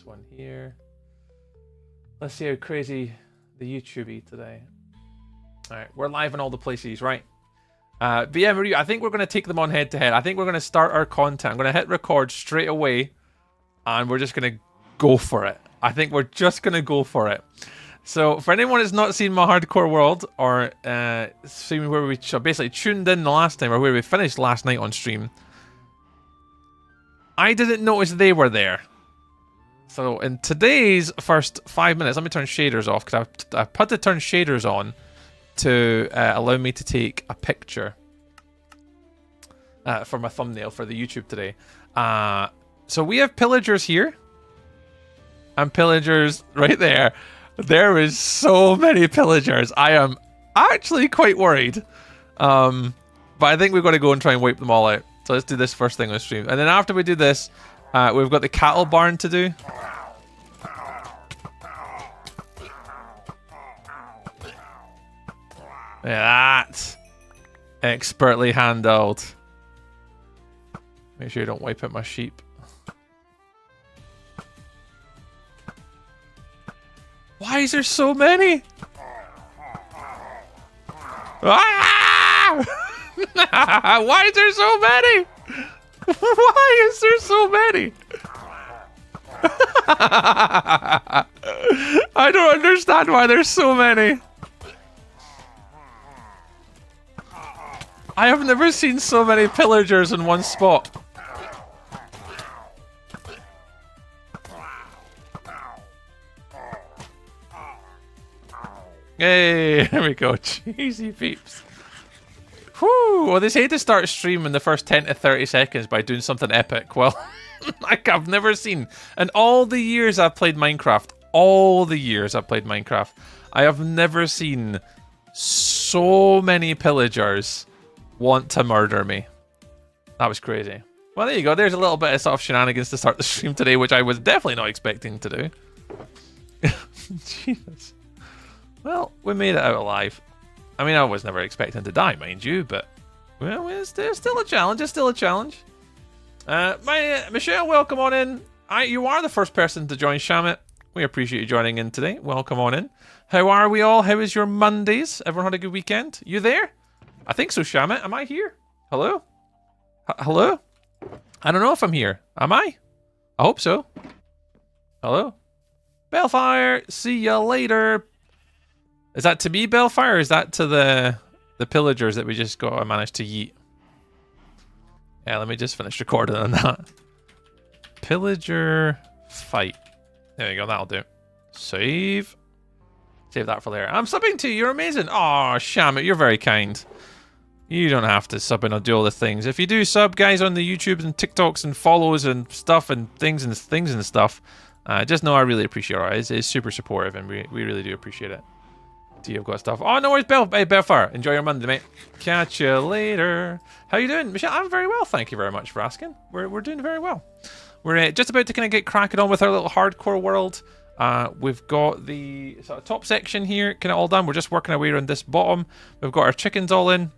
one here. Let's see how crazy the YouTube today. Alright, we're live in all the places, right? But yeah, Marie, I think we're going to take them on head to head. I think we're going to start our content. I'm going to hit record straight away, and we're just going to go for it. I think we're just going to go for it. So, for anyone that's not seen my hardcore world, or seen where we basically tuned in the last time, or where we finished last night on stream, I didn't notice they were there. So, in today's first 5 minutes, let me turn shaders off, because I've had to turn shaders on to allow me to take a picture for my thumbnail for the YouTube today. So, we have pillagers here, and pillagers right there. There is so many pillagers. I am actually quite worried. But I think we've got to go and try and wipe them all out. So let's do this first thing on stream. And then after we do this, we've got the cattle barn to do. Yeah, that's expertly handled. Make sure you don't wipe out my sheep. Why is there so many? Ah! Why is there so many? Why is there so many? I don't understand why there's so many. I have never seen so many pillagers in one spot. Hey, there we go. Cheesy peeps. Whew. Well, they say to start stream in the first 10 to 30 seconds by doing something epic. Well, like I've never seen. In all the years I've played Minecraft, I have never seen so many pillagers want to murder me. That was crazy. Well, there you go. There's a little bit of sort of shenanigans to start the stream today, which I was definitely not expecting to do. Jesus. Well, we made it out alive. I mean, I was never expecting to die, mind you, but well, it's still a challenge. It's still a challenge. Michelle, welcome on in. You are the first person to join, Shamit. We appreciate you joining in today. Welcome on in. How are we all? How is your Mondays? Everyone had a good weekend? You there? I think so, Shamit. Am I here? Hello? Hello? I don't know if I'm here. Am I? I hope so. Hello? Bellfire, see ya later. Is that to me, Bellfire, or is that to the pillagers that we just managed to yeet? Yeah, let me just finish recording on that. Pillager fight. There you go, that'll do. Save. Save that for later. I'm subbing to you, you're amazing. Oh, Shamit, you're very kind. You don't have to sub in or do all the things. If you do sub, guys, on the YouTubes and TikToks and follows and stuff and things and stuff, just know I really appreciate it. It's super supportive, and we really do appreciate it. You've got stuff. Oh, no worries, Bellfire. Enjoy your Monday, mate. Catch you later. How you doing, Michelle? I'm very well, thank you very much for asking. We're doing very well. We're just about to kind of get cracking on with our little hardcore world. We've got the sort of top section here kind of all done. We're just working our way around this bottom. We've got our chickens all in.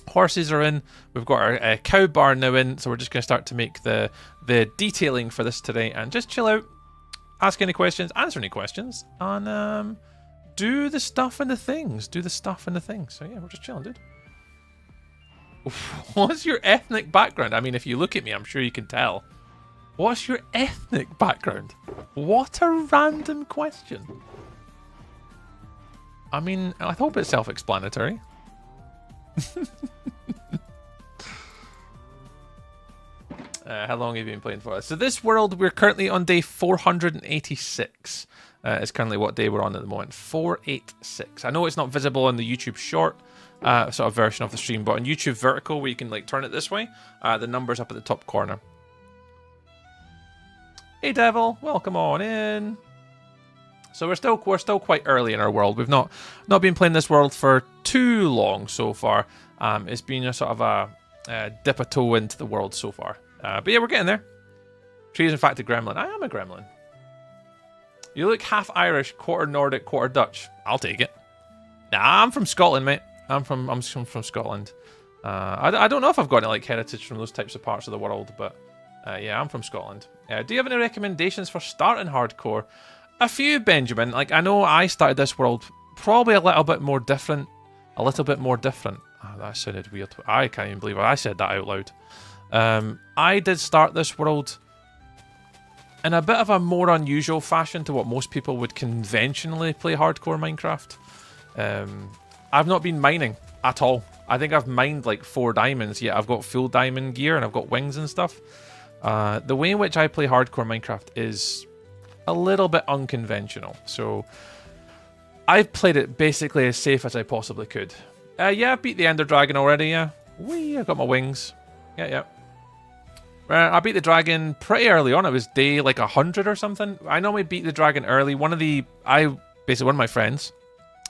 Horses are in. We've got our cow barn now in. So we're just going to start to make the detailing for this today and just chill out, ask any questions, answer any questions, and do the stuff and the things. So yeah, we're just chilling, dude. What's your ethnic background? I mean, if you look at me, I'm sure you can tell. What's your ethnic background? What a random question. I mean, I hope it's self-explanatory. How long have you been playing for? So this world, we're currently on day 486. Is currently what day we're on at the moment. 486. I know it's not visible on the YouTube short sort of version of the stream, but on YouTube vertical, where you can like turn it this way, the number's up at the top corner. Hey Devil, welcome on in. So we're still quite early in our world. We've not been playing this world for too long so far. It's been a sort of a dip a toe into the world so far. But yeah, we're getting there. She is in fact a gremlin. I am a gremlin. You look half Irish, quarter Nordic, quarter Dutch. I'll take it. Nah, I'm from Scotland, mate. I'm from Scotland. I don't know if I've got any like heritage from those types of parts of the world, but yeah, I'm from Scotland. Do you have any recommendations for starting hardcore? A few, Benjamin. Like, I know I started this world probably a little bit more different. A little bit more different. Oh, that sounded weird. I can't even believe I said that out loud. I did start this world in a bit of a more unusual fashion to what most people would conventionally play hardcore Minecraft. I've not been mining at all. I think I've mined like 4 diamonds, yet I've got full diamond gear and I've got wings and stuff. The way in which I play hardcore Minecraft is a little bit unconventional. So I've played it basically as safe as I possibly could. Yeah, I beat the Ender Dragon already, yeah. Whee, I got my wings. Yeah. I beat the dragon pretty early on. It was day like 100 or something. I normally beat the dragon early. One of my friends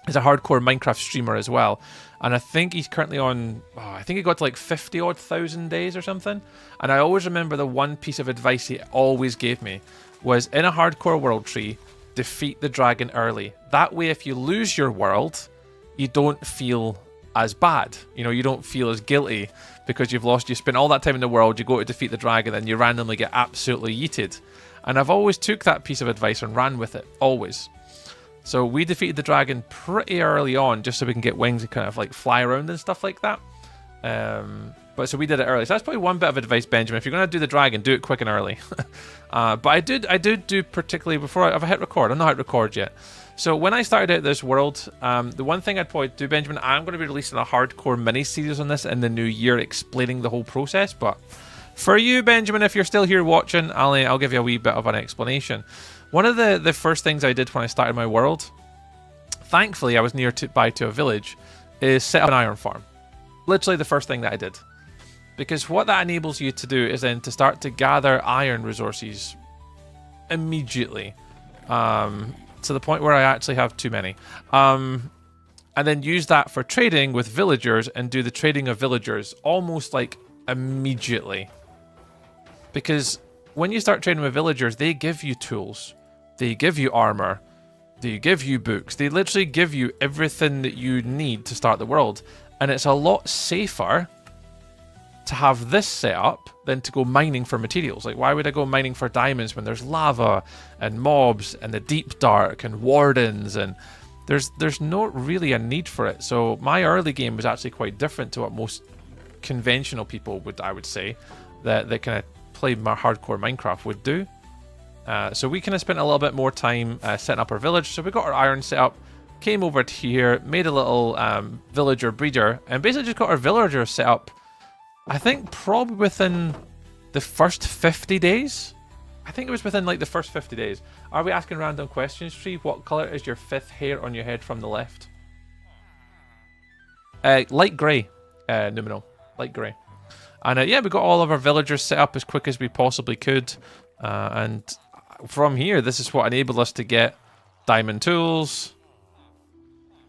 is a hardcore Minecraft streamer as well. And I think he's currently on, I think he got to like 50 odd thousand days or something. And I always remember the one piece of advice he always gave me was, in a hardcore world tree, defeat the dragon early. That way, if you lose your world, you don't feel as bad. You know, you don't feel as guilty because you spent all that time in the world, you go to defeat the dragon, and you randomly get absolutely yeeted. And I've always took that piece of advice and ran with it, always. So we defeated the dragon pretty early on, just so we can get wings and kind of like fly around and stuff like that. But so we did it early. So that's probably one bit of advice, Benjamin. If you're going to do the dragon, do it quick and early. But I did do particularly before I've hit record. I'm not hit record yet. So when I started out this world, the one thing I'd probably do, Benjamin, I'm going to be releasing a hardcore mini-series on this in the new year, explaining the whole process. But for you, Benjamin, if you're still here watching, I'll give you a wee bit of an explanation. One of the first things I did when I started my world, thankfully I was nearby to a village, is set up an iron farm. Literally the first thing that I did. Because what that enables you to do is then to start to gather iron resources immediately. To the point where I actually have too many. And then use that for trading with villagers and do the trading of villagers almost like immediately. Because when you start trading with villagers, they give you tools. They give you armor. They give you books. They literally give you everything that you need to start the world. And it's a lot safer to have this set up than to go mining for materials. Like, why would I go mining for diamonds when there's lava and mobs and the deep dark and wardens, and there's not really a need for it. So my early game was actually quite different to what most conventional people would, I would say, that kind of play hardcore Minecraft would do. So we kind of spent a little bit more time setting up our village. So we got our iron set up, came over to here, made a little villager breeder, and basically just got our villager set up. I think probably within the first 50 days. I think it was within like the first 50 days. Are we asking random questions, Tree? What colour is your 5th hair on your head from the left? Light grey, Numino. Light grey. And yeah, we got all of our villagers set up as quick as we possibly could. And from here, this is what enabled us to get diamond tools,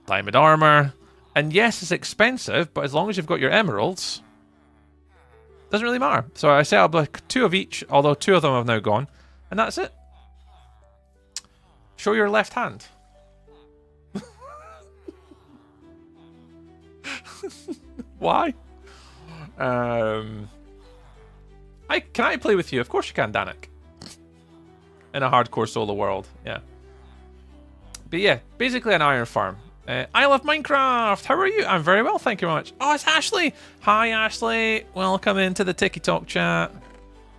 diamond armor. And yes, it's expensive, but as long as you've got your emeralds, doesn't really matter. So I set up like 2 of each, although 2 of them have now gone. And that's it. Show your left hand. Why? Can I play with you? Of course you can, Danik. In a hardcore solo world, yeah. But yeah, basically an iron farm. I love Minecraft. How are you? I'm very well, thank you very much. Oh, it's Ashley. Hi, Ashley. Welcome into the Tiki Talk chat.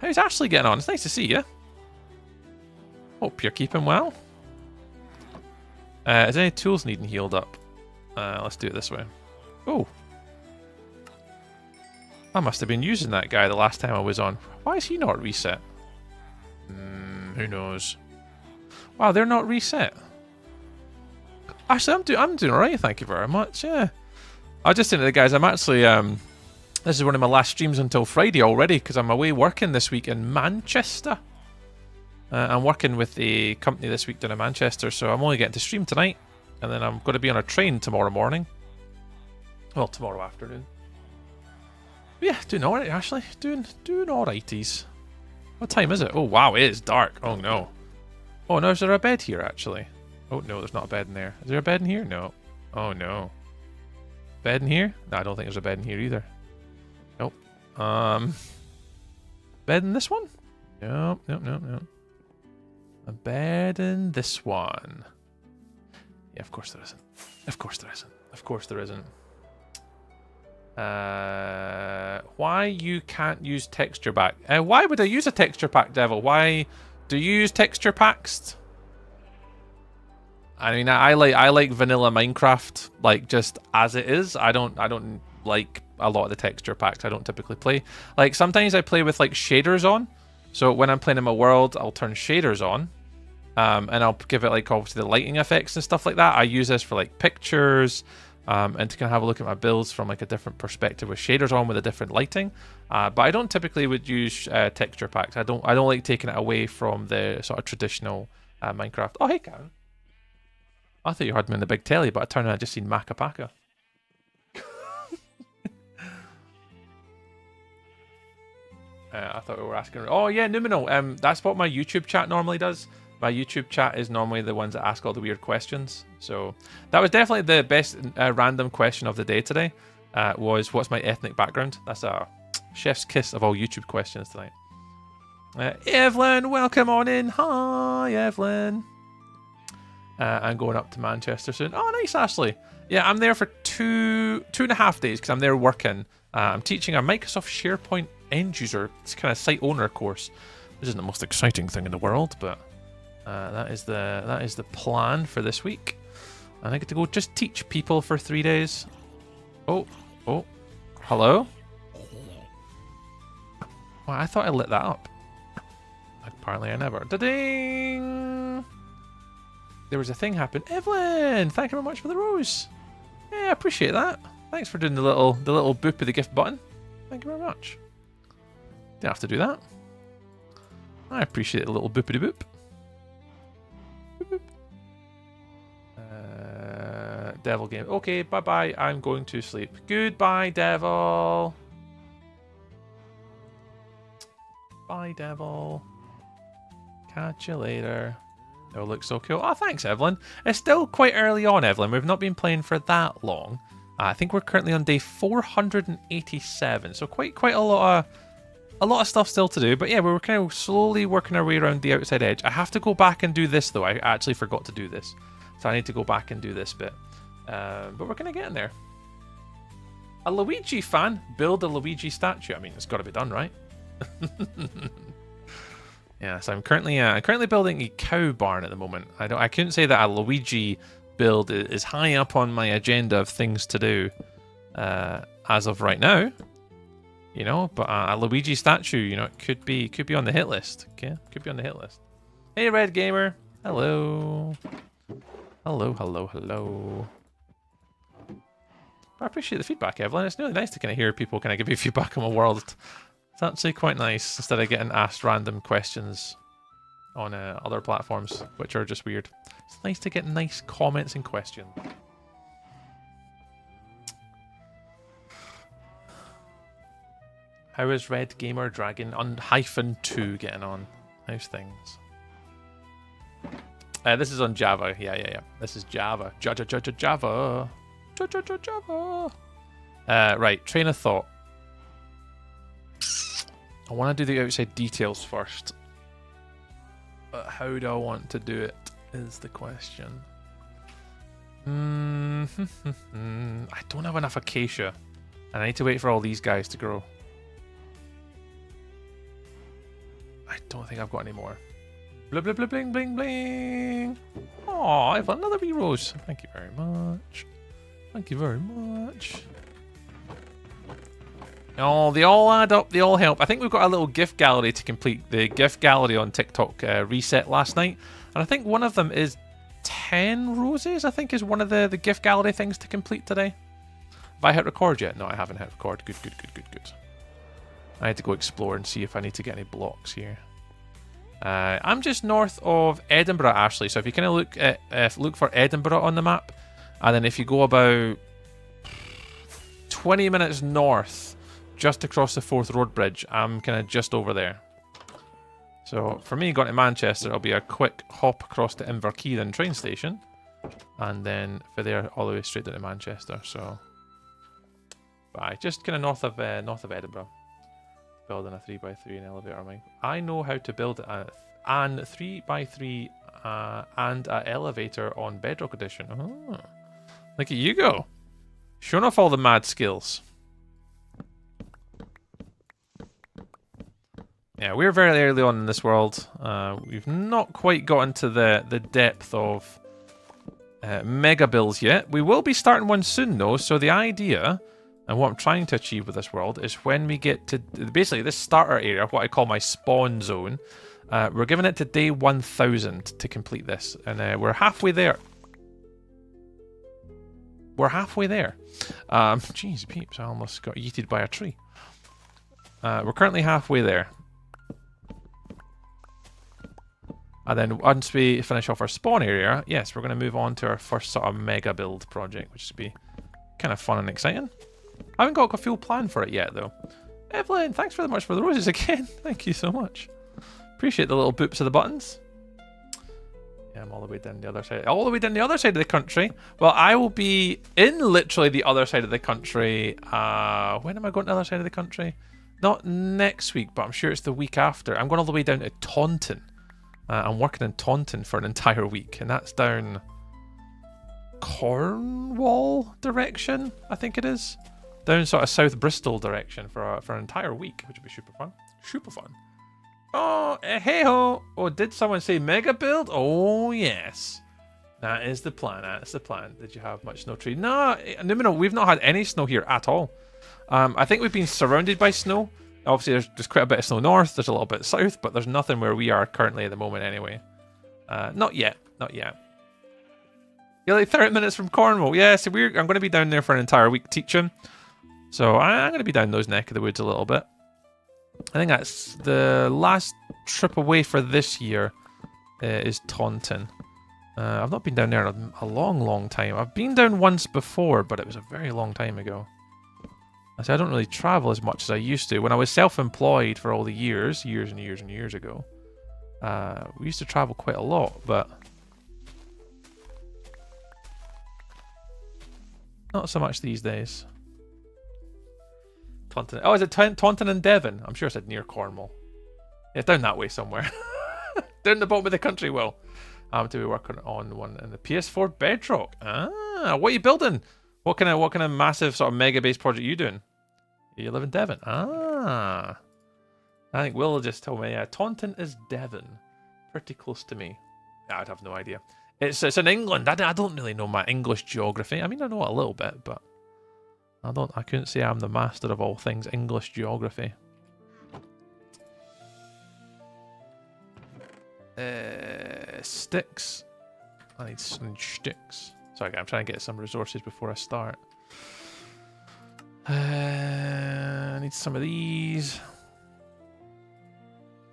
How's Ashley getting on? It's nice to see you. Hope you're keeping well. Is any tools needing healed up? Let's do it this way. Oh. I must have been using that guy the last time I was on. Why is he not reset? Who knows? Wow, they're not reset. Actually, I'm doing alright, thank you very much, yeah. I was just saying to the guys, I'm actually, this is one of my last streams until Friday already, because I'm away working this week in Manchester. I'm working with a company this week down in Manchester, so I'm only getting to stream tonight, and then I'm going to be on a train tomorrow morning. Well, tomorrow afternoon. But yeah, doing alright, Ashley. Doing alrighties. What time is it? Oh, wow, it is dark. Oh, no. Oh, no, is there a bed here, actually? Oh, no, there's not a bed in there. Is there a bed in here? No. Oh, no. Bed in here? No, I don't think there's a bed in here either. Nope. Bed in this one? Nope. A bed in this one. Yeah, of course there isn't. Of course there isn't. Of course there isn't. Why you can't use texture pack? Why would I use a texture pack, Devil? Why do you use texture packs? I mean, I like vanilla Minecraft, like just as it is. I don't like a lot of the texture packs. I don't typically play. Like sometimes I play with like shaders on. So when I'm playing in my world, I'll turn shaders on, and I'll give it like obviously the lighting effects and stuff like that. I use this for like pictures, and to kind of have a look at my builds from like a different perspective with shaders on with a different lighting. But I don't typically would use texture packs. I don't like taking it away from the sort of traditional Minecraft. Oh hey Karen. I thought you heard me in the big telly, but I turned around and I just seen Macapaka. I thought we were asking. Oh yeah, Numino. That's what my YouTube chat normally does. My YouTube chat is normally the ones that ask all the weird questions. So that was definitely the best random question of the day today. Was what's my ethnic background? That's a chef's kiss of all YouTube questions tonight. Evelyn, welcome on in. Hi, Evelyn. I'm going up to Manchester soon. Oh, nice, Ashley. Yeah, I'm there for two and a half days because I'm there working. I'm teaching a Microsoft SharePoint end user, it's kind of site owner course. This isn't the most exciting thing in the world, but that is the plan for this week. And I get to go just teach people for 3 days. Oh, hello. Well, I thought I lit that up. Apparently, I never. Da-ding! There was a thing happen. Evelyn, thank you very much for the rose. Yeah, I appreciate that. Thanks for doing the little boop of the gift button. Thank you very much. Didn't have to do that. I appreciate the little boopity boop. Boop, boop. Devil game. Okay, bye bye. I'm going to sleep. Goodbye, Devil. Bye, Devil. Catch you later. It looks so cool. Oh, thanks, Evelyn. It's still quite early on, Evelyn. We've not been playing for that long. I think we're currently on day 487, so quite a lot of stuff still to do. But yeah, we're kind of slowly working our way around the outside edge. I have to go back and do this though. I actually forgot to do this, so I need to go back and do this bit. But we're kind of getting there. A Luigi fan build a Luigi statue. I mean, it's got to be done, right? Yeah, so I'm currently building a cow barn at the moment. I couldn't say that a Luigi build is high up on my agenda of things to do as of right now, you know. But a Luigi statue, you know, it could be on the hit list. Okay, could be on the hit list. Hey, Red Gamer. Hello. Hello. I appreciate the feedback, Evelyn. It's really nice to kind of hear people kind of give you feedback on my world. It's actually quite nice instead of getting asked random questions on other platforms, which are just weird. It's nice to get nice comments and questions. How is Red Gamer Dragon on -2 getting on? How's things? This is on Java. Yeah. This is Java. Java. Right, train of thought. I want to do the outside details first. But how do I want to do it is the question. I don't have enough acacia. And I need to wait for all these guys to grow. I don't think I've got any more. Blah, blah, blah, bling, bling, bling. Oh, I've got another wee rose. Thank you very much. Thank you very much. Oh, they all add up, they all help. I think we've got a little gift gallery to complete. The gift gallery on TikTok reset last night. And I think one of them is 10 roses, I think is one of the gift gallery things to complete today. Have I hit record yet? No, I haven't hit record. Good. I need to go explore and see if I need to get any blocks here. I'm just north of Edinburgh, Ashley. So if you kind of look for Edinburgh on the map, and then if you go about 20 minutes north, just across the Forth Road Bridge, I'm kind of just over there. So for me, going to Manchester, it'll be a quick hop across to Inverkeithing train station, and then for there all the way straight down to Manchester. So, bye, just kind of north of Edinburgh. building a 3x3 in elevator mine. I know how to build an 3x3 and an elevator on Bedrock Edition. Oh, look at you go. Showing off all the mad skills. Yeah, we're very early on in this world. We've not quite gotten to the depth of mega builds yet. We will be starting one soon though, so the idea and what I'm trying to achieve with this world is when we get to basically this starter area, what I call my spawn zone, we're giving it to day 1000 to complete this, and we're halfway there. We're halfway there. Jeez, peeps, I almost got yeeted by a tree. We're currently halfway there. And then once we finish off our spawn area, yes, we're going to move on to our first sort of mega build project, which should be kind of fun and exciting. I haven't got a full plan for it yet, though. Evelyn, thanks very much for the roses again. Thank you so much. Appreciate the little boops of the buttons. Yeah, I'm all the way down the other side. All the way down the other side of the country. Well, I will be in literally the other side of the country. When am I going to the other side of the country? Not next week, but I'm sure it's the week after. I'm going all the way down to Taunton. I'm working in Taunton for an entire week, and that's down Cornwall direction, I think it is. Down sort of South Bristol direction for an entire week, which would be super fun. Super fun. Oh, hey ho! Oh, did someone say mega build? Oh, yes. That is the plan. That's the plan. Did you have much snow tree? No, we've not had any snow here at all. I think we've been surrounded by snow. Obviously, there's quite a bit of snow north. There's a little bit south, but there's nothing where we are currently at the moment anyway. Not yet. Not yet. You're like 30 minutes from Cornwall. Yeah, so I'm going to be down there for an entire week teaching. So I'm going to be down those neck of the woods a little bit. I think that's the last trip away for this year is Taunton. I've not been down there in a long, long time. I've been down once before, but it was a very long time ago. I don't really travel as much as I used to. When I was self-employed for all the years and years ago, we used to travel quite a lot, but not so much these days. Taunton. Oh, is it Taunton and Devon? I'm sure I said near Cornwall. Yeah, down that way somewhere. Down the bottom of the country, Will. To be working on one in the PS4 Bedrock. Ah, what are you building? What kind of massive sort of mega base project are you doing? You live in Devon. Ah. I think Will just told me, Taunton is Devon. Pretty close to me. I'd have no idea. It's in England. I don't really know my English geography. I mean, I know it a little bit, but I couldn't say I'm the master of all things English geography. Sticks. I need some sticks. Sorry, I'm trying to get some resources before I start. I need some of these.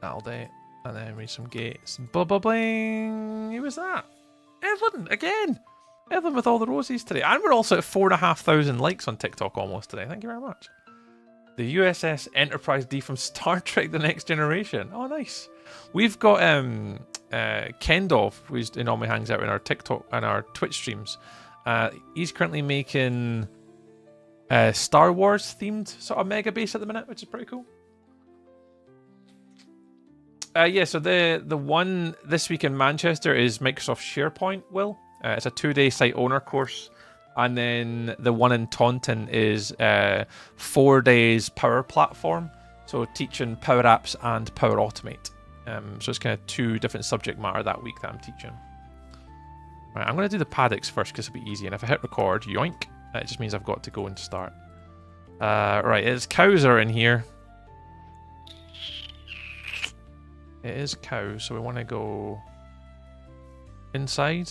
That'll do. And then we need some gates. Blah blah bling. Who was that? Evelyn again. Evelyn with all the roses today. And we're also at 4,500 likes on TikTok almost today. Thank you very much. The USS Enterprise D from Star Trek: The Next Generation. Oh, nice. We've got Kendall, who normally hangs out in our TikTok and our Twitch streams. He's currently making Star Wars themed sort of mega base at the minute, which is pretty cool. Yeah, so the one this week in Manchester is Microsoft SharePoint, Will. It's a 2-day site owner course. And then the one in Taunton is 4 days Power Platform. So teaching Power Apps and Power Automate. So it's kind of 2 different subject matter that week that I'm teaching. Right, I'm going to do the Paddocks first because it'll be easy. And if I hit record, yoink, it just means I've got to go and start. Right, it's cows are in here. It is cows, so we want to go inside.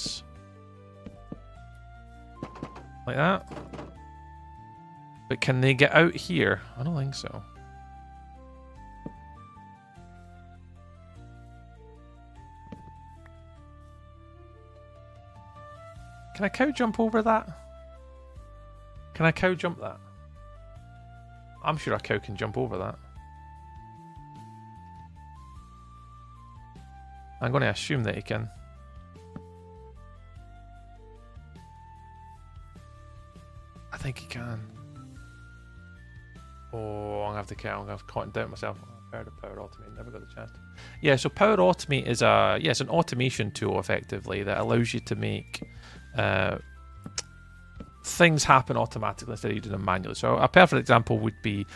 Like that. But can they get out here? I don't think so. Can a cow jump over that? Can a cow jump that? I'm sure a cow can jump over that. I'm going to assume that he can. I think he can. Oh, I'm gonna have to cotton down myself. I've heard of Power Automate, never got the chance to. Yeah, so Power Automate is it's an automation tool effectively that allows you to make things happen automatically instead of you doing them manually. So a perfect example would be,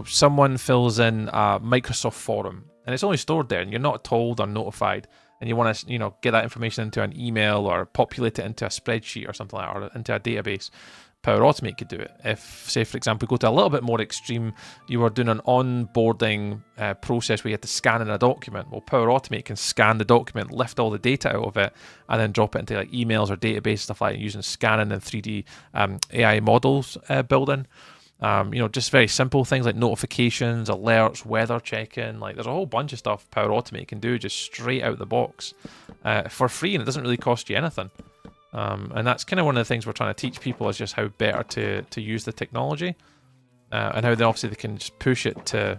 someone fills in a Microsoft forum and it's only stored there and you're not told or notified, and you want to, get that information into an email or populate it into a spreadsheet or something like that, or into a database. Power Automate could do it. If, say, for example, go to a little bit more extreme, you were doing an onboarding process where you had to scan in a document. Well, Power Automate can scan the document, lift all the data out of it, and then drop it into like emails or database stuff like that, using scanning and 3D AI models building. Just very simple things like notifications, alerts, weather checking. Like, there's a whole bunch of stuff Power Automate can do just straight out the box for free, and it doesn't really cost you anything. And that's kind of one of the things we're trying to teach people, is just how better to use the technology, and how then obviously they can just push it to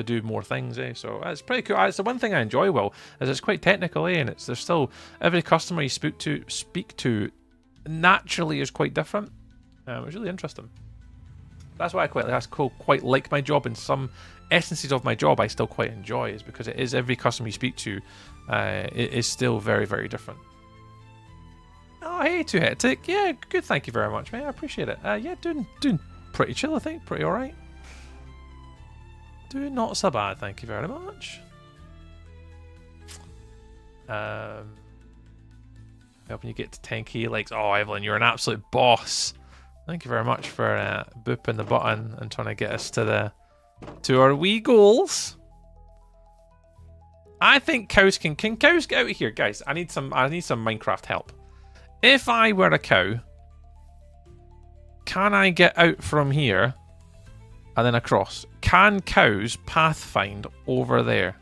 do more things. So it's pretty cool. It's the one thing I enjoy, Will, is it's quite technical, and there's still every customer you speak to naturally is quite different. It's really interesting. That's why I quite like my job, and some essences of my job I still quite enjoy, is because it is every customer you speak to it is still very, very different. Oh, hey, Too Hectic. Yeah, good. Thank you very much, mate. I appreciate it. Yeah, doing pretty chill, I think. Pretty alright. Doing not so bad, thank you very much. Helping you get to 10k likes. Oh, Evelyn, you're an absolute boss. Thank you very much for booping the button and trying to get us to our wee goals. I think cows can cows get out of here, guys? I need some Minecraft help. If I were a cow, can I get out from here and then across? Can cows pathfind over there?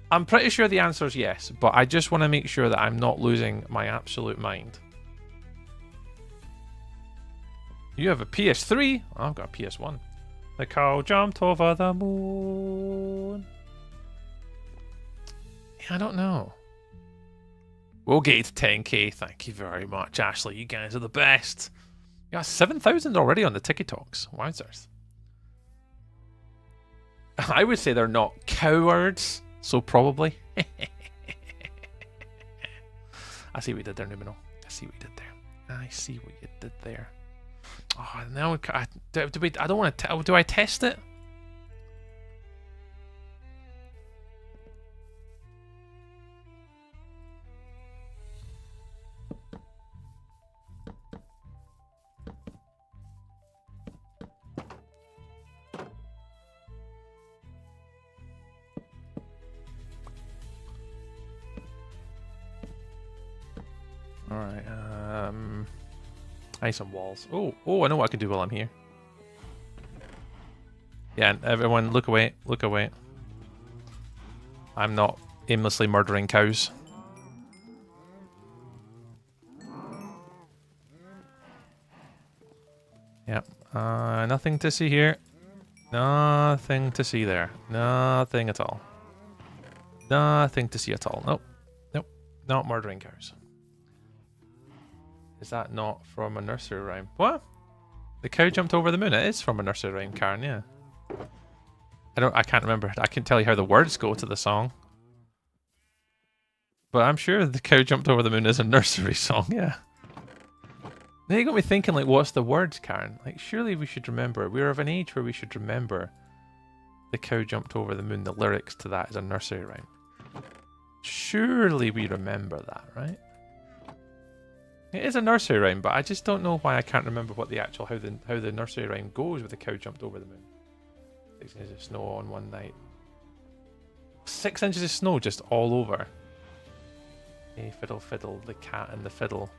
I'm pretty sure the answer is yes, but I just want to make sure that I'm not losing my absolute mind. You have a PS3? I've got a PS1. The cow jumped over the moon. Yeah, I don't know. We'll get you to 10k. Thank you very much, Ashley. You guys are the best. You got 7,000 already on the TikToks. Wowzers. I would say they're not cowards, so probably. I see what you did there, Numino. I see what you did there. I see what you did there. Oh, now I don't want to. Do I test it? Alright, I need some walls. Oh, I know what I can do while I'm here. Yeah, everyone, look away, look away. I'm not aimlessly murdering cows. Yep, nothing to see here. Nothing to see there. Nothing at all. Nothing to see at all. Nope, not murdering cows. Is that not from a nursery rhyme? What? The cow jumped over the moon. It is from a nursery rhyme, Karen, yeah. I can't remember. I can't tell you how the words go to the song. But I'm sure the cow jumped over the moon is a nursery song, yeah. Now you got me thinking, like, what's the words, Karen? Like, surely we should remember. We're of an age where we should remember the cow jumped over the moon. The lyrics to that is a nursery rhyme. Surely we remember that, right? It is a nursery rhyme, but I just don't know why I can't remember what the actual how the nursery rhyme goes with the cow jumped over the moon. 6 inches of snow on one night. 6 inches of snow just all over. Hey, fiddle, fiddle, the cat and the fiddle.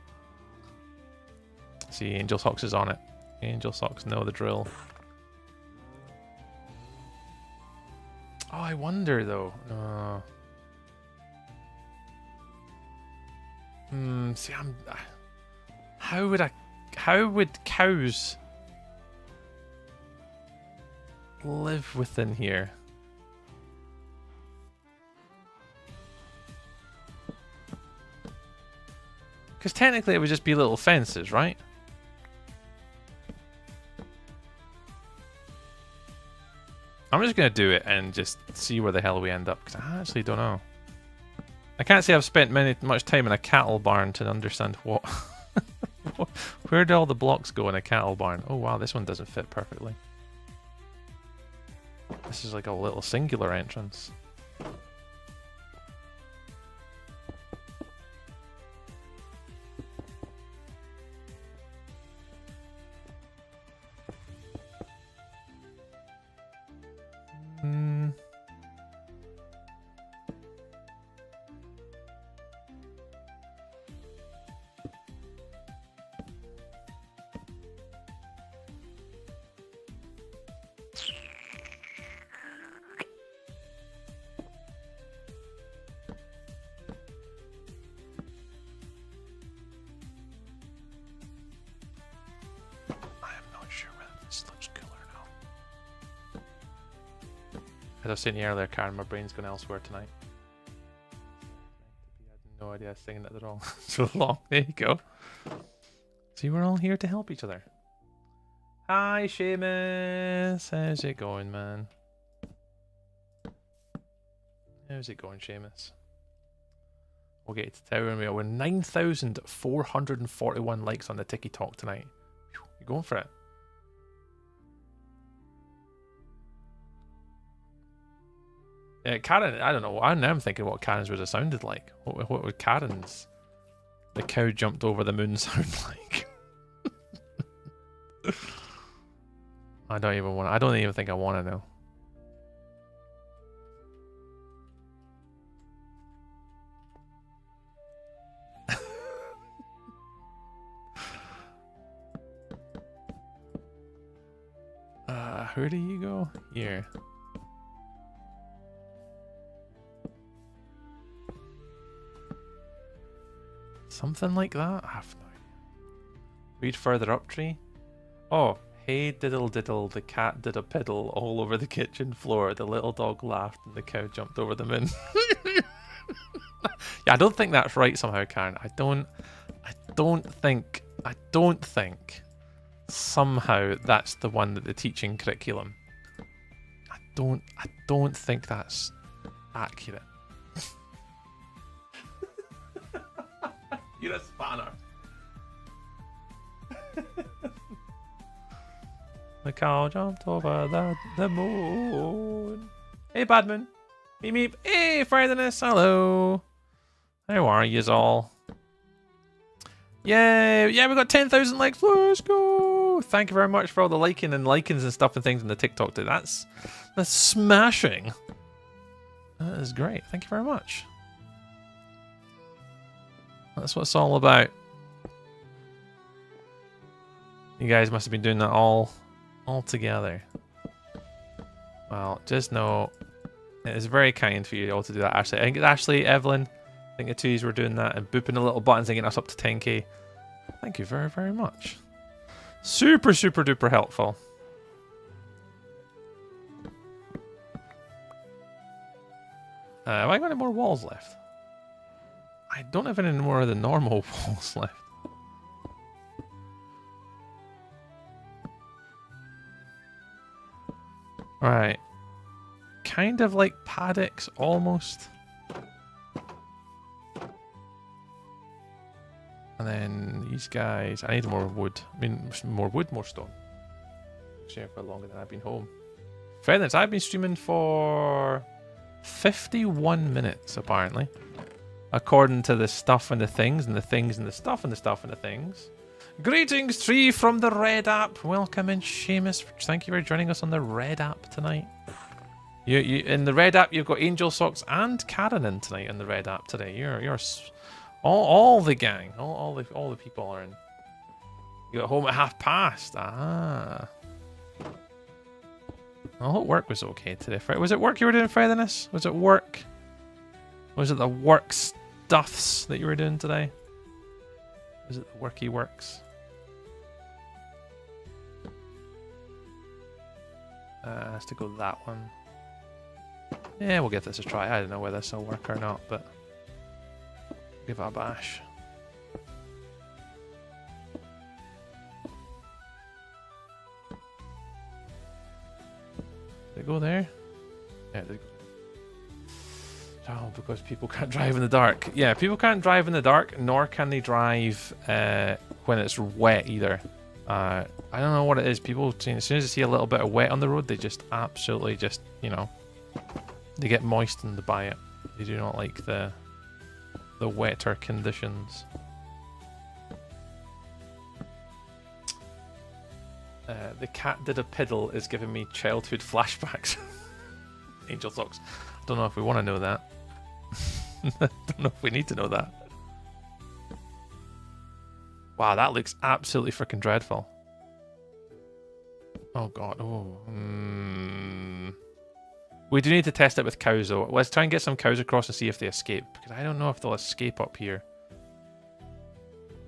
See, Angel Socks is on it. Angel Socks know the drill. Oh, I wonder though. See, how would cows live within here? Because technically it would just be little fences, right? I'm just going to do it and just see where the hell we end up, because I actually don't know. I can't say I've spent much time in a cattle barn to understand what... Where do all the blocks go in a cattle barn? Oh wow, this one doesn't fit perfectly. This is like a little singular entrance. As I was saying earlier, Karen, my brain's going elsewhere tonight. I had no idea I was singing it the wrong so long. There you go. See, we're all here to help each other. Hi, Seamus. How's it going, man? How's it going, Seamus? We'll get to tower and we're 9,441 likes on the TikTok tonight. You're going for it. Karen, I don't know. I'm thinking what Karen's would have sounded like. What would Karen's "the cow jumped over the moon" sound like? I don't even think I want to know. Where do you go? Here. Something like that? I have no idea. Read further up tree. Oh, hey diddle diddle, the cat did a piddle all over the kitchen floor. The little dog laughed and the cow jumped over the moon. Yeah, I don't think that's right somehow, Karen. I don't think somehow that's the one that the teaching curriculum. I don't think that's accurate. You're a spanner. The cow jumped over the moon. Hey, Badman. Meep meep. Hey, Friendliness. Hello. How are yous all? Yay. Yeah, we got 10,000 likes. Let's go. Thank you very much for all the liking and likings and stuff and things in the TikTok. That's smashing. That is great. Thank you very much. That's what it's all about. You guys must have been doing that all together. Well, just know it is very kind for you all to do that, Ashley. I think it's Ashley, Evelyn. I think the two of you were doing that and booping the little buttons and getting us up to 10k. Thank you very, very much. Super, super duper helpful. Have I got any more walls left? I don't have any more of the normal walls left. Right. Kind of like Paddocks, almost. And then these guys... I need more wood. I mean, more wood, more stone. Sharing for longer than I've been home. Fairness, I've been streaming for 51 minutes, apparently. According to the stuff and the things, and the things and the stuff and the stuff and the things. Greetings, Tree from the Red App. Welcome in, Seamus. Thank you for joining us on the Red App tonight. You in the Red App, you've got Angel Socks and Karen in tonight in the Red App today. You're all the gang, all the people are in. You got home at past. Ah. I hope work was okay today. Was it work you were doing, Friendliness? Was it work? Was it the work stuffs that you were doing today? Was it the worky works? Has to go that one. Yeah, we'll give this a try. I don't know whether this will work or not, but give it a bash. Did it go go there? Yeah, they go. Oh, because people can't drive in the dark. Yeah, people can't drive in the dark, nor can they drive when it's wet either. I don't know what it is. People, as soon as they see a little bit of wet on the road, they just absolutely just, you know, they get moistened by it. They do not like the wetter conditions. The cat did a piddle is giving me childhood flashbacks. Angel socks. I don't know if we want to know that. I don't know if we need to know that. Wow, that looks absolutely freaking dreadful. Oh god. Oh. We do need to test it with cows though. Let's try and get some cows across and see if they escape. Because I don't know if they'll escape up here.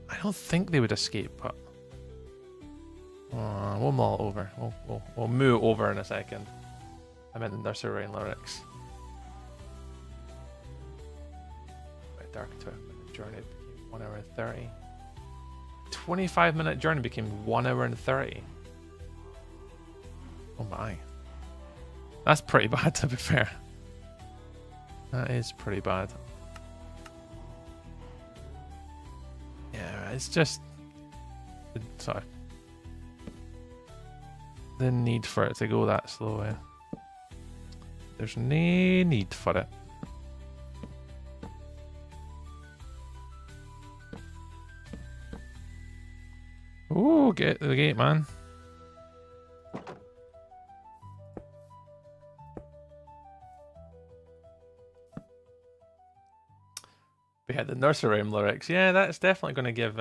I don't think they would escape, but we'll mull it over. We'll moo over in a second. I meant the nursery rhyme lyrics. Dark 2-minute journey became 1 hour and 30. 25-minute journey became 1 hour and 30. Oh my. That's pretty bad, to be fair. That is pretty bad. Yeah, it's just sorry. The need for it to go that slow. There's no need for it. Ooh, get to the gate, man. We had the nursery rhyme lyrics. Yeah, that's definitely going to give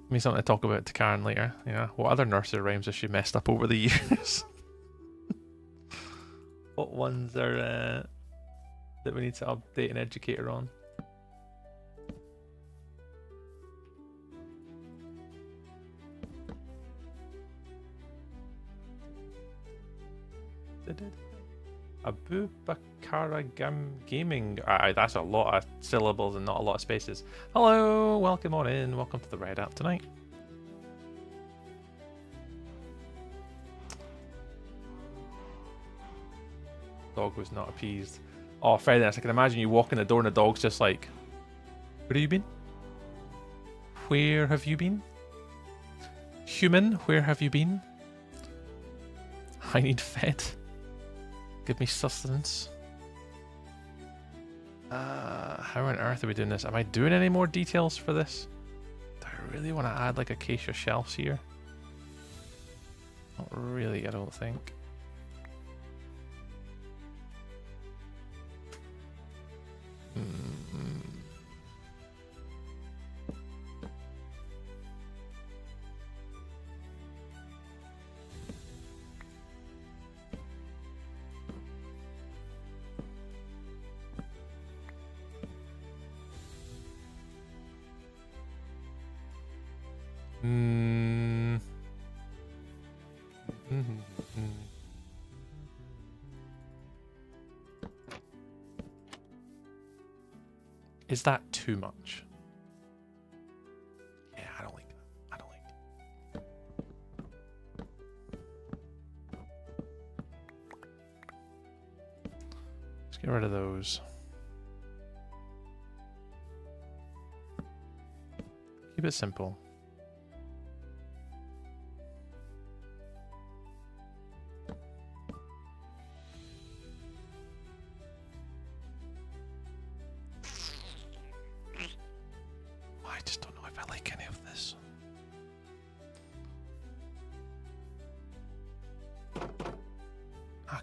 me something to talk about to Karen later. Yeah, what other nursery rhymes has she messed up over the years? What ones are that we need to update and educate her on? Abu Bakara Gaming. That's a lot of syllables and not a lot of spaces. Hello, welcome on in. Welcome to the Red App tonight. Dog was not appeased. Oh, fairness, I can imagine you walk in the door and the dog's just like, where have you been? Where have you been? Human, where have you been? I need fed. Give me sustenance. How on earth are we doing this? Am I doing any more details for this? Do I really want to add like acacia shelves here? Not really, I don't think. Is that too much? Yeah, I don't like that. I don't like it. Let's get rid of those. Keep it simple.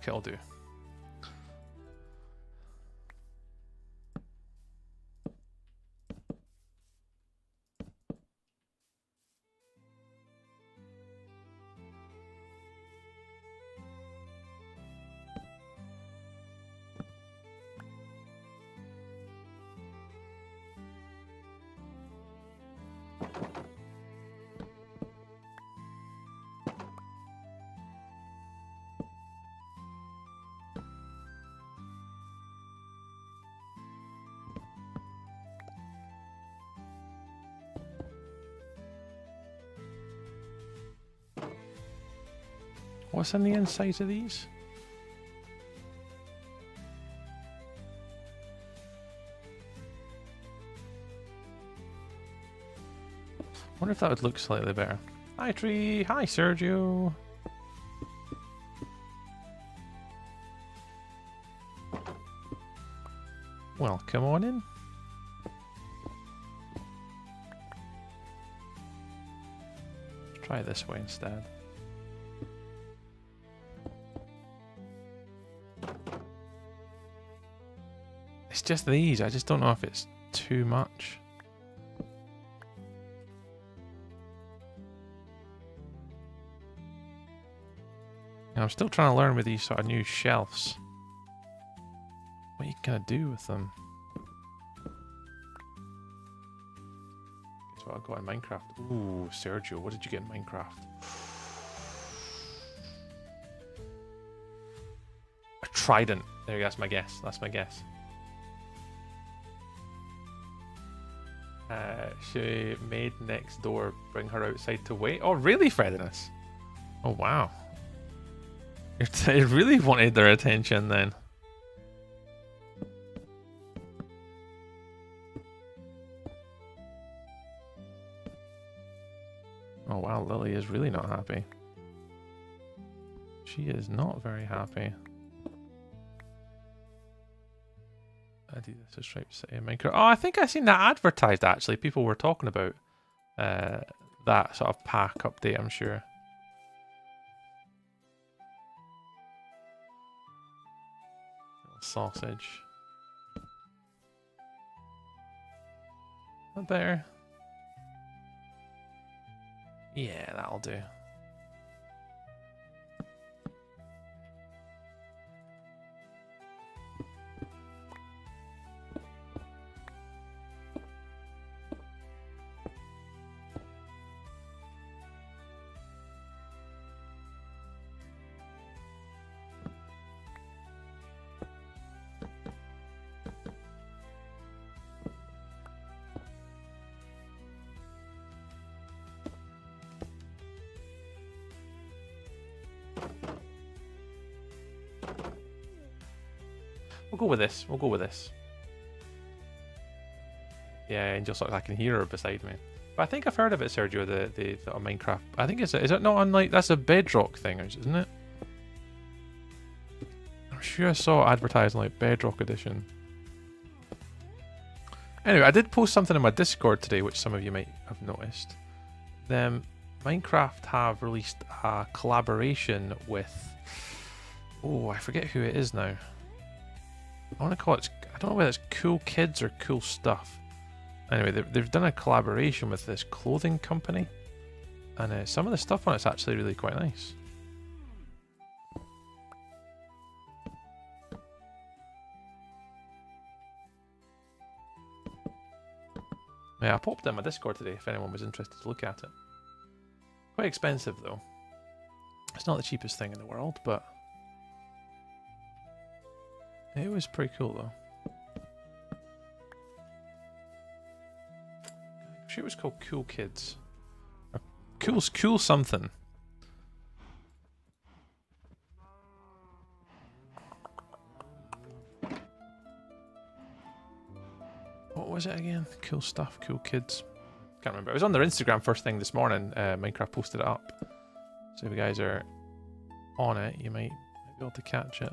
I'll do. What's on the inside of these? Wonder if that would look slightly better. Hi Tree, hi Sergio. Well, come on in. Let's try this way instead. It's just these. I just don't know if it's too much. And I'm still trying to learn with these sort of new shelves. What are you gonna do with them? Guess what I got in Minecraft? Ooh, Sergio, what did you get in Minecraft? A trident. There you go, that's my guess. That's my guess. She made next door bring her outside to wait. Oh, really, Fredinus? Oh, wow. It really wanted their attention then. Oh wow, Lily is really not happy. She is not very happy. Adidas is Striped City Minecraft. Oh, I think I seen that advertised actually. People were talking about that sort of pack update, I'm sure. Sausage. Not better. Yeah, that'll do. We'll go with this. We'll go with this. Yeah, and just like I can hear her beside me. But I think I've heard of it, Sergio. The Minecraft. I think is it not unlike that's a Bedrock thing, isn't it? I'm sure I saw it advertised like Bedrock Edition. Anyway, I did post something in my Discord today, which some of you might have noticed. Minecraft have released a collaboration with. Oh, I forget who it is now. I want to call it, I don't know whether it's Cool Kids or Cool Stuff. Anyway, they've done a collaboration with this clothing company. And some of the stuff on it's actually really quite nice. Yeah, I popped it in my Discord today if anyone was interested to look at it. Quite expensive though. It's not the cheapest thing in the world, but... it was pretty cool though. I'm sure it was called Cool Kids. Or cool something. What was it again? Cool stuff, Cool Kids. Can't remember. It was on their Instagram first thing this morning. Minecraft posted it up. So if you guys are on it, you might be able to catch it.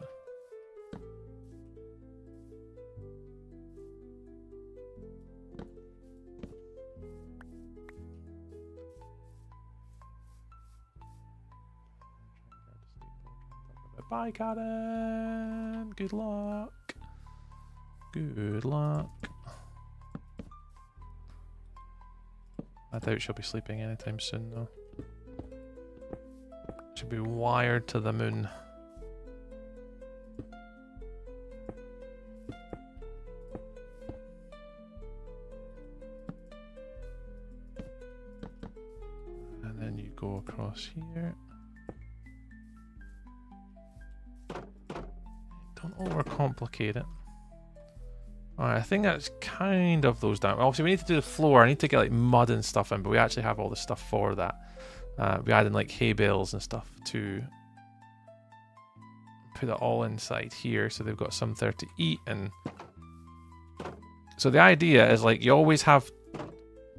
Bye, Karen. Good luck. Good luck. I doubt she'll be sleeping anytime soon, though. She'll be wired to the moon. And then you go across here. Don't overcomplicate it. Alright, I think that's kind of those down. Obviously, we need to do the floor. I need to get like mud and stuff in, but we actually have all the stuff for that. We added like hay bales and stuff to put it all inside here so they've got something to eat. And so the idea is like you always have,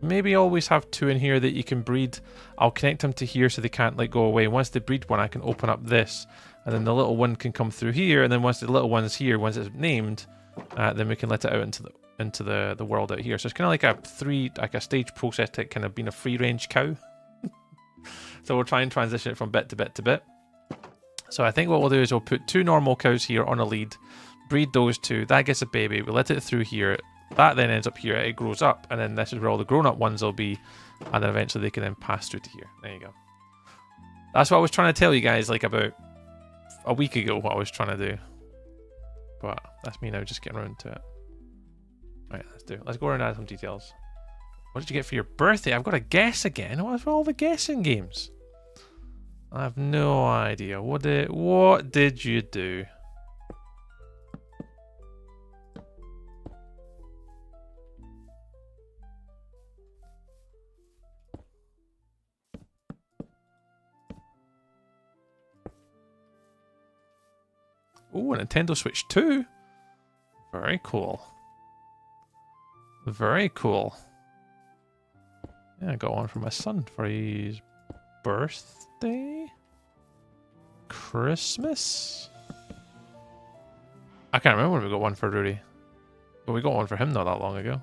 maybe always have 2 in here that you can breed. I'll connect them to here so they can't like go away. Once they breed one, I can open up this, and then the little one can come through here. And then once the little one's here, once it's named, then we can let it out into the world out here. So it's kind of like a stage process to kind of being a free range cow. So we'll try and transition it from bit to bit to bit. So I think what we'll do is we'll put 2 normal cows here on a lead, breed those 2. That gets a baby. We'll let it through here. That then ends up here. It grows up, and then this is where all the grown-up ones will be, and then eventually they can then pass through to here. There you go. That's what I was trying to tell you guys like about a week ago, what I was trying to do. But that's me now just getting around to it. Right, let's do it. Let's go around and add some details. What did you get for your birthday? I've got to guess again. What's with all the guessing games? I have no idea. What did you do? Oh, a Nintendo Switch 2. Very cool. Very cool. Yeah, I got one for my son for his birthday? Christmas? I can't remember when we got one for Rudy. But we got one for him not that long ago.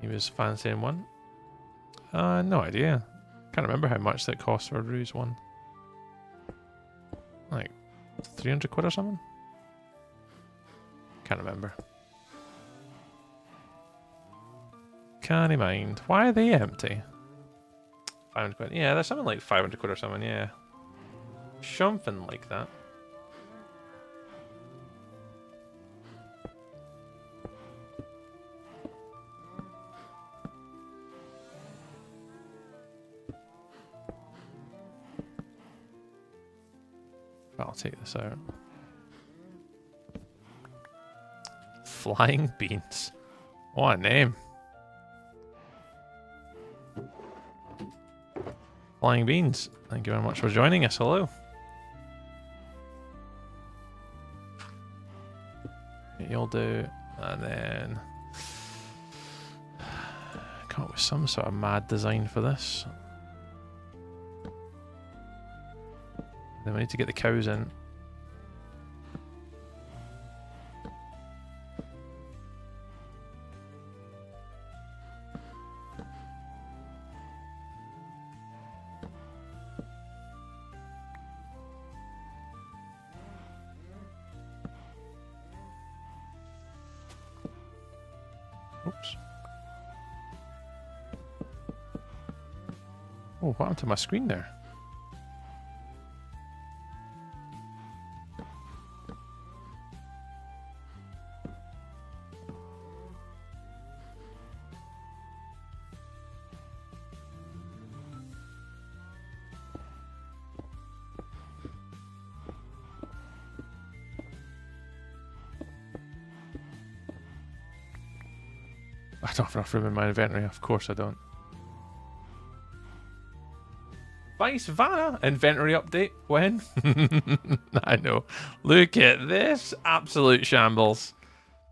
He was fancying one. No idea. Can't remember how much that cost for Rudy's one. Like 300 quid or something? Can't remember. Can't mind. Why are they empty? 500 quid. Yeah, there's something like 500 quid or something, yeah. Something like that. I'll take this out. Flying Beans. What a name. Flying Beans. Thank you very much for joining us. Hello. You'll do, and then come up with some sort of mad design for this. Then we need to get the cows in. Oops. Oh, what happened to my screen there? I don't have enough room in my inventory. Of course I don't. Vice Vanna inventory update. When? I know. Look at this absolute shambles.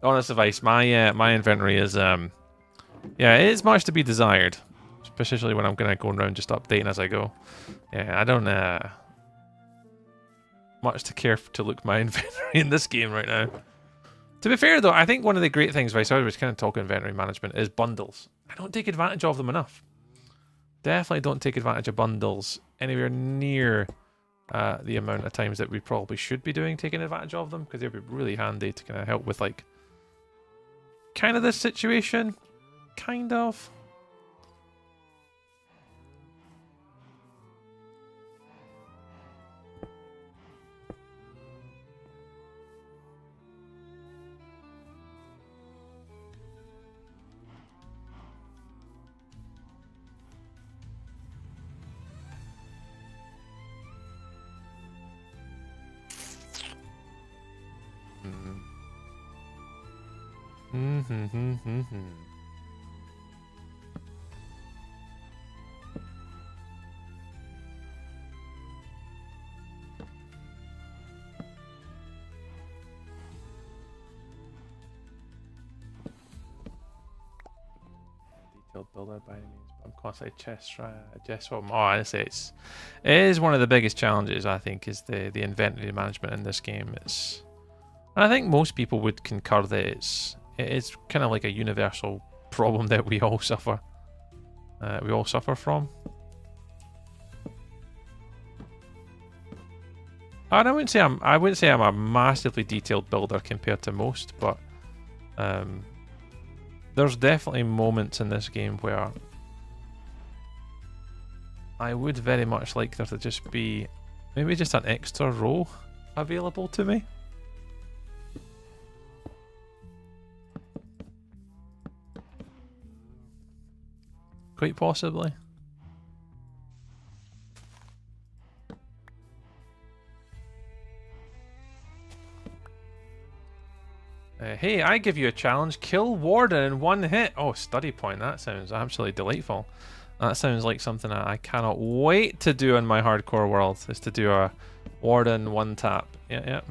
Honest advice, my inventory is yeah, it is much to be desired, especially when I'm gonna go around just updating as I go. Yeah, I don't much to care to look my inventory in this game right now. To be fair though, I think one of the great things, Vice, I was kind of talking inventory management, is bundles. I don't take advantage of them enough. Definitely don't take advantage of bundles anywhere near the amount of times that we probably should be doing taking advantage of them, because they'd be really handy to kind of help with like kind of this situation, kind of. detailed builder by any means, but I'm constantly chess home. Oh, honestly, it is one of the biggest challenges, I think, is the inventory management in this game. And I think most people would concur that it is kind of like a universal problem that we all suffer. We all suffer from. And I wouldn't say I'm a massively detailed builder compared to most, but there's definitely moments in this game where I would very much like there to just be maybe just an extra row available to me. Quite possibly. Hey, I give you a challenge. Kill Warden in one hit. Oh, study point. That sounds absolutely delightful. That sounds like something I cannot wait to do in my hardcore world, is to do a Warden one tap. Yeah,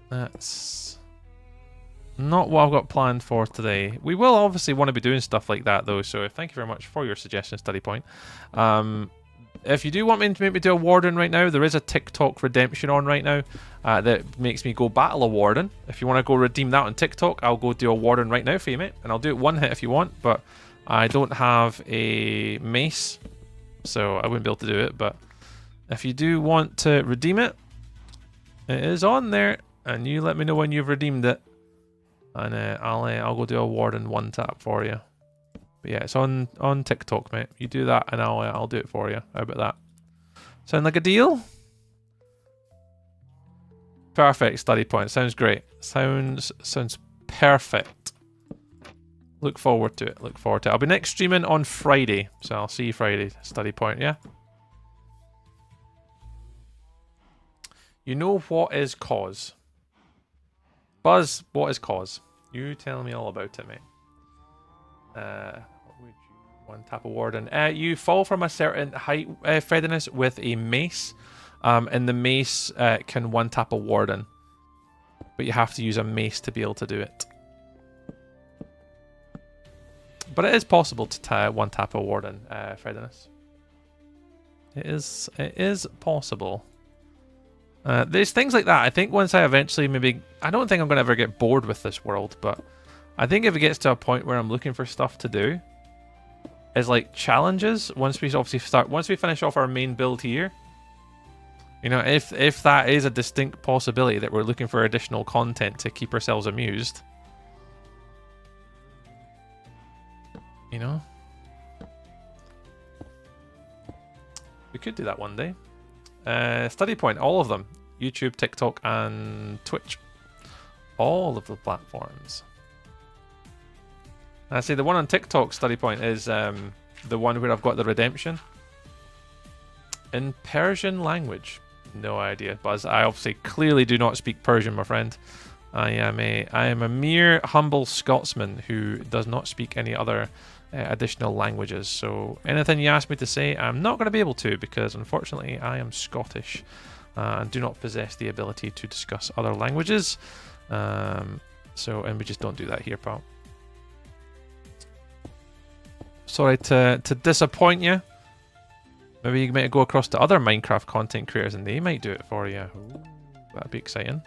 That's not what I've got planned for today. We will obviously want to be doing stuff like that though, so thank you very much for your suggestion, study point. If you do want me to make me do a Warden right now, there is a TikTok redemption on right now that makes me go battle a Warden. If you want to go redeem that on TikTok, I'll go do a Warden right now for you, mate. And I'll do it one hit if you want, but I don't have a mace, so I wouldn't be able to do it. But if you do want to redeem it, it is on there, and you let me know when you've redeemed it, and I'll go do a Warden one tap for you. But yeah, it's on TikTok, mate. You do that, and I'll do it for you. How about that? Sound like a deal? Perfect, study point. Sounds great. Sounds perfect. Look forward to it. Look forward to it. I'll be next streaming on Friday, so I'll see you Friday. Study point, yeah. You know what is cause? Buzz, what is cause? You tell me all about it, mate. What would you one tap a Warden? You fall from a certain height, Frediness, with a mace, and the mace can one tap a Warden, but you have to use a mace to be able to do it. But it is possible to one tap a Warden, Frediness. It is possible. There's things like that. I think once I eventually I don't think I'm going to ever get bored with this world, but I think if it gets to a point where I'm looking for stuff to do, is like challenges. Once we finish off our main build here, you know, if that is a distinct possibility that we're looking for additional content to keep ourselves amused, you know, we could do that one day. Study point, all of them. YouTube, TikTok, and Twitch. All of the platforms. I say the one on TikTok, study point, is the one where I've got the redemption. In Persian language. No idea, Buzz. I obviously clearly do not speak Persian, my friend. I am a mere humble Scotsman who does not speak any other additional languages. So anything you ask me to say, I'm not going to be able to, because unfortunately I am Scottish and do not possess the ability to discuss other languages. And we just don't do that here, pal. Sorry to disappoint you. Maybe you might go across to other Minecraft content creators and they might do it for you. Ooh, that'd be exciting.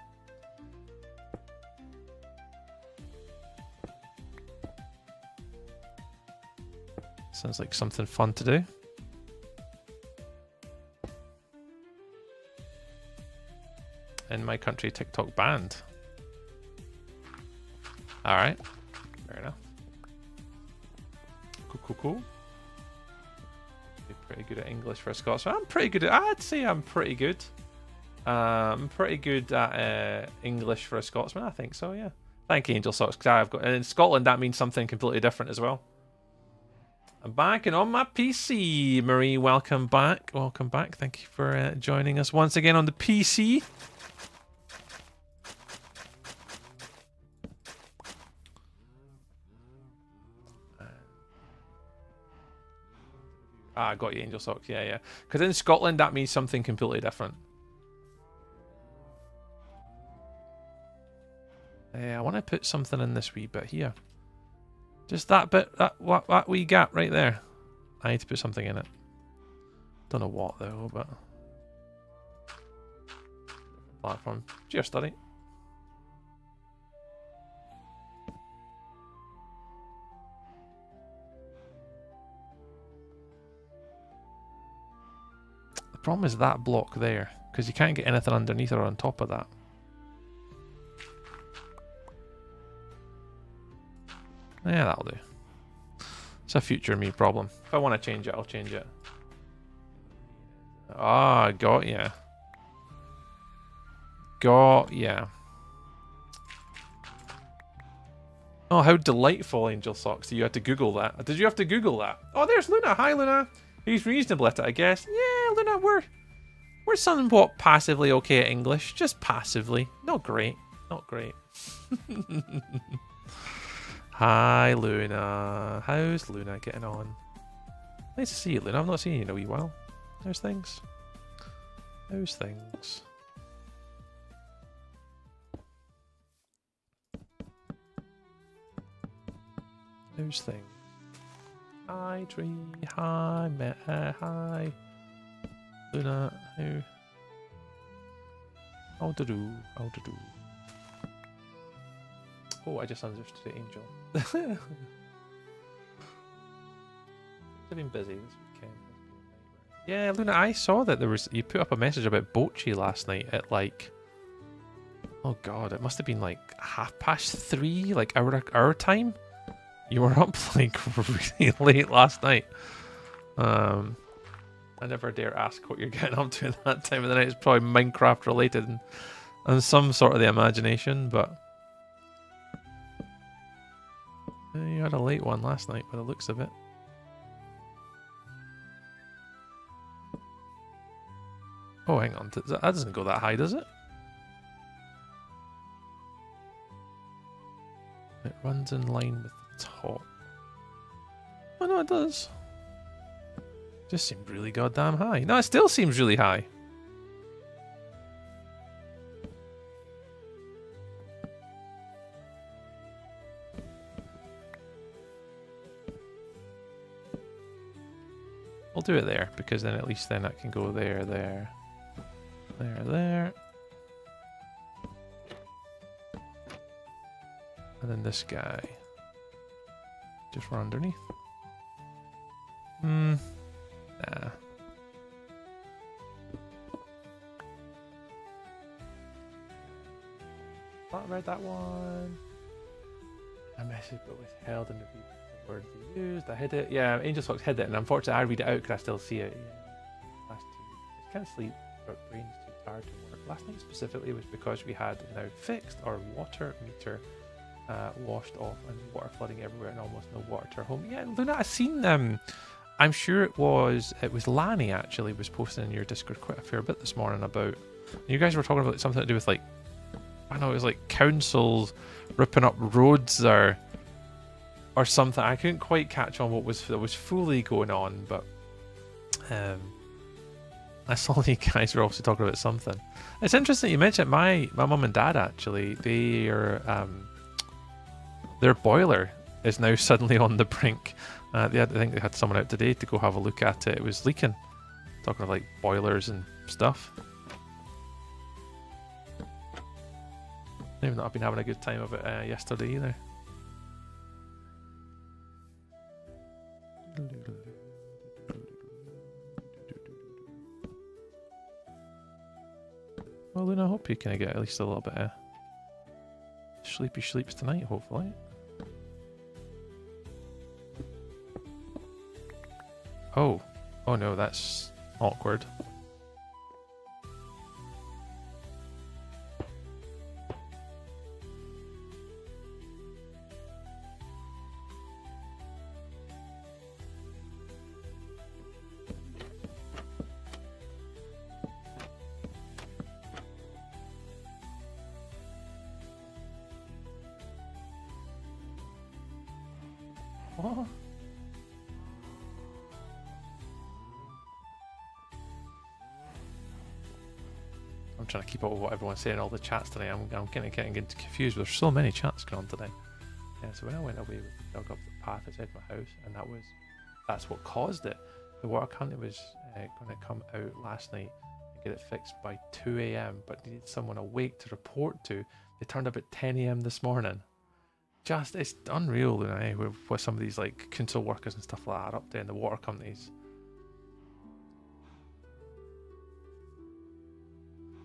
Sounds like something fun to do. In my country, TikTok banned. Alright. Fair enough. Cool. Pretty good at English for a Scotsman. I'd say I'm pretty good. I'm pretty good at English for a Scotsman. I think so, yeah. Thank you, Angel Socks. And in Scotland, that means something completely different as well. I'm back and on my PC. Marie, welcome back. Welcome back. Thank you for joining us once again on the PC. I got you, Angel Socks. Yeah. Because in Scotland, that means something completely different. I want to put something in this wee bit here. Just that bit, that wee gap right there. I need to put something in it. Don't know what though, but platform. Geostudy. The problem is that block there, because you can't get anything underneath or on top of that. Yeah, that'll do. It's a future me problem. If I want to change it, I'll change it. Ah, got ya. Got ya. Oh, how delightful, Angel Socks. You had to Google that. Did you have to Google that? Oh, there's Luna. Hi, Luna. He's reasonable at it, I guess. Yeah, Luna, we're somewhat passively okay at English. Just passively. Not great. Not great. Hi, Luna. How's Luna getting on? Nice to see you, Luna. I've not seen you in a wee while. How's things? How's things? How's things? Hi, Tree. Hi, hi. Luna, how to do? How to do? Oh, I just understood it, Angel. I've been busy this weekend. Yeah, Luna, I saw that there was. You put up a message about Bochi last night at like. Oh God, it must have been like 3:30, like our time. You were up like really late last night. I never dare ask what you're getting up to at that time of the night. It's probably Minecraft related and some sort of the imagination, but you had a late one last night by the looks of it. Oh, hang on. That doesn't go that high, does it? It runs in line with the top. Oh, no, it does. Just seemed really goddamn high. No, it still seems really high. We'll do it there, because then at least then I can go there, there, there, there. And then this guy. Just run underneath. Nah. Not read that one. A message but withheld in the word they used. I hid it. Yeah, Angel Fox hid it, and unfortunately I read it out because I still see it. Yeah. Last 2 weeks. I can't sleep, but brain's too tired to work. Last night specifically was because we had now fixed our water meter washed off and water flooding everywhere and almost no water to our home. Yeah, Luna, I've seen I'm sure it was Lanny actually was posting in your Discord quite a fair bit this morning about. You guys were talking about something to do with like, I don't know, it was like councils ripping up roads or something. I couldn't quite catch on what was fully going on, but I saw you guys were also talking about something. It's interesting you mentioned my mum and dad actually. Their boiler is now suddenly on the brink. I think they had someone out today to go have a look at it. It was leaking. Talking of like boilers and stuff. They've not been having a good time of it yesterday either. Well, Luna, I hope you can get at least a little bit of sleepy sleeps tonight, hopefully. Oh no, that's awkward. What? I'm trying to keep up with what everyone's saying in all the chats today. I'm getting confused. There's so many chats going on today. Yeah, so when I went away with the dog up the path outside my house, and that's what caused it. The water company was going to come out last night and get it fixed by 2 a.m. but needed someone awake to report to. They turned up at 10 a.m. this morning. Just, it's unreal, you know, with some of these like council workers and stuff like that up there in the water companies.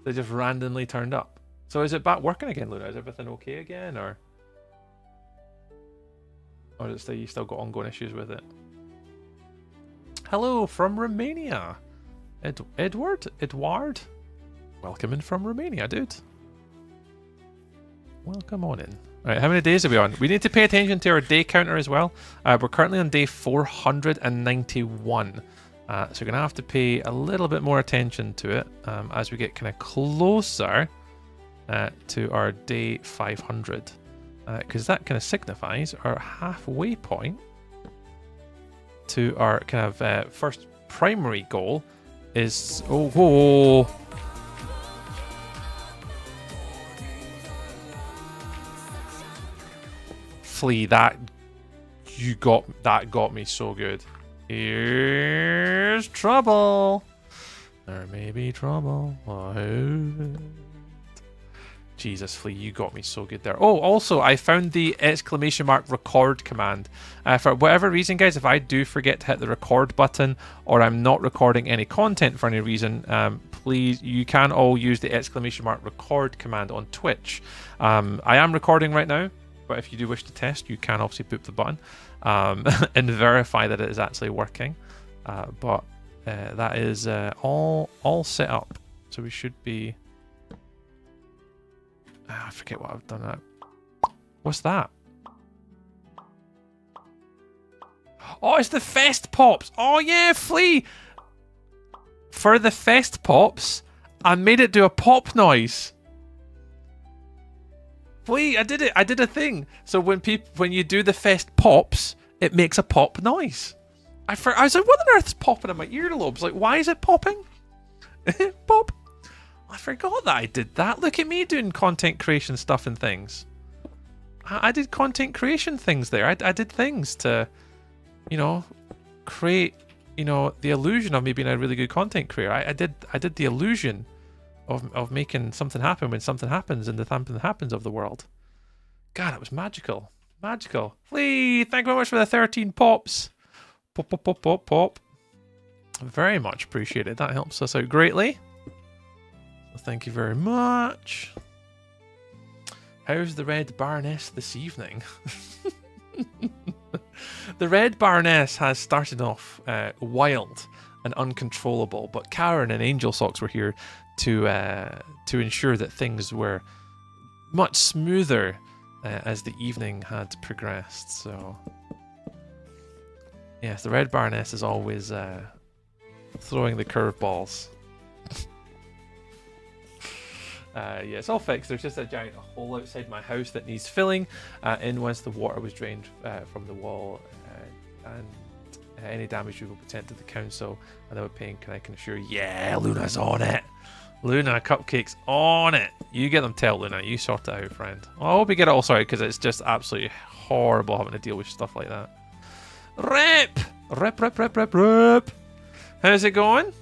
They just randomly turned up. So is it back working again, Luna? Is everything okay again, or is it still, you still got ongoing issues with it? Hello from Romania, Edward. Welcome in from Romania, dude. Welcome on in. Alright, how many days are we on? We need to pay attention to our day counter as well. We're currently on day 491. So we're going to have to pay a little bit more attention to it as we get kind of closer to our day 500. Because that kind of signifies our halfway point to our kind of first primary goal is... Oh, whoa. Flea, that got me so good. Here's trouble. There may be trouble ahead. Jesus, Flea, you got me so good there. Oh, also, I found the ! Record command. For whatever reason, guys, if I do forget to hit the record button or I'm not recording any content for any reason, please, you can all use the ! Record command on Twitch. I am recording right now, but if you do wish to test, you can obviously boop the button and verify that it is actually working. But that is all set up, so we should be... I forget what I've done now. What's that? Oh, it's the Fest Pops. Oh yeah, Flea. For the Fest Pops, I made it do a pop noise. Flea, I did it. I did a thing. So when you do the Fest Pops, it makes a pop noise. I was like, what on earth is popping in my earlobes? Like, why is it popping? Pop. I forgot that I did that. Look at me doing content creation stuff and things. I did content creation things there. I did things to, you know, create, you know, the illusion of me being a really good content creator. I did the illusion of making something happen when something happens in the something happens of the world. God, it was magical. Magical. Flea, thank you very much for the 13 pops. Pop, pop, pop, pop, pop. Very much appreciated. That helps us out greatly. Thank you very much. How's the Red Baroness this evening? The Red Baroness has started off wild and uncontrollable, but Karen and Angel Socks were here to ensure that things were much smoother as the evening had progressed. So, yes, the Red Baroness is always throwing the curveballs. Yeah, it's all fixed. There's just a giant hole outside my house that needs filling in once the water was drained from the wall, and any damage we will pretend to the council, and they were paying. Can assure you? Yeah, Luna's on it. Luna, Cupcake's on it. You get them tail, Luna. You sort it out, friend. I hope you get it all sorted, because it's just absolutely horrible having to deal with stuff like that. Rip! How's it going?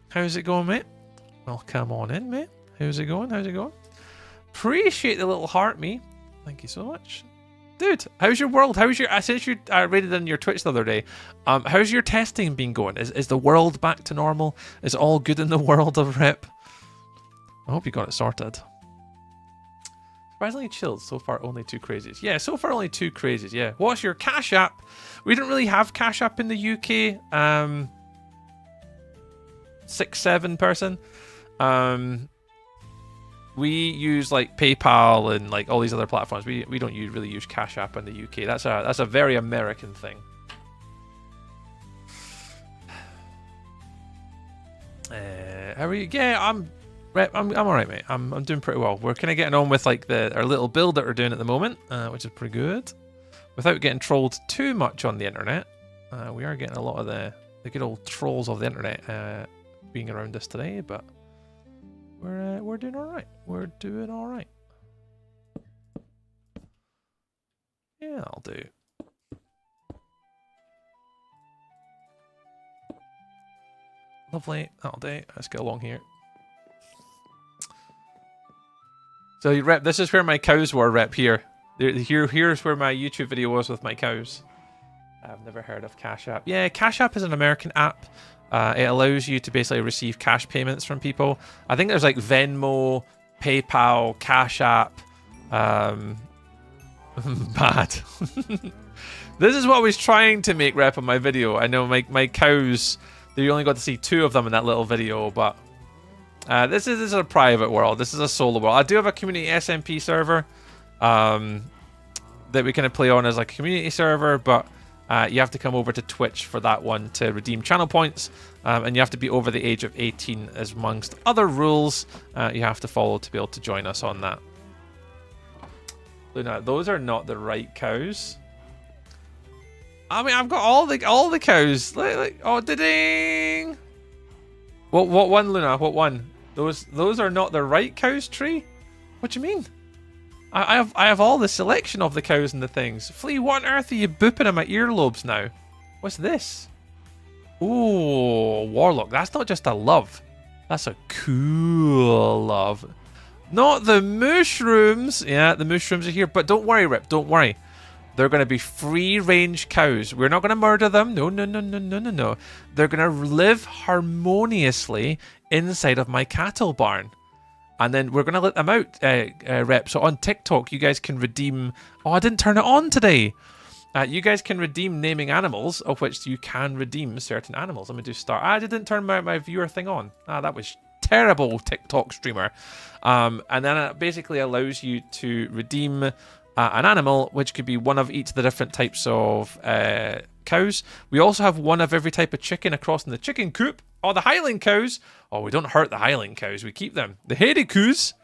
How's it going, mate? Well, come on in, mate. How's it going? How's it going? Appreciate the little heart, me. Thank you so much. Dude, how's your world? How's your... Since you rated in your Twitch the other day, how's your testing been going? Is the world back to normal? Is all good in the world of Rip? I hope you got it sorted. Surprisingly chilled. So far, only 2 crazies. Yeah, so far, only 2 crazies. Yeah. What's your Cash App? We don't really have Cash App in the UK. 6-7 person. We use like PayPal and like all these other platforms. We don't really use Cash App in the UK. That's a very American thing. How are you? Yeah, I'm alright, mate. I'm doing pretty well. We're kind of getting on with like our little build that we're doing at the moment, which is pretty good. Without getting trolled too much on the internet, we are getting a lot of the good old trolls of the internet being around us today, but we're doing all right. We're doing all right. I'll do. Lovely. That'll do. Let's go along here. So, Rep, this is where my cows were, Rep, here. Here's where my YouTube video was with my cows. I've never heard of Cash App. Yeah, Cash App is an American app. It allows you to basically receive cash payments from people. I think there's like Venmo, PayPal, Cash App. Bad. This is what I was trying to make, Rep, on my video. I know my cows, you only got to see 2 of them in that little video, but this is a private world. This is a solo world. I do have a community SMP server that we kind of play on as like a community server, but you have to come over to Twitch for that one to redeem channel points, and you have to be over the age of 18 as amongst other rules you have to follow to be able to join us on that. Luna, those are not the right cows. I mean, I've got all the cows. Oh, ding! What one, Luna? What one? Those are not the right cows, Tree? What do you mean? I have all the selection of the cows and the things. Flea, what on earth are you booping in my earlobes now? What's this? Ooh, Warlock. That's not just a love. That's a cool love. Not the mushrooms. Yeah, the mushrooms are here. But don't worry, Rip. Don't worry. They're going to be free-range cows. We're not going to murder them. No, no, no, no, no, no, no. They're going to live harmoniously inside of my cattle barn. And then we're going to let them out, Rep. So on TikTok, you guys can redeem... Oh, I didn't turn it on today. You guys can redeem naming animals, of which you can redeem certain animals. Let me do start. I didn't turn my viewer thing on. That was terrible, TikTok streamer. And then it basically allows you to redeem an animal, which could be one of each of the different types of cows. We also have one of every type of chicken across in the chicken coop. Oh, the Highland cows. Oh, we don't hurt the Highland cows. We keep them. The hairy coos.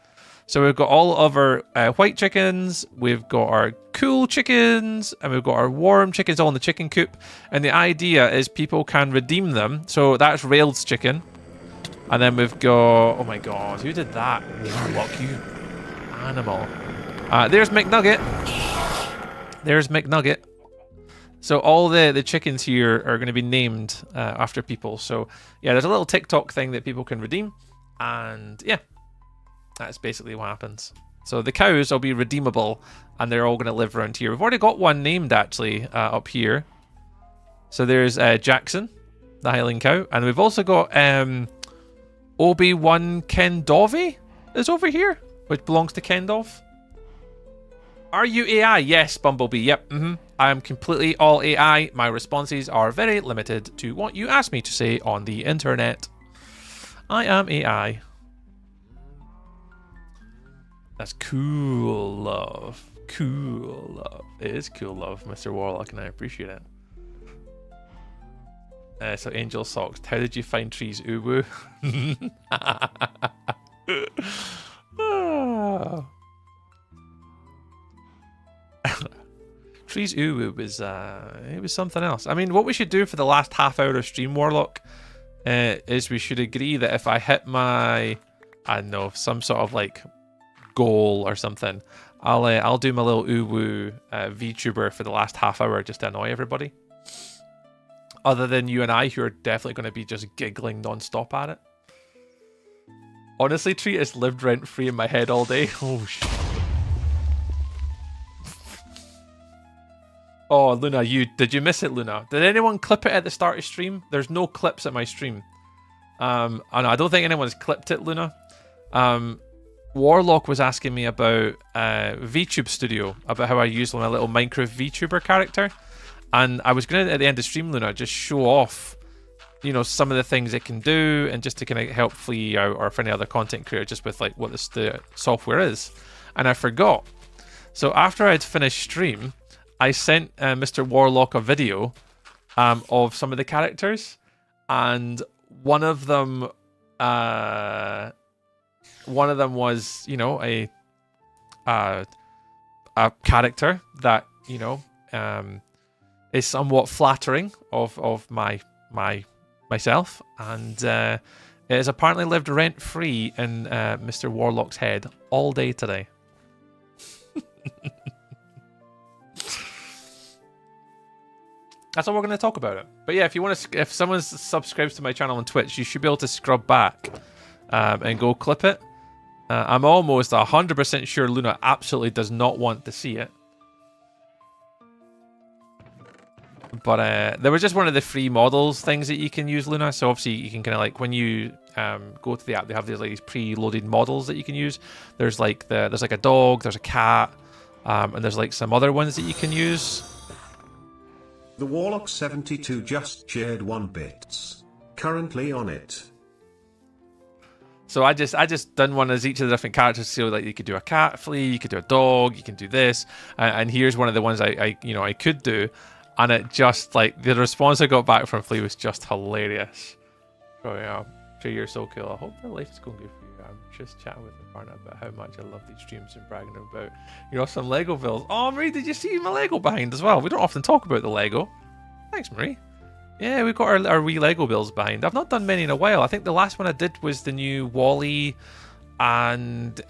So we've got all of our white chickens. We've got our cool chickens. And we've got our warm chickens all in the chicken coop. And the idea is people can redeem them. So that's Rail's chicken. And then we've got... Oh my god, who did that? Warlock, you animal. There's McNugget. There's McNugget. So all the chickens here are going to be named after people. So yeah, there's a little TikTok thing that people can redeem. And yeah, that's basically what happens. So the cows will be redeemable and they're all going to live around here. We've already got one named actually up here. So there's Jackson, the Highland cow. And we've also got Obi-Wan Kendovie is over here, which belongs to Kendov. Are you AI? Yes, Bumblebee. Yep. I am completely all AI. My responses are very limited to what you asked me to say on the internet. I am AI. That's cool love. Cool love. It is cool love, Mr. Warlock, and I appreciate it. So Angel Socks. How did you find Tree's uwu? Tree's uwu was it was something else. I mean, what we should do for the last half hour of stream, Warlock, is we should agree that if I hit my, I don't know, some sort of like goal or something, I'll do my little uwu VTuber for the last half hour just to annoy everybody. Other than you and I, who are definitely going to be just giggling non-stop at it. Honestly, Tree has lived rent-free in my head all day. Oh, shit. Oh, Luna, did you miss it, Luna? Did anyone clip it at the start of stream? There's no clips at my stream. I don't think anyone's clipped it, Luna. Warlock was asking me about VTube Studio, about how I use my little Minecraft VTuber character. And I was going to, at the end of stream, Luna, just show off, you know, some of the things it can do and just to kind of help Flea out or for any other content creator just with like what the software is. And I forgot. So after I'd finished stream, I sent Mr. Warlock a video of some of the characters, and one of them was, you know, a character that, you know, is somewhat flattering of myself, and it has apparently lived rent free in Mr. Warlock's head all day today. That's all we're going to talk about it. But yeah, if someone subscribes to my channel on Twitch, you should be able to scrub back and go clip it. I'm almost 100% sure Luna absolutely does not want to see it. But there was just one of the free models things that you can use, Luna. So obviously you can kind of like when you go to the app, they have these preloaded models that you can use. There's like a dog, there's a cat, and there's like some other ones that you can use. The Warlock 72 just shared 1 bits. Currently on it. So I just done one as each of the different characters. So like you could do a cat flea, you could do a dog, you can do this, and here's one of the ones I could do. And it just, like, the response I got back from Flea was just hilarious. So, yeah, sure, you're so cool. I hope their life is going good for you. I'm just chatting with my partner about how much I love these streams and bragging about your awesome Lego builds. Oh, Marie, did you see my Lego behind as well? We don't often talk about the Lego. Thanks, Marie. Yeah, we've got our wee Lego builds behind. I've not done many in a while. I think the last one I did was the new Wally and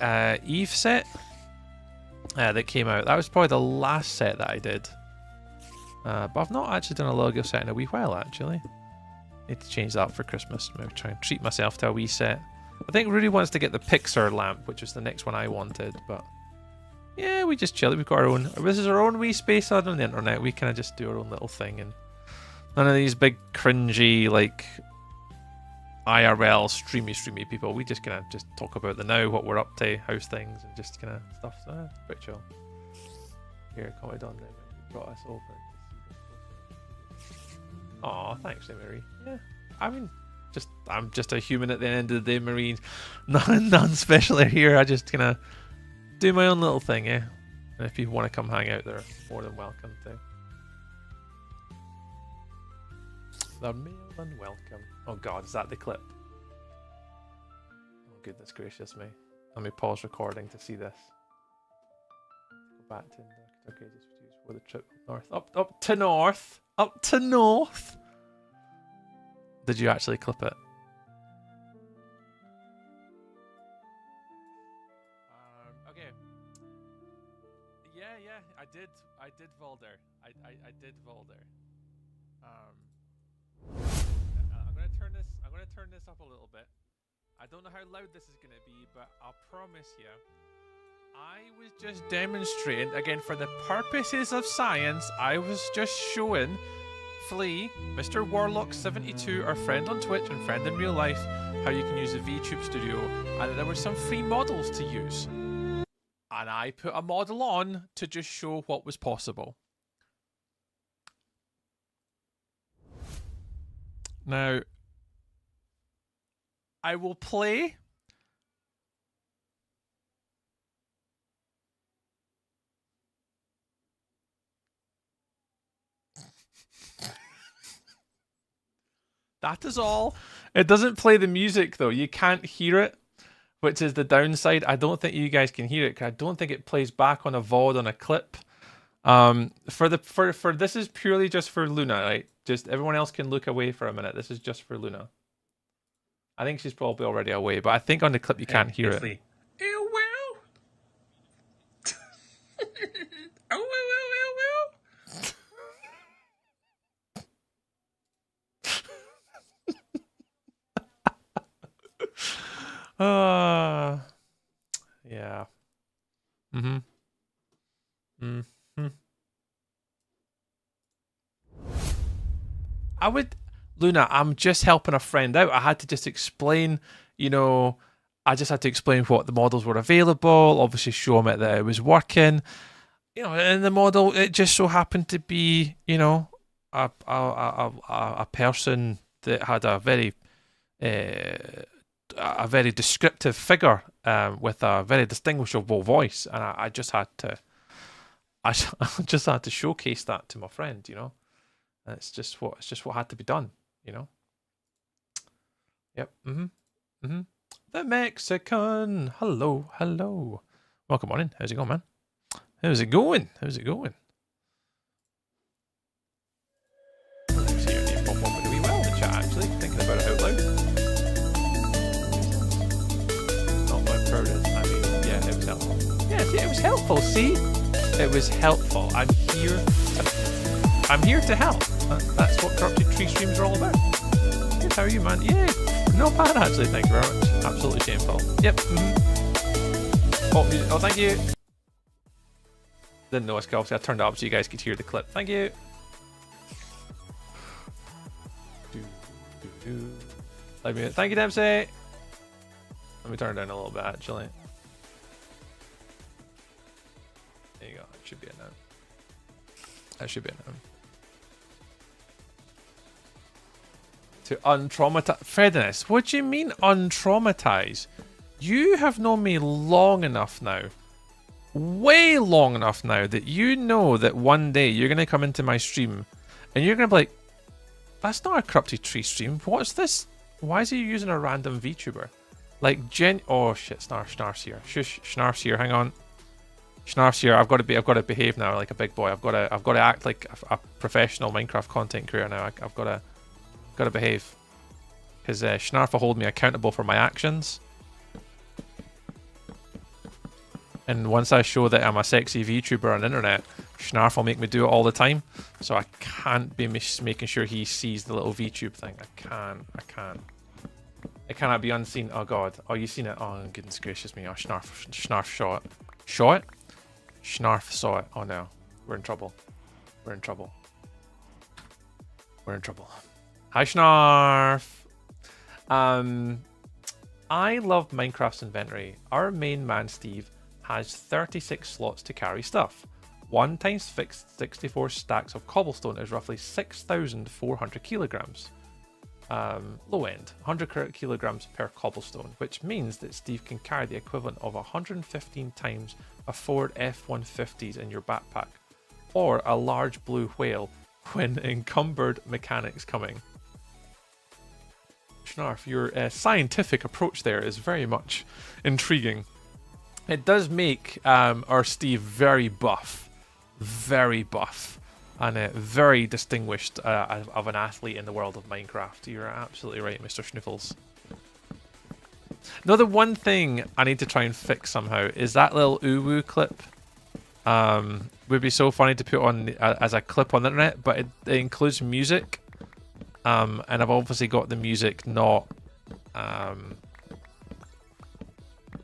Eve set that came out. That was probably the last set that I did. But I've not actually done a Lego set in a wee while, actually. Need to change that for Christmas. Maybe try and treat myself to a wee set. I think Rudy wants to get the Pixar lamp, which was the next one I wanted. But yeah, we just chill. We've got our own. This is our own wee space on the internet. We kind of just do our own little thing, and none of these big cringy like IRL streamy people. We just kind of just talk about the now, what we're up to, how's things, and just kind of stuff. So it's pretty chill. Here, comment on them. Brought us over. Aw, thanks, Marie. Yeah, I mean, I'm just a human at the end of the day, Marie. None special here. I just kind of do my own little thing, yeah. And if people want to come hang out, they're more than welcome to. They're more than welcome. Oh God, is that the clip? Oh goodness gracious me! Let me pause recording to see this. Go back to okay, just for the trip north, up to north. Up to north. Did you actually clip it? Okay. Yeah, I did Volder. I did Volder. I'm gonna turn this up a little bit. I don't know how loud this is gonna be, but I'll promise you. I was just demonstrating, again, for the purposes of science, I was just showing Flea, Mr. Warlock72, our friend on Twitch and friend in real life, how you can use the VTube Studio, and there were some free models to use. And I put a model on to just show what was possible. Now, I will play... That is all. It doesn't play the music though. You can't hear it, which is the downside. I don't think you guys can hear it because I don't think it plays back on a VOD on a clip. For this is purely just for Luna, right? Just everyone else can look away for a minute. This is just for Luna. I think she's probably already away, but I think on the clip you can't hear it. Oh well. Oh well. Yeah. I would, Luna, I'm just helping a friend out. I had to just explain, I just had to explain what the models were available, obviously show them that it was working. In the model, it just so happened to be, a person that had a very descriptive figure with a very distinguishable voice, and I just had to showcase that to my friend, and it's just what had to be done, Yep. The Mexican. Hello. Welcome on in. How's it going, man? How's it going? Let's see your name pop up really well in the chat, actually. Thinking about it out loud. Not my proudest. I mean, yeah, it was helpful. Yeah, it was helpful. See? It was helpful. I'm here to... I'm here to help. That's what corrupted tree streams are all about. Good, how are you, man? Yeah, not bad actually. Thank you very much. Absolutely shameful. Yep. Oh, thank you. Didn't know it's obviously I turned it up so you guys could hear the clip. Thank you. Thank you, Dempsey. Let me turn it down a little bit actually. There you go. It should be it now. That should be it now. To untraumatize. Frediness, what do you mean untraumatize? You have known me long enough now. Way long enough now that you know that one day you're going to come into my stream and you're going to be like, that's not a corrupted tree stream. What's this? Why is he using a random VTuber? Like oh shit, Snarf's here. Shush, Snarf's here. Hang on. Snarf's here. I've got to behave now like a big boy. I've got to act like a professional Minecraft content creator now. I've got to behave. Because Snarf will hold me accountable for my actions. And once I show that I'm a sexy VTuber on the internet, Snarf will make me do it all the time. So I can't be making sure he sees the little VTube thing. I can't. It cannot be unseen. Oh god. Oh, you seen it? Oh goodness gracious me. Oh, Snarf saw it. Saw it? Snarf saw it. Oh no. We're in trouble. We're in trouble. We're in trouble. Hi Snarf. I love Minecraft's inventory. Our main man Steve has 36 slots to carry stuff. 1 times fixed 64 stacks of cobblestone is roughly 6,400 kilograms. Low end, 100 kilograms per cobblestone, which means that Steve can carry the equivalent of 115 times a Ford F-150s in your backpack, or a large blue whale when encumbered mechanics coming. Snarf, your scientific approach there is very much intriguing. It does make our Steve very buff, and very distinguished of an athlete in the world of Minecraft. You're absolutely right, Mr. Sniffles. No, the one thing I need to try and fix somehow is that little uwu clip. Would be so funny to put on as a clip on the internet, but it includes music, and I've obviously got the music not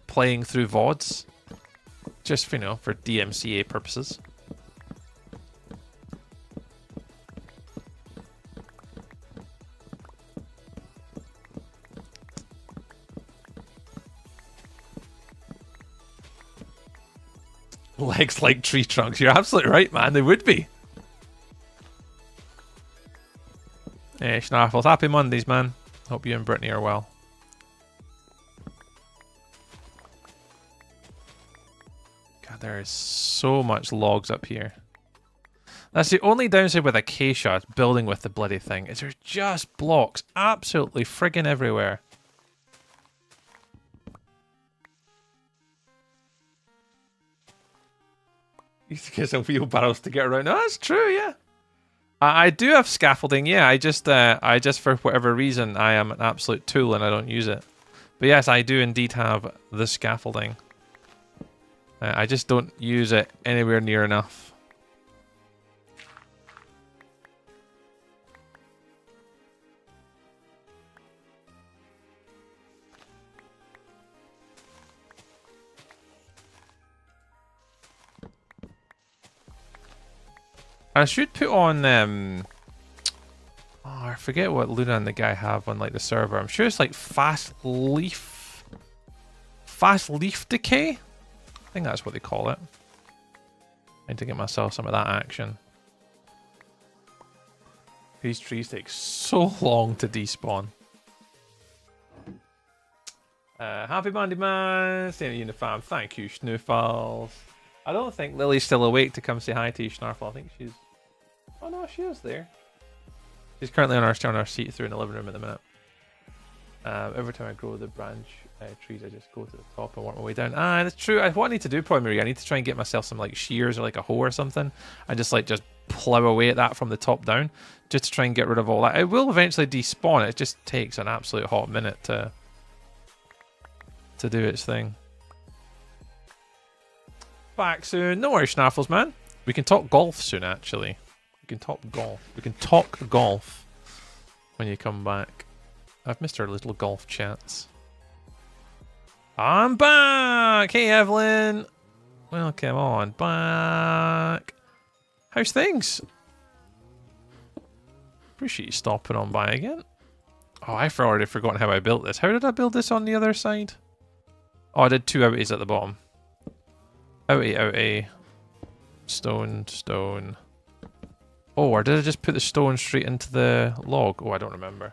playing through VODs, just for, you know, for DMCA purposes. Legs like tree trunks. You're absolutely right, man. They would be. Hey, Schnarfles. Happy Mondays, man. Hope you and Brittany are well. God, there is so much logs up here. That's the only downside with Acacia building with the bloody thing, is there's just blocks absolutely friggin' everywhere. Used to get some wheelbarrows to get around. No, that's true, yeah. I do have scaffolding, yeah. I just for whatever reason, I am an absolute tool and I don't use it. But yes, I do indeed have the scaffolding. I just don't use it anywhere near enough. I should put on oh, I forget what Luna and the guy have on like the server. I'm sure it's like fast leaf decay. I think that's what they call it. I need to get myself some of that action. These trees take so long to despawn. Happy Monday, man. Same to you, fam. Thank you, Snoofles. I don't think Lily's still awake to come say hi to you, Snarfle. I think she's... Oh no, she is there. She's currently on our seat through in the living room at the minute. Every time I grow the branch trees, I just go to the top and work my way down. Ah, that's true. What I need to do, probably, Marie, I need to try and get myself some like shears or like a hoe or something, and just plow away at that from the top down, just to try and get rid of all that. It will eventually despawn. It just takes an absolute hot minute to do its thing. Back soon. No worries, Schnaffles, man. We can talk golf soon, actually. We can talk golf. We can talk golf when you come back. I've missed our little golf chats. I'm back! Hey, Evelyn! Welcome on back. How's things? Appreciate you stopping on by again. Oh, I've already forgotten how I built this. How did I build this on the other side? Oh, I did 2 outies at the bottom. Outie, outie. Stone, stone. Oh, or did I just put the stone straight into the log? Oh, I don't remember.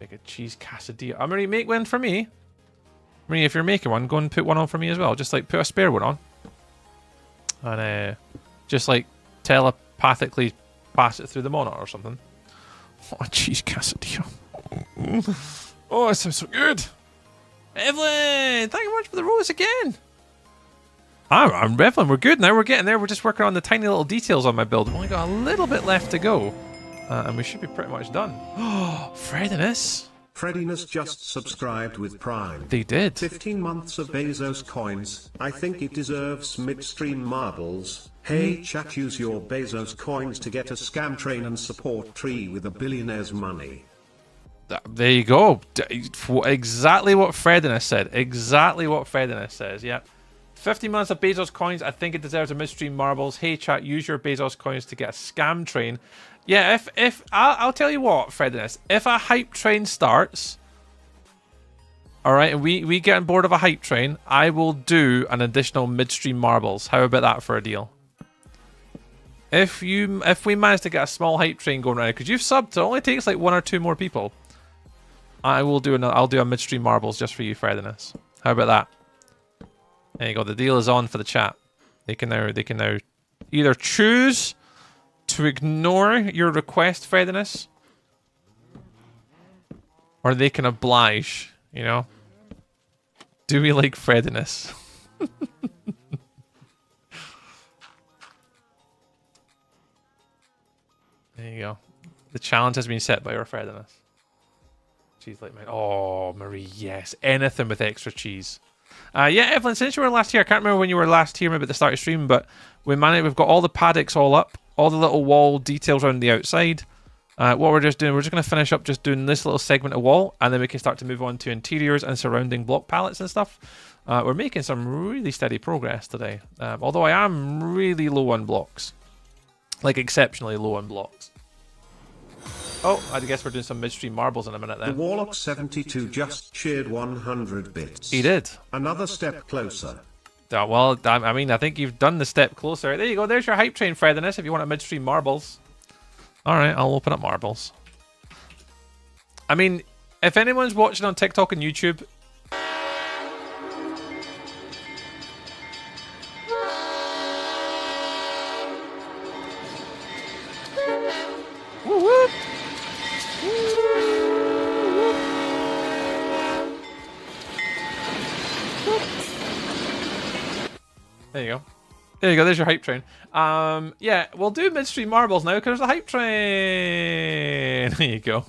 Make a cheese quesadilla. Marie, make one for me. Marie, if you're making one, go and put one on for me as well. Just like put a spare one on. And just like telepathically pass it through the monitor or something. Oh, a cheese quesadilla. Oh, it sounds so good. Evelyn, thank you very much for the rose again. I'm Evelyn, we're good now, we're getting there. We're just working on the tiny little details on my build. We've only got a little bit left to go. And we should be pretty much done. Oh, Frediness. Frediness just subscribed with Prime. They did. 15 months of Bezos coins. I think it deserves midstream marbles. Hey chat, use your Bezos coins to get a scam train and support Tree with a billionaire's money. There you go. Exactly what Frediness said. Exactly what Frediness says, yeah. 50 months of Bezos coins. I think it deserves a midstream marbles. Hey chat, use your Bezos coins to get a scam train. Yeah, if I'll tell you what, Frediness. If a hype train starts, all right, and we get on board of a hype train, I will do an additional midstream marbles. How about that for a deal? If we manage to get a small hype train going around, because you've subbed, it only takes like 1 or 2 more people. I'll do a midstream marbles just for you, Frediness. How about that? There you go. The deal is on for the chat. They can now either choose to ignore your request, Frediness, or they can oblige. You know. Do we like Frediness? There you go. The challenge has been set by our Frediness. Cheese like mine. Oh, Marie, yes. Anything with extra cheese. Yeah, Evelyn, since you were last here, I can't remember when you were last here, maybe at the start of stream, but we've got all the paddocks all up, all the little wall details around the outside. What we're just doing, we're just going to finish up just doing this little segment of wall, and then we can start to move on to interiors and surrounding block palettes and stuff. We're making some really steady progress today, although I am really low on blocks. Like, exceptionally low on blocks. Oh, I guess we're doing some midstream marbles in a minute then. The Warlock 72 just cheered 100 bits. He did. Another step closer. Well, I mean, I think you've done the step closer. There you go. There's your hype train, Frediness, if you want a midstream marbles. All right, I'll open up marbles. I mean, if anyone's watching on TikTok and YouTube... Woo-woo! There you go. There you go. There's your hype train. Yeah, we'll do midstream marbles now because there's a hype train. There you go.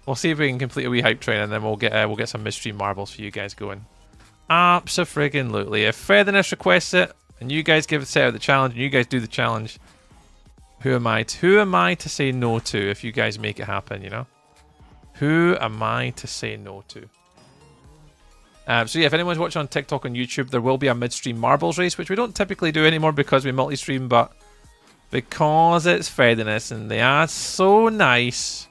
We'll see if we can complete a wee hype train, and then we'll get some midstream marbles for you guys going. Abso-friggin-lutely. If Frediness requests it, and you guys set out the challenge, and you guys do the challenge, who am I to say no to if you guys make it happen? You know. Who am I to say no to? So yeah, if anyone's watching on TikTok and YouTube, there will be a midstream marbles race, which we don't typically do anymore because we multi-stream, but because it's Frediness and they are so nice,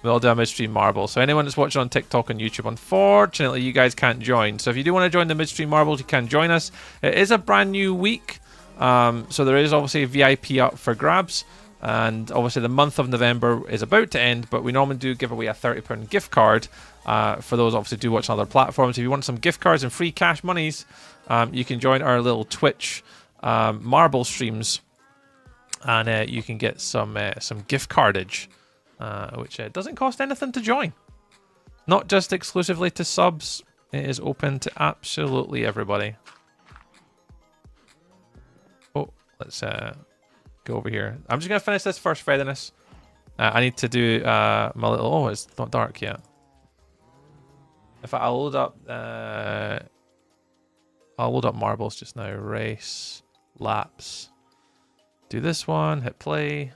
we'll do a midstream marbles. So anyone that's watching on TikTok and YouTube, unfortunately, you guys can't join. So if you do want to join the midstream marbles, you can join us. It is a brand new week, so there is obviously a VIP up for grabs. And obviously the month of November is about to end, but we normally do give away a £30 gift card for those obviously do watch on other platforms. If you want some gift cards and free cash monies, you can join our little Twitch marble streams, and you can get some gift cardage, which doesn't cost anything to join. Not just exclusively to subs, it is open to absolutely everybody. Oh, let's go over here. I'm just gonna finish this first, Frediness. I need to do my little... Oh, it's not dark yet. If I'll load up... I'll load up marbles just now. Race. Laps. Do this one, hit play.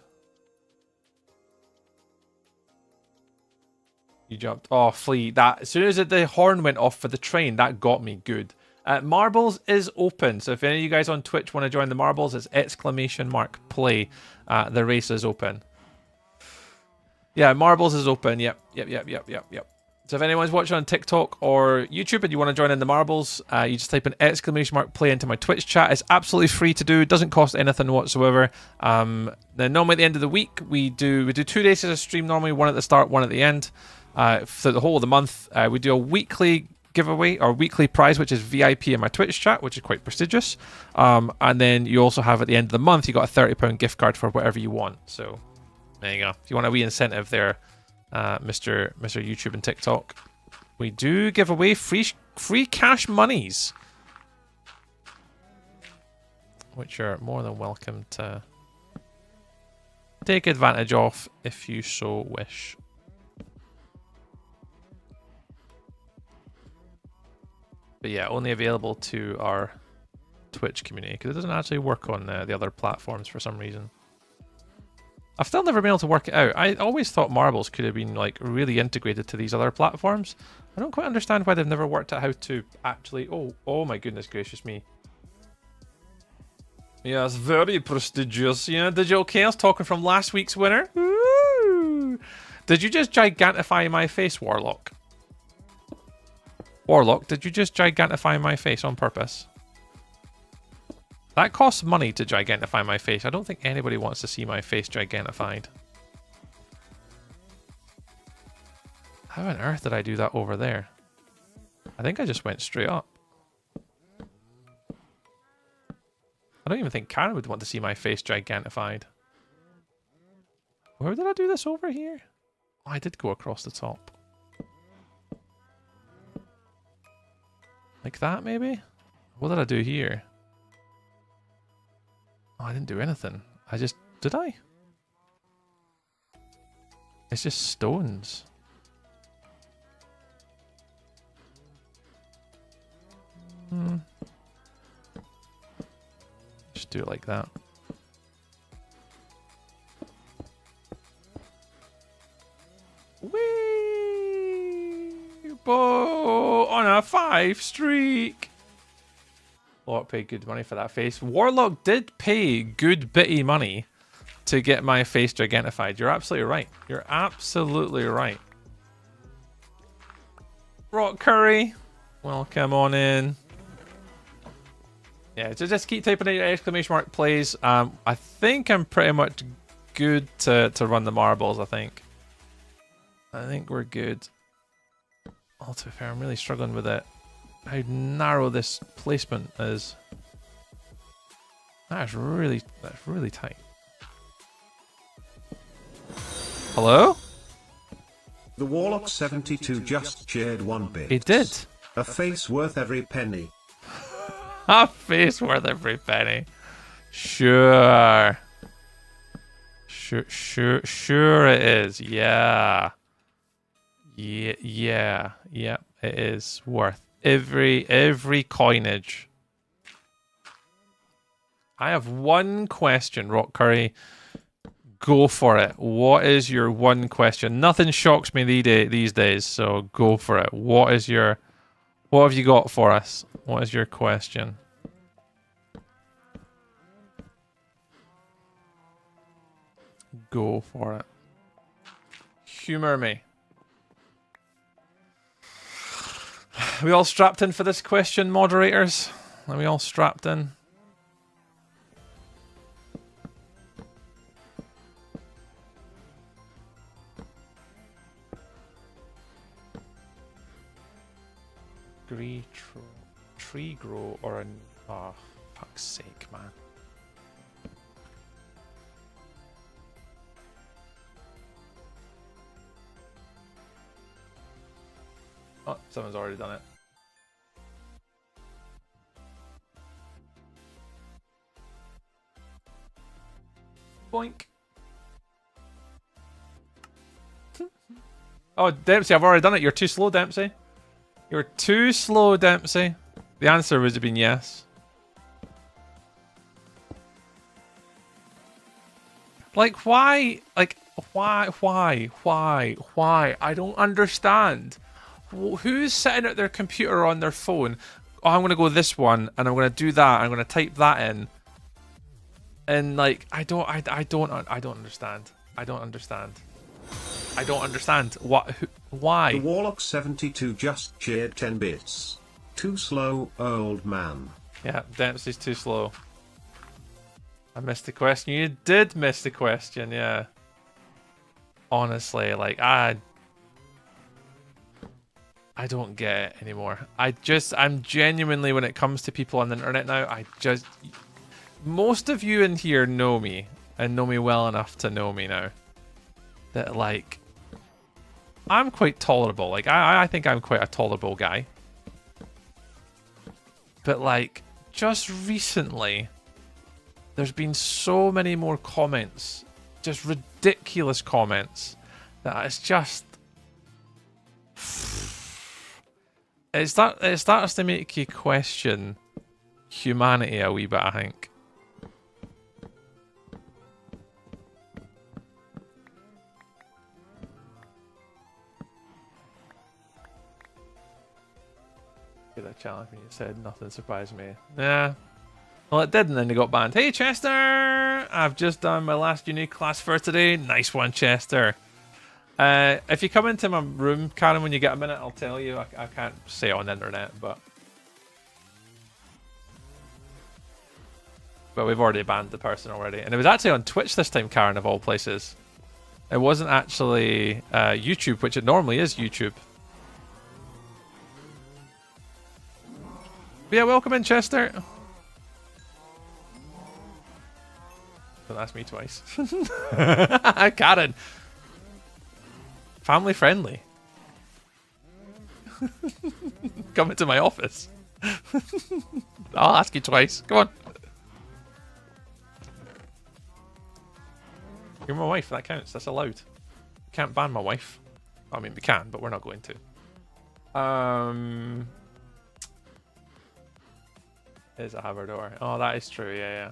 You jumped. Oh, Flea. That, as soon as the horn went off for the train, that got me good. Marbles is open. So if any of you guys on Twitch want to join the Marbles, it's !play. The race is open. Yeah, Marbles is open. Yep. So if anyone's watching on TikTok or YouTube and you want to join in the Marbles, you just type in !play into my Twitch chat. It's absolutely free to do. It doesn't cost anything whatsoever. Then normally at the end of the week, we do 2 days of stream normally, one at the start, one at the end. For the whole of the month, we do a weekly giveaway or weekly prize, which is VIP in my Twitch chat, which is quite prestigious. And then you also have at the end of the month, you got a £30 gift card for whatever you want. So there you go. If you want a wee incentive there, Mr. YouTube and TikTok, we do give away free cash monies, which you're more than welcome to take advantage of if you so wish. But yeah, only available to our Twitch community because it doesn't actually work on the other platforms for some reason. I've still never been able to work it out. I always thought Marbles could have been like really integrated to these other platforms. I don't quite understand why they've never worked out how to actually... Oh my goodness gracious me. Yes, very prestigious. Yeah, Digital Chaos talking from last week's winner. Woo! Did you just gigantify my face, Warlock? Warlock, did you just gigantify my face on purpose? That costs money to gigantify my face. I don't think anybody wants to see my face gigantified. How on earth did I do that over there? I think I just went straight up. I don't even think Karen would want to see my face gigantified. Where did I do this over here? Oh, I did go across the top. Like that, maybe? What did I do here? Oh, I didn't do anything. I just... Did I? It's just stones. Just do it like that. Whee! Bo on a 5 streak. Warlock paid good money for that face. Warlock did pay good bitty money to get my face gigantified. You're absolutely right. You're absolutely right. Rock Curry, welcome on in. Yeah, so just keep typing in !plays. I think I'm pretty much good to run the Marbles, I think. I think we're good. Oh, to be fair, I'm really struggling with it. How narrow this placement is. That's really tight. Hello? The Warlock 72 just shared 1 bit. He did. A face worth every penny. A face worth every penny. Sure. Sure it is. Yeah. Yeah, it is worth every coinage. I have one question, Rock Curry. Go for it. What is your one question? Nothing shocks me these days, so go for it. What have you got for us? What is your question? Go for it. Humor me. Are we all strapped in for this question, moderators? Are we all strapped in? Tree grow or an... Oh, fuck's sake, man. Oh, someone's already done it. Boink. Oh, Dempsey, I've already done it. You're too slow, Dempsey. You're too slow, Dempsey. The answer would have been yes. Like, why? Like, why? I don't understand. Who's sitting at their computer on their phone? Oh, I'm gonna go this one, and I'm gonna do that. I'm gonna type that in, and like, I don't understand. I don't understand. I don't understand. What? Why? The Warlock 72 just cheered 10 bits. Too slow, old man. Yeah, Dempsey's too slow. I missed the question. You did miss the question, yeah. Honestly, like, I don't get it anymore. I'm genuinely, when it comes to people on the internet now, most of you in here know me, and know me well enough to know me now. That, like, I'm quite tolerable. Like, I think I'm quite a tolerable guy. But, like, just recently, there's been so many more comments, just ridiculous comments, that it's just... It starts to make you question humanity a wee bit, I think. Get that challenge when you said nothing surprised me. Yeah. Well, it did, and then they got banned. Hey, Chester! I've just done my last unique class for today. Nice one, Chester. If you come into my room, Karen, when you get a minute, I'll tell you. I can't say it on the internet, but we've already banned the person already. And it was actually on Twitch this time, Karen, of all places. It wasn't actually YouTube, which it normally is YouTube. But yeah, welcome in, Chester. Don't ask me twice. Karen. Family friendly. Come into my office. I'll ask you twice. Come on. You're my wife. That counts. That's allowed. Can't ban my wife. I mean, we can, but we're not going to. Is a Havard door. Oh, that is true. Yeah, yeah.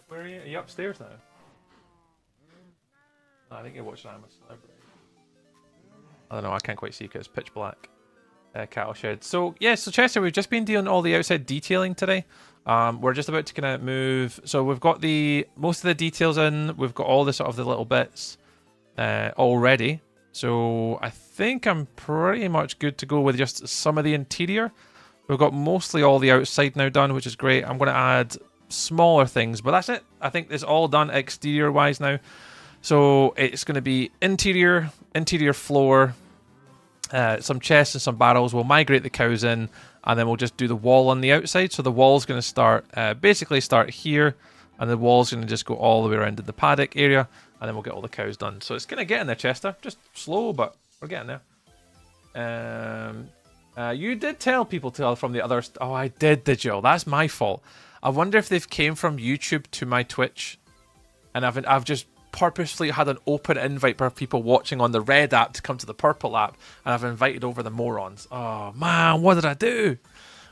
Where are you? Are you upstairs now? I think you're watching I'm a Celebrity. I don't know, I can't quite see because it's pitch black. Cattle shed. So, yeah, so Chester, we've just been dealing all the outside detailing today. We're just about to kind of move. So we've got most of the details in. We've got all the sort of the little bits already. So I think I'm pretty much good to go with just some of the interior. We've got mostly all the outside now done, which is great. I'm going to add smaller things, but that's it. I think it's all done exterior-wise now. So it's going to be interior floor, some chests and some barrels. We'll migrate the cows in, and then we'll just do the wall on the outside. So the wall's going to start, basically start here, and the wall's going to just go all the way around to the paddock area, and then we'll get all the cows done. So it's going to get in there, Chester. Just slow, but we're getting there. You did tell people from the other... Oh, I did you? That's my fault. I wonder if they've came from YouTube to my Twitch, and I've just purposely had an open invite for people watching on the red app to come to the purple app, and I've invited over the morons. Oh man, what did I do?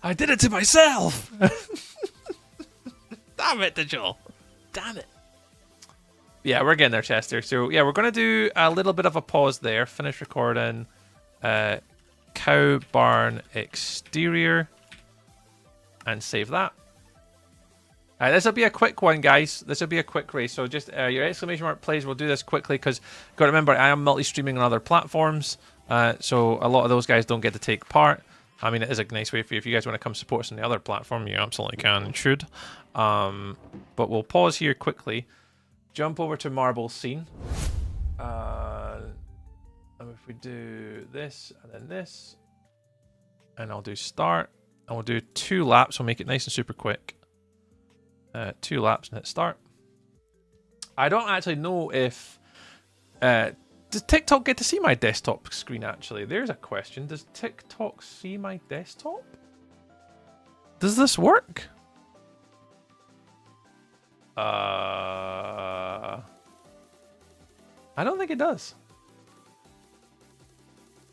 I did it to myself. Damn it, Digital. Damn it. Yeah, we're getting there, Chester. So yeah, we're gonna do a little bit of a pause there. Finish recording. Cow barn exterior, and save that. This will be a quick one, guys. This will be a quick race. So just your exclamation mark plays. We'll do this quickly because got to remember I am multi-streaming on other platforms. So a lot of those guys don't get to take part. I mean, it is a nice way for you. If you guys want to come support us on the other platform, you absolutely can and should. But we'll pause here quickly. Jump over to Marble Scene. And if we do this and then this. And I'll do start. And we'll do 2 laps. We'll make it nice and super quick. 2 laps and hit start. I don't actually know if... does TikTok get to see my desktop screen, actually? There's a question. Does TikTok see my desktop? Does this work? I don't think it does.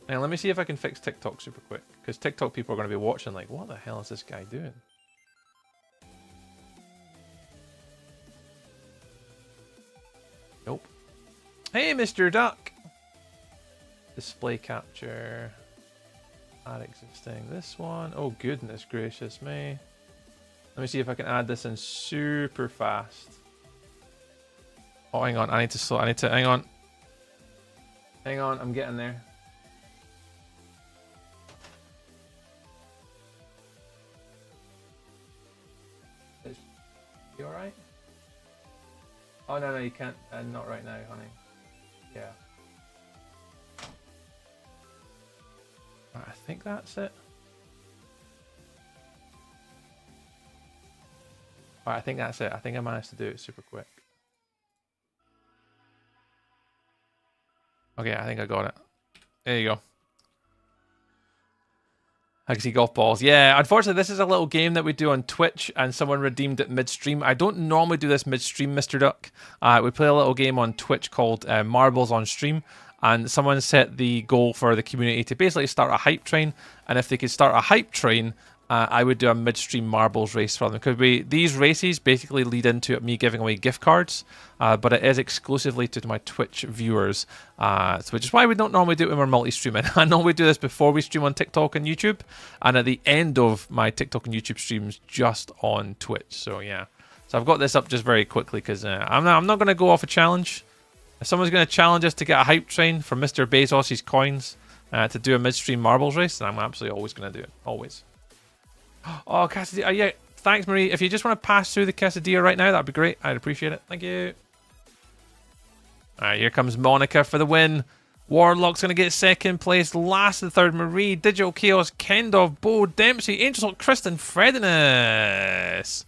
Now, let me see if I can fix TikTok super quick. Because TikTok people are going to be watching like, what the hell is this guy doing? Nope. Hey, Mr. Duck. Display capture. Add existing. This one. Oh, goodness gracious me. Let me see if I can add this in super fast. Oh, hang on. I need to slow. Hang on. Hang on. I'm getting there. You alright? Oh, no, you can't. Not right now, honey. Yeah. Right, I think that's it. Alright, I think that's it. I think I managed to do it super quick. Okay, I think I got it. There you go. I can see golf balls. Yeah, unfortunately, this is a little game that we do on Twitch, and someone redeemed it midstream. I don't normally do this midstream, Mr. Duck. We play a little game on Twitch called Marbles on Stream, and someone set the goal for the community to basically start a hype train, and if they could start a hype train, I would do a midstream marbles race for them. Because these races basically lead into me giving away gift cards, but it is exclusively to my Twitch viewers, which is why we don't normally do it when we're multi-streaming. I normally do this before we stream on TikTok and YouTube, and at the end of my TikTok and YouTube streams just on Twitch. So yeah, so I've got this up just very quickly because I'm not going to go off a challenge. If someone's going to challenge us to get a hype train from Mr. Bezos's coins to do a midstream marbles race, then I'm absolutely always going to do it. Always. Oh, quesadilla. Yeah, thanks, Marie. If you just want to pass through the quesadilla right now, that'd be great. I'd appreciate it. Thank you. All right, here comes Monica for the win. Warlock's going to get second place. Last and third, Marie. Digital Chaos, Kendov, Bo, Dempsey, Angel, Kristen, Fredinus.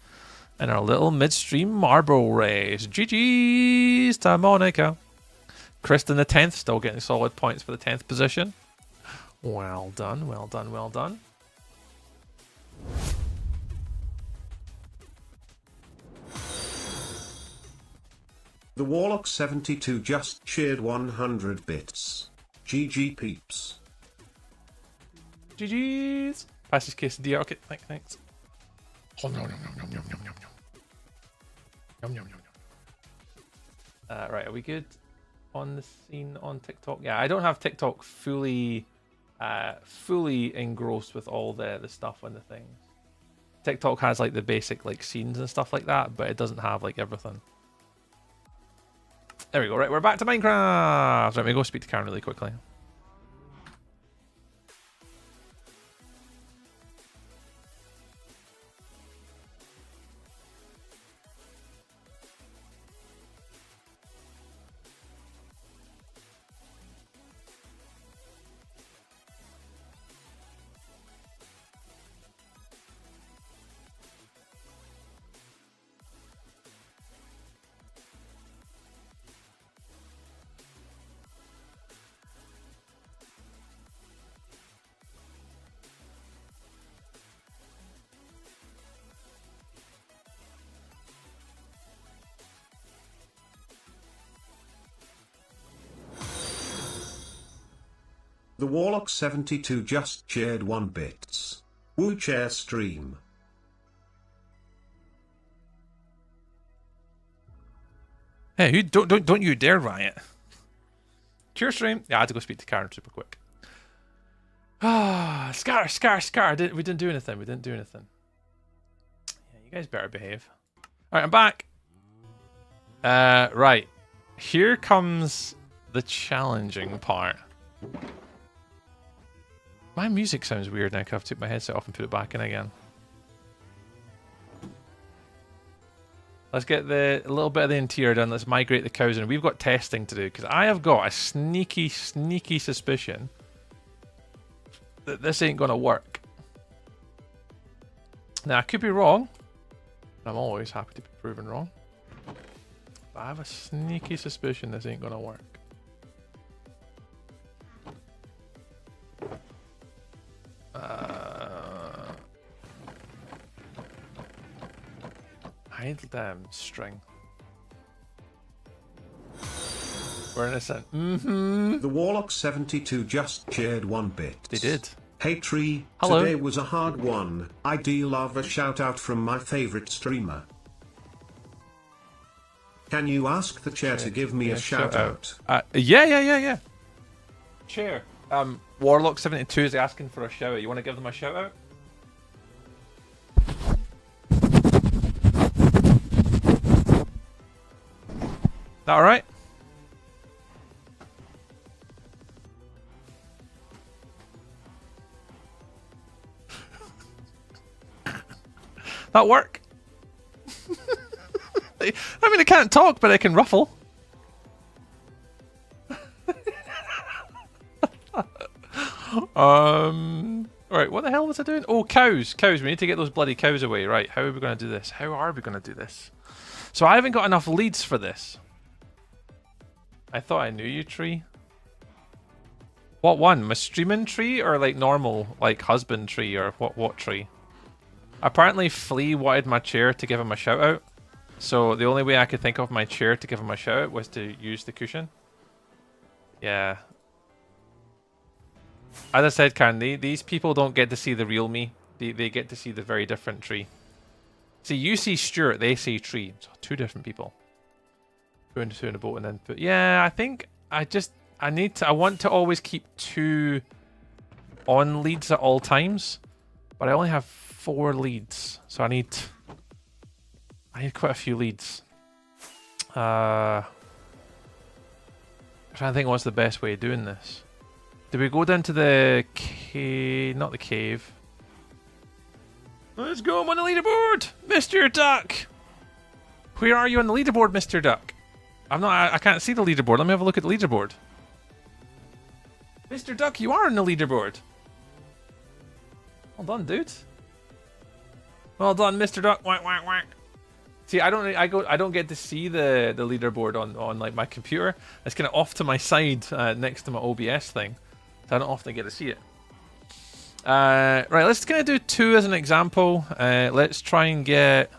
And our little midstream marble race. GG's to Monica. Kristen, the 10th, still getting solid points for the 10th position. Well done, well done, well done. The Warlock 72 just cheered 100 bits. GG peeps. GG's. Pass this quesadilla. Okay, thanks. Oh, no. Yum. Right, are we good on the scene on TikTok? Yeah, I don't have TikTok fully engrossed with all the stuff and the things. TikTok has like the basic like scenes and stuff like that, but it doesn't have like everything. There we go. Right, we're back to Minecraft. Let me go speak to Karen really quickly. The Warlock 72 just shared 1 bits. Woo chair stream. Hey, who don't you dare riot. Cheer stream. Yeah, I had to go speak to Karen super quick. Ah, Scar. We didn't do anything. Yeah, you guys better behave. Alright, I'm back. Right. Here comes the challenging part. My music sounds weird now because I've took my headset off and put it back in again. Let's get a little bit of the interior done. Let's migrate the cows in. We've got testing to do because I have got a sneaky suspicion that this ain't going to work. Now, I could be wrong. I'm always happy to be proven wrong. But I have a sneaky suspicion this ain't going to work. Hide string. We're innocent. The Warlock 72 just shared 1 bit. They did. Hey Tree, hello. Today was a hard one. I do love a shout out from my favorite streamer. Can you ask the chair to give me a shout out? Yeah. Chair. Warlock72 is asking for a shout out. You want to give them a shout out? That alright? That work? I mean, I can't talk, but I can ruffle. Right, what the hell was I doing? Oh, cows. Cows. We need to get those bloody cows away. Right, how are we going to do this? How are we going to do this? So I haven't got enough leads for this. I thought I knew you, tree. What one? My streaming tree or like normal, like husband tree or what tree? Apparently Flea wanted my chair to give him a shout out. So the only way I could think of my chair to give him a shout out was to use the cushion. Yeah. As I said, Karen, these people don't get to see the real me. They get to see the very different tree. See, you see Stuart, they see tree. So two different people. Two in a boat and then put. Yeah, I think I want to always keep 2 on leads at all times. But I only have 4 leads. So I need quite a few leads. I'm trying to think what's the best way of doing this. Do we go down to the cave? Not the cave. Let's go. I'm on the leaderboard, Mr. Duck. Where are you on the leaderboard, Mr. Duck? I can't see the leaderboard. Let me have a look at the leaderboard. Mr. Duck, you are on the leaderboard. Well done, dude. Well done, Mr. Duck. Whack whack whack. See, I don't get to see the leaderboard on like my computer. It's kind of off to my side next to my OBS thing. So I don't often get to see it. Right, let's kind of do 2 as an example. Let's try and get...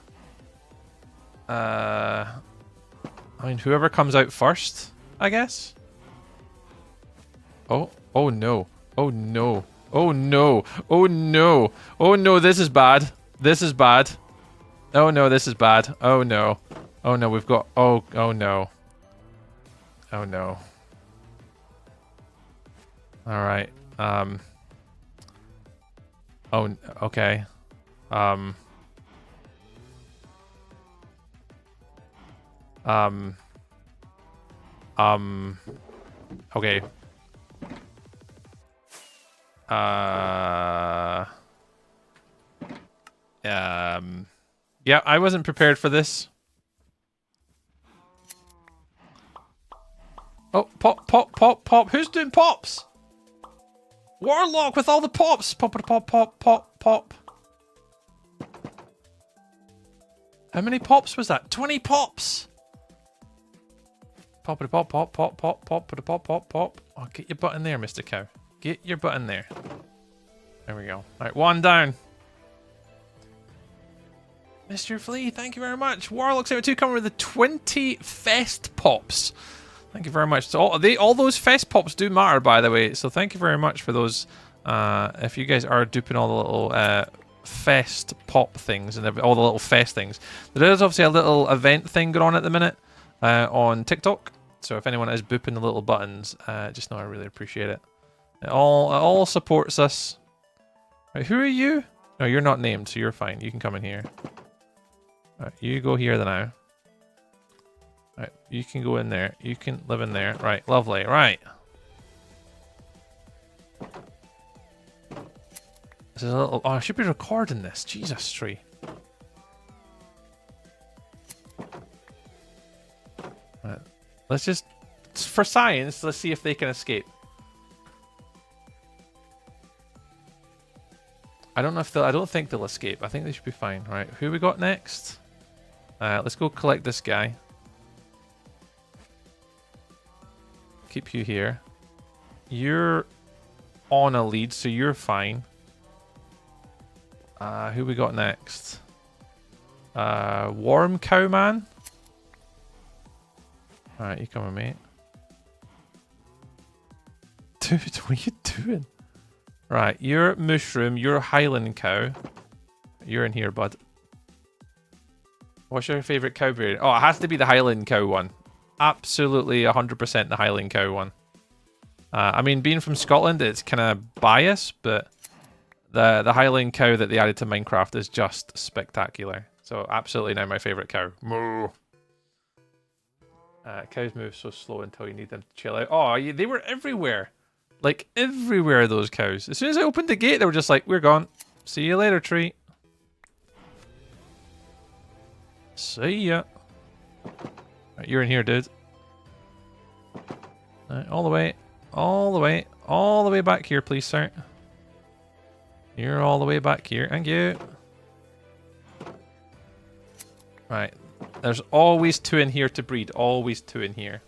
I mean, whoever comes out first, I guess. Oh no. Oh no. Oh no. Oh no. Oh no, this is bad. This is bad. Oh no, this is bad. Oh no. Oh no, we've got... Oh no. Oh no. Alright. Oh, okay. Okay. Yeah, I wasn't prepared for this. Oh, pop. Who's doing pops? Warlock with all the pops. Pop. How many pops was that? 20 pops. Pop. Oh, get your butt in there, Mr. Cow. Get your butt in there. There we go. All right, 1 down. Mr. Flea, thank you very much. Warlock72 coming with the 20 fest pops. Thank you very much. So all those fest pops do matter, by the way. So thank you very much for those. If you guys are duping all the little fest pop things and all the little fest things, there is obviously a little event thing going on at the minute on TikTok. So if anyone is booping the little buttons, just know I really appreciate it. It all supports us. Right, who are you? No, you're not named, so you're fine. You can come in here. Right, you go here now. Right, you can go in there. You can live in there. Right, lovely. Right. This is a little... Oh, I should be recording this. Jesus, tree. Right. Let's just... For science, let's see if they can escape. I don't know if they'll... I don't think they'll escape. I think they should be fine. Right, who we got next? Let's go collect this guy. Keep you here. You're on a lead, so you're fine. Who we got next? Warm Cow Man. Alright, you come with me. Dude, what are you doing? Right, you're Mushroom, you're Highland Cow. You're in here, bud. What's your favourite cow breed? Oh, it has to be the Highland cow one. Absolutely 100% the Highland cow one. I mean, being from Scotland, it's kind of biased, but the Highland cow that they added to Minecraft is just spectacular. So absolutely now my favourite cow. Moo. Cows move so slow until you need them to chill out. Oh, they were everywhere. Like, everywhere, those cows. As soon as I opened the gate, they were just like, we're gone. See you later, tree. See ya. Right, you're in here, dude. Right, all the way. All the way. All the way back here, please, sir. You're all the way back here. Thank you. Right. There's always 2 in here to breed. Always 2 in here.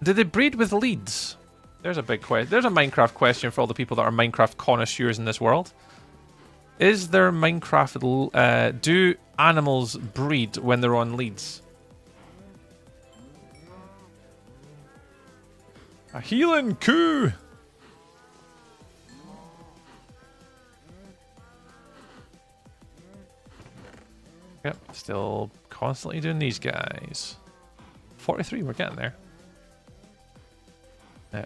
Do they breed with leads? There's a big question. There's a Minecraft question for all the people that are Minecraft connoisseurs in this world. Is there Minecraft... do animals breed when they're on leads? A healing coo! Yep, still constantly doing these guys. 43, we're getting there.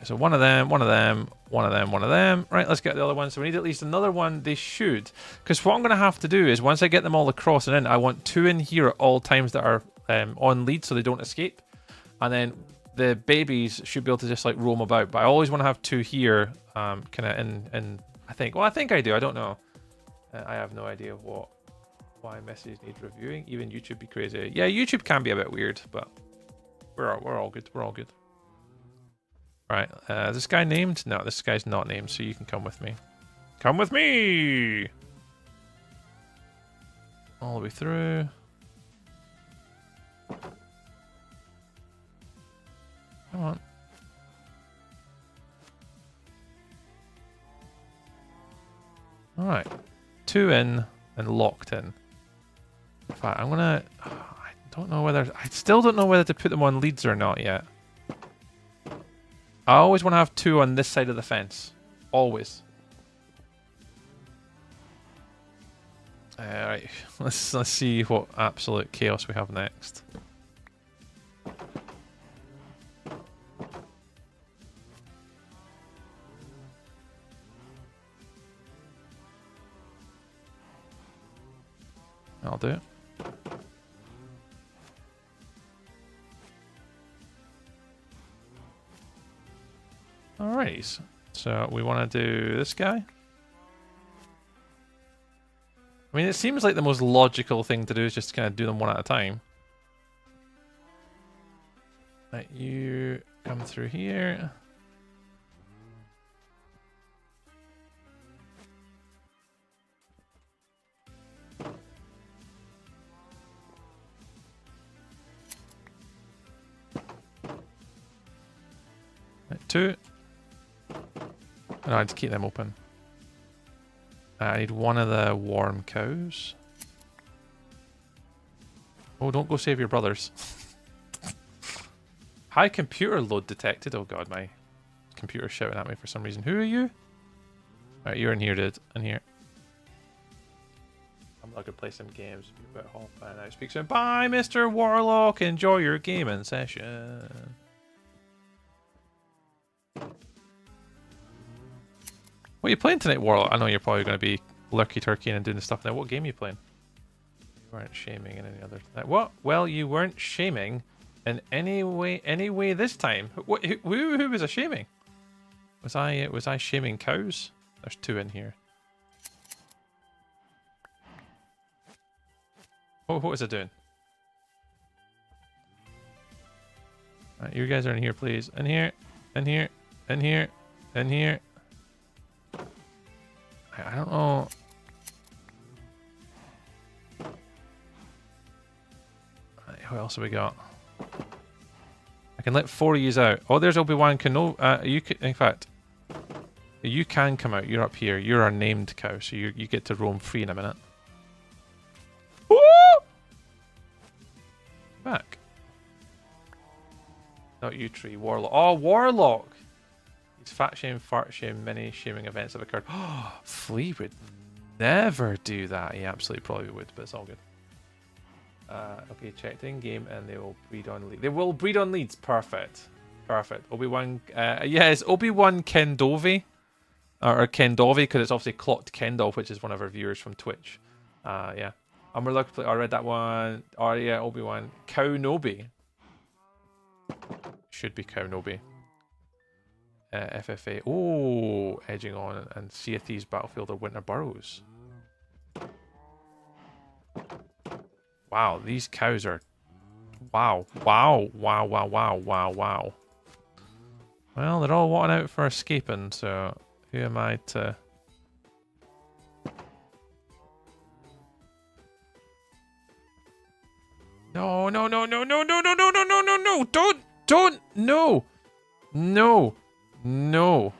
So one of them, one of them, one of them, one of them. Right, let's get the other one. So we need at least another one. They should. Because what I'm going to have to do is, once I get them all across and in, I want 2 in here at all times that are on lead so they don't escape. And then the babies should be able to just like roam about. But I always want to have 2 here, kind of in, I think. Well, I think I do. I don't know. I have no idea why messages need reviewing. Even YouTube be crazy. Yeah, YouTube can be a bit weird, but we're all good. We're all good. Right, is this guy named? No, this guy's not named, so you can come with me. Come with me! All the way through. Come on. Alright. 2 in and locked in. In fact, I'm gonna... I don't know whether... I still don't know whether to put them on leads or not yet. I always want to have 2 on this side of the fence. Always. Alright, let's see what absolute chaos we have next. I'll do it. Alright, so we want to do this guy. I mean, it seems like the most logical thing to do is just kind of do them one at a time. Right, you come through here. Right, 2. And I need to keep them open. I need 1 of the warm cows. Oh, don't go save your brothers. High computer load detected. Oh god, my computer's shouting at me for some reason. Who are you? Alright, you're in here, dude. In here. I'm not gonna play some games. Be about half an hour. Speak soon. Bye, Mr. Warlock. Enjoy your gaming session. What are you playing tonight, Warlock? I know you're probably going to be lurky-turkey and doing the stuff now. What game are you playing? You weren't shaming in any other... What? Well, you weren't shaming in any way this time. What, who was I shaming? Was I shaming cows? There's 2 in here. Oh, what was I doing? Right, you guys are in here, please. In here, in here, in here, in here. I don't know. Right, who else have we got? I can let 4 of yous out. Oh, there's Obi-Wan Kenobi. You can, in fact, you can come out. You're up here. You're our named cow, so you get to roam free in a minute. Woo! Back. Not you, tree. Warlock. Oh, Warlock! These fat shame, fart shame, many shaming events have occurred. Oh, Flea would never do that. He absolutely probably would, but it's all good. Okay, checked in game, and they will breed on leads. They will breed on leads. Perfect. Perfect. Obi-Wan. Yeah, it's Obi-Wan Kendovi. Or Kendovi, because it's obviously clocked Kendall, which is one of our viewers from Twitch. Yeah. And we're looking. I read that one. Oh, yeah, Obi-Wan. Kaunobi. Should be Kaunobi. FFA. Oh, edging on. And Sea of Thieves Battlefield of Winter Burrows. Wow, these cows are... Wow. Wow. Wow, wow, wow, wow, wow. Well, they're all wanting out for escaping, so... Who am I to... No, no, no, no, no, no, no, no, no, no, no, no! Don't, no! No, no.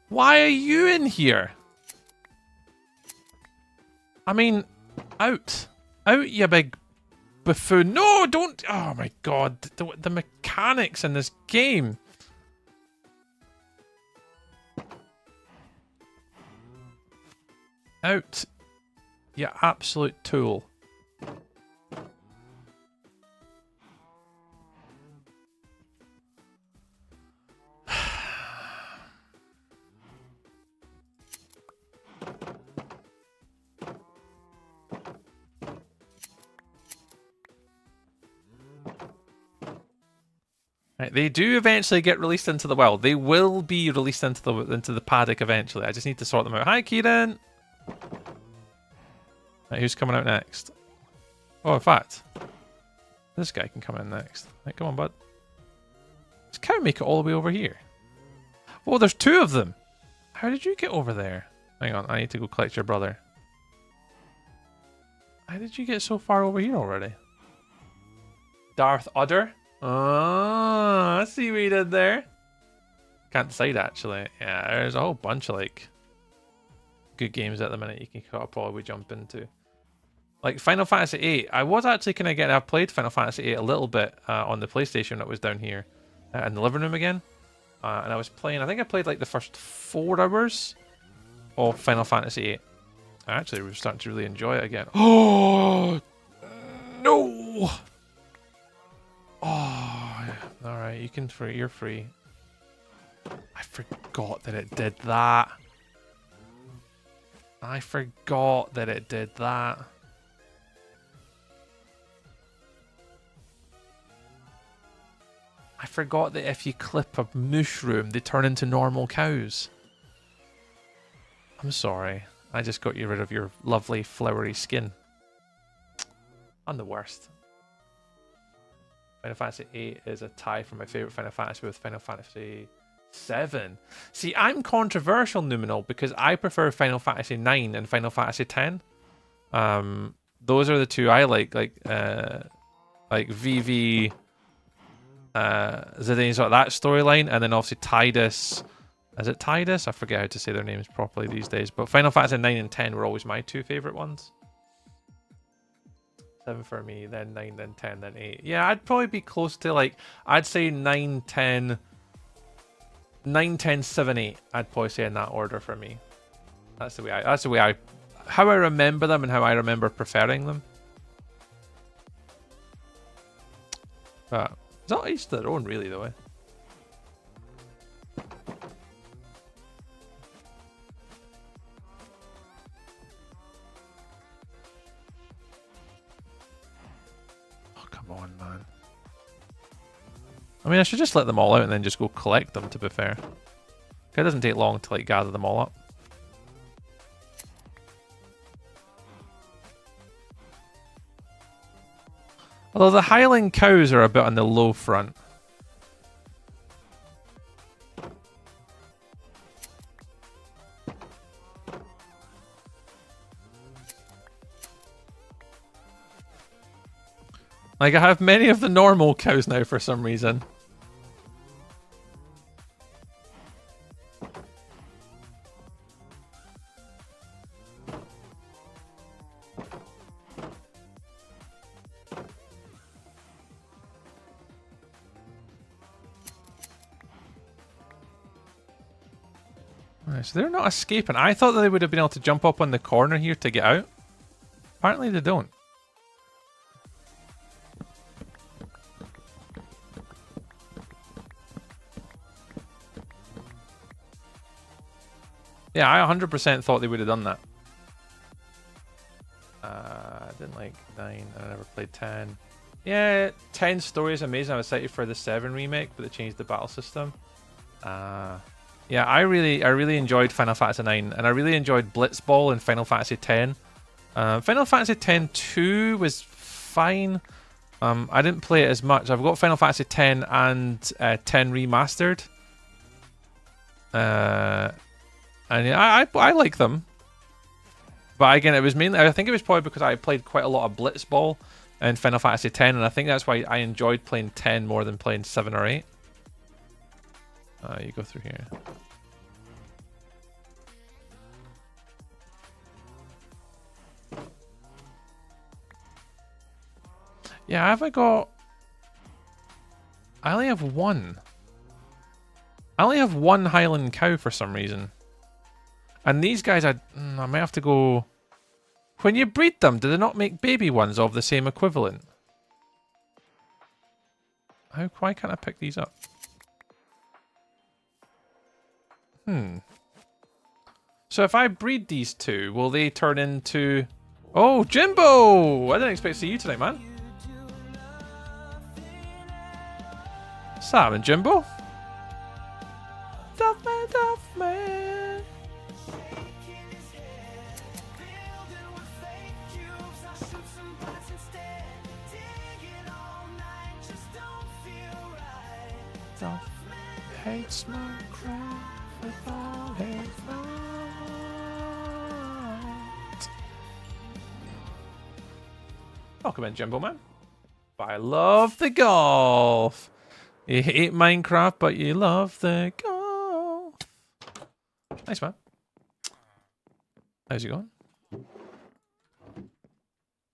Why are you in here? I mean, out. Out, you big buffoon. No, don't... Oh my god, the mechanics in this game. Out, you absolute tool. Right, they do eventually get released into the wild. They will be released into the paddock eventually. I just need to sort them out. Hi, Kieran. Right, who's coming out next? Oh, in fact, this guy can come in next. Right, come on, bud. Does cow make it all the way over here? Oh, there's two of them. How did you get over there? Hang on, I need to go collect your brother. How did you get so far over here already? Darth Udder? Oh, I see what you did there. Can't decide, actually. Yeah, there's a whole bunch of, like, good games at the minute you can probably jump into. Like Final Fantasy VIII, I was actually kind of getting... I've played Final Fantasy VIII a little bit on the PlayStation that was down here in the living room again. And I was playing... I think I played like the first 4 hours of Final Fantasy VIII. I actually was starting to really enjoy it again. Oh! No! Oh, alright, you can free. You're free. I forgot that it did that. I forgot that it did that. I forgot that if you clip a mushroom, they turn into normal cows. I'm sorry. I just got you rid of your lovely flowery skin. I'm the worst. Final Fantasy VIII is a tie for my favourite Final Fantasy with Final Fantasy VII. See, I'm controversial, Numinal, because I prefer Final Fantasy IX and Final Fantasy X. Those are the two I like VV, Zidane, sort of that storyline, and then obviously Tidus. Is it Tidus? I forget how to say their names properly these days. But Final Fantasy 9 and 10 were always my two favourite ones. 7 for me, then 9, then 10, then 8. Yeah, I'd probably be close to, like, I'd say 9, 10, 7, 8. I'd probably say in that order for me. That's the way I how I remember them and how I remember preferring them. But it's not each their own, really, though. Come on, man. I mean, I should just let them all out and then just go collect them, to be fair. It doesn't take long to, like, gather them all up. Although the Highland cows are a bit on the low front. Like, I have many of the normal cows now for some reason. Right, so they're not escaping. I thought that they would have been able to jump up on the corner here to get out. Apparently they don't. Yeah, I 100% thought they would have done that. I didn't like 9. I never played 10. Yeah, 10 story is amazing. I was excited for the 7 remake, but they changed the battle system. Yeah, I really enjoyed Final Fantasy 9, and I really enjoyed Blitzball in Final Fantasy 10. Final Fantasy 10-2 was fine. I didn't play it as much. I've got Final Fantasy 10 and 10 remastered. And yeah, I like them. But again, it was mainly, I think it was probably because I played quite a lot of Blitzball in Final Fantasy 10, and I think that's why I enjoyed playing 10 more than playing 7 or 8. You go through here. Yeah, have I got... I only have one. I only have one Highland cow for some reason. And these guys, I might have to go... When you breed them, do they not make baby ones of the same equivalent? Why can't I pick these up? So if I breed these two, will they turn into... Oh, Jimbo! I didn't expect to see you tonight, man. Sam and Jimbo? Duffman, Duffman. Duff hates my craft with all his might. Welcome in, Jimbo Man. I love the golf. You hate Minecraft, but you love the golf. Nice, man. How's it going?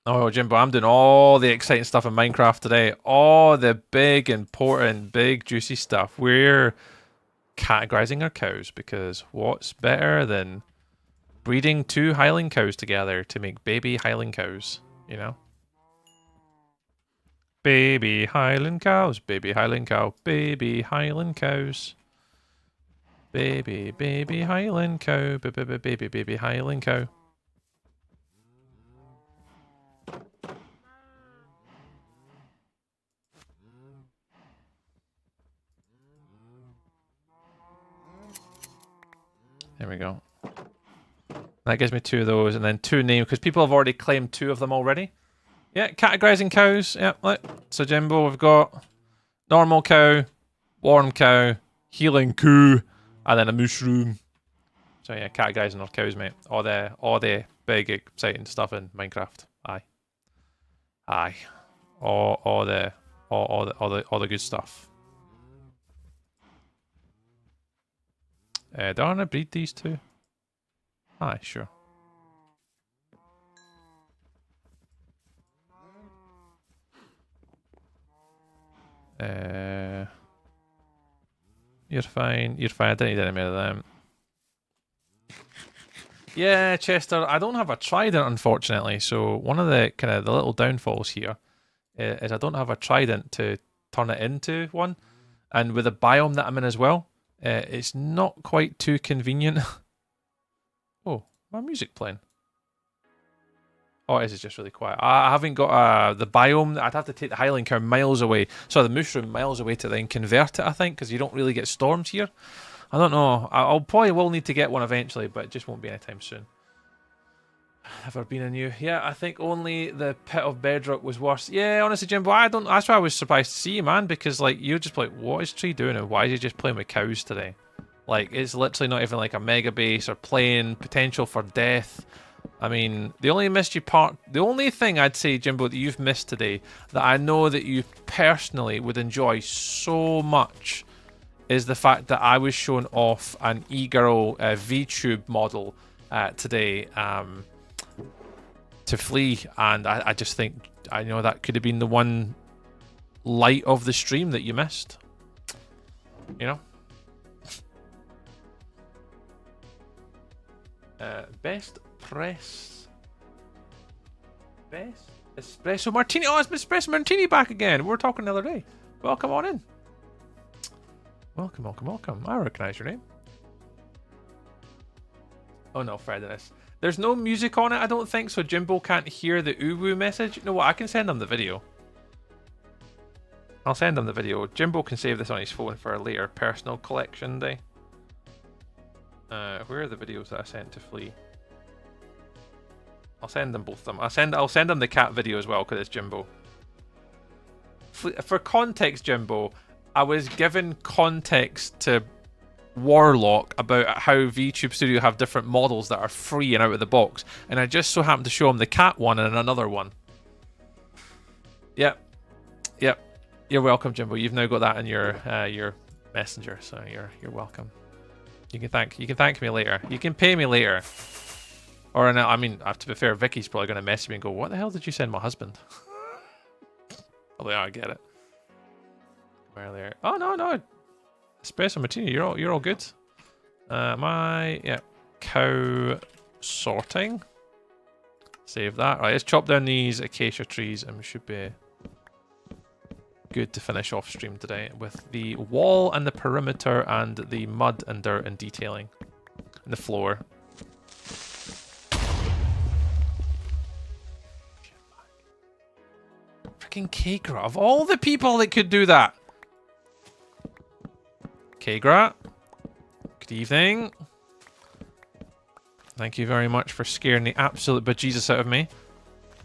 Oh, Jimbo, I'm doing all the exciting stuff in Minecraft today. All the big, important, big, juicy stuff. We're categorizing our cows because what's better than breeding 2 Highland cows together to make baby Highland cows, you know? Baby Highland cows, baby Highland cow, baby Highland cows. Baby, baby Highland cow, baby Highland cow. There we go. That gives me 2 of those, and then 2 names, because people have already claimed 2 of them already. Yeah, categorizing cows. Yeah, look. So Jimbo, we've got normal cow, warm cow, healing coo, and then a mushroom. So yeah, categorizing our cows, mate. All the big exciting stuff in Minecraft. Aye. All the good stuff. Do I want to breed these 2? Aye, sure. You're fine. You're fine. I didn't need any more of them. Yeah, Chester. I don't have a trident, unfortunately. So one of the kind of the little downfalls here is I don't have a trident to turn it into one, and with the biome that I'm in as well, it's not quite too convenient. Oh, my music playing. Oh, it is just really quiet. I haven't got the biome. I'd have to take the Highland cow miles away. So the mushroom miles away to then convert it, I think, because you don't really get storms here. I don't know. I'll probably will need to get one eventually, but it just won't be anytime soon. Ever been in you? Yeah, I think only the pit of bedrock was worse. Yeah, honestly, Jimbo, I don't. That's why I was surprised to see you, man, because like you're just like, what is Tree doing, and why is he just playing with cows today? Like it's literally not even like a mega base or playing potential for death. I mean, the only thing I'd say, Jimbo, that you've missed today, that I know that you personally would enjoy so much, is the fact that I was showing off an e-girl VTube model today to Flea, and I just think, I know that could have been the one light of the stream that you missed. You know? Best espresso martini. Oh, it's espresso martini back again. We were talking the other day. Welcome on in. Welcome. I recognize your name. Oh no, Frediness. There's no music on it, I don't think, so Jimbo can't hear the uwu message. You know what? I can send him the video. I'll send him the video. Jimbo can save this on his phone for a later personal collection day. Where are the videos that I sent to Flea? I'll send them both of them. I'll send him the cat video as well because it's Jimbo. For context, Jimbo, I was given context to Warlock about how VTube Studio have different models that are free and out of the box, and I just so happened to show him the cat one and another one. Yep. You're welcome, Jimbo. You've now got that in your messenger, so you're welcome. You can thank me later. You can pay me later. Or I mean, to be fair, Vicky's probably going to message me and go, "What the hell did you send my husband?" Although I get it. Earlier. Oh no. Espresso Martini, you're all good. Cow sorting. Save that. Right, let's chop down these acacia trees and we should be good to finish off stream today with the wall and the perimeter and the mud and dirt and detailing. And the floor. Freaking Kagra, of all the people that could do that. Kagra, good evening. Thank you very much for scaring the absolute bejesus out of me.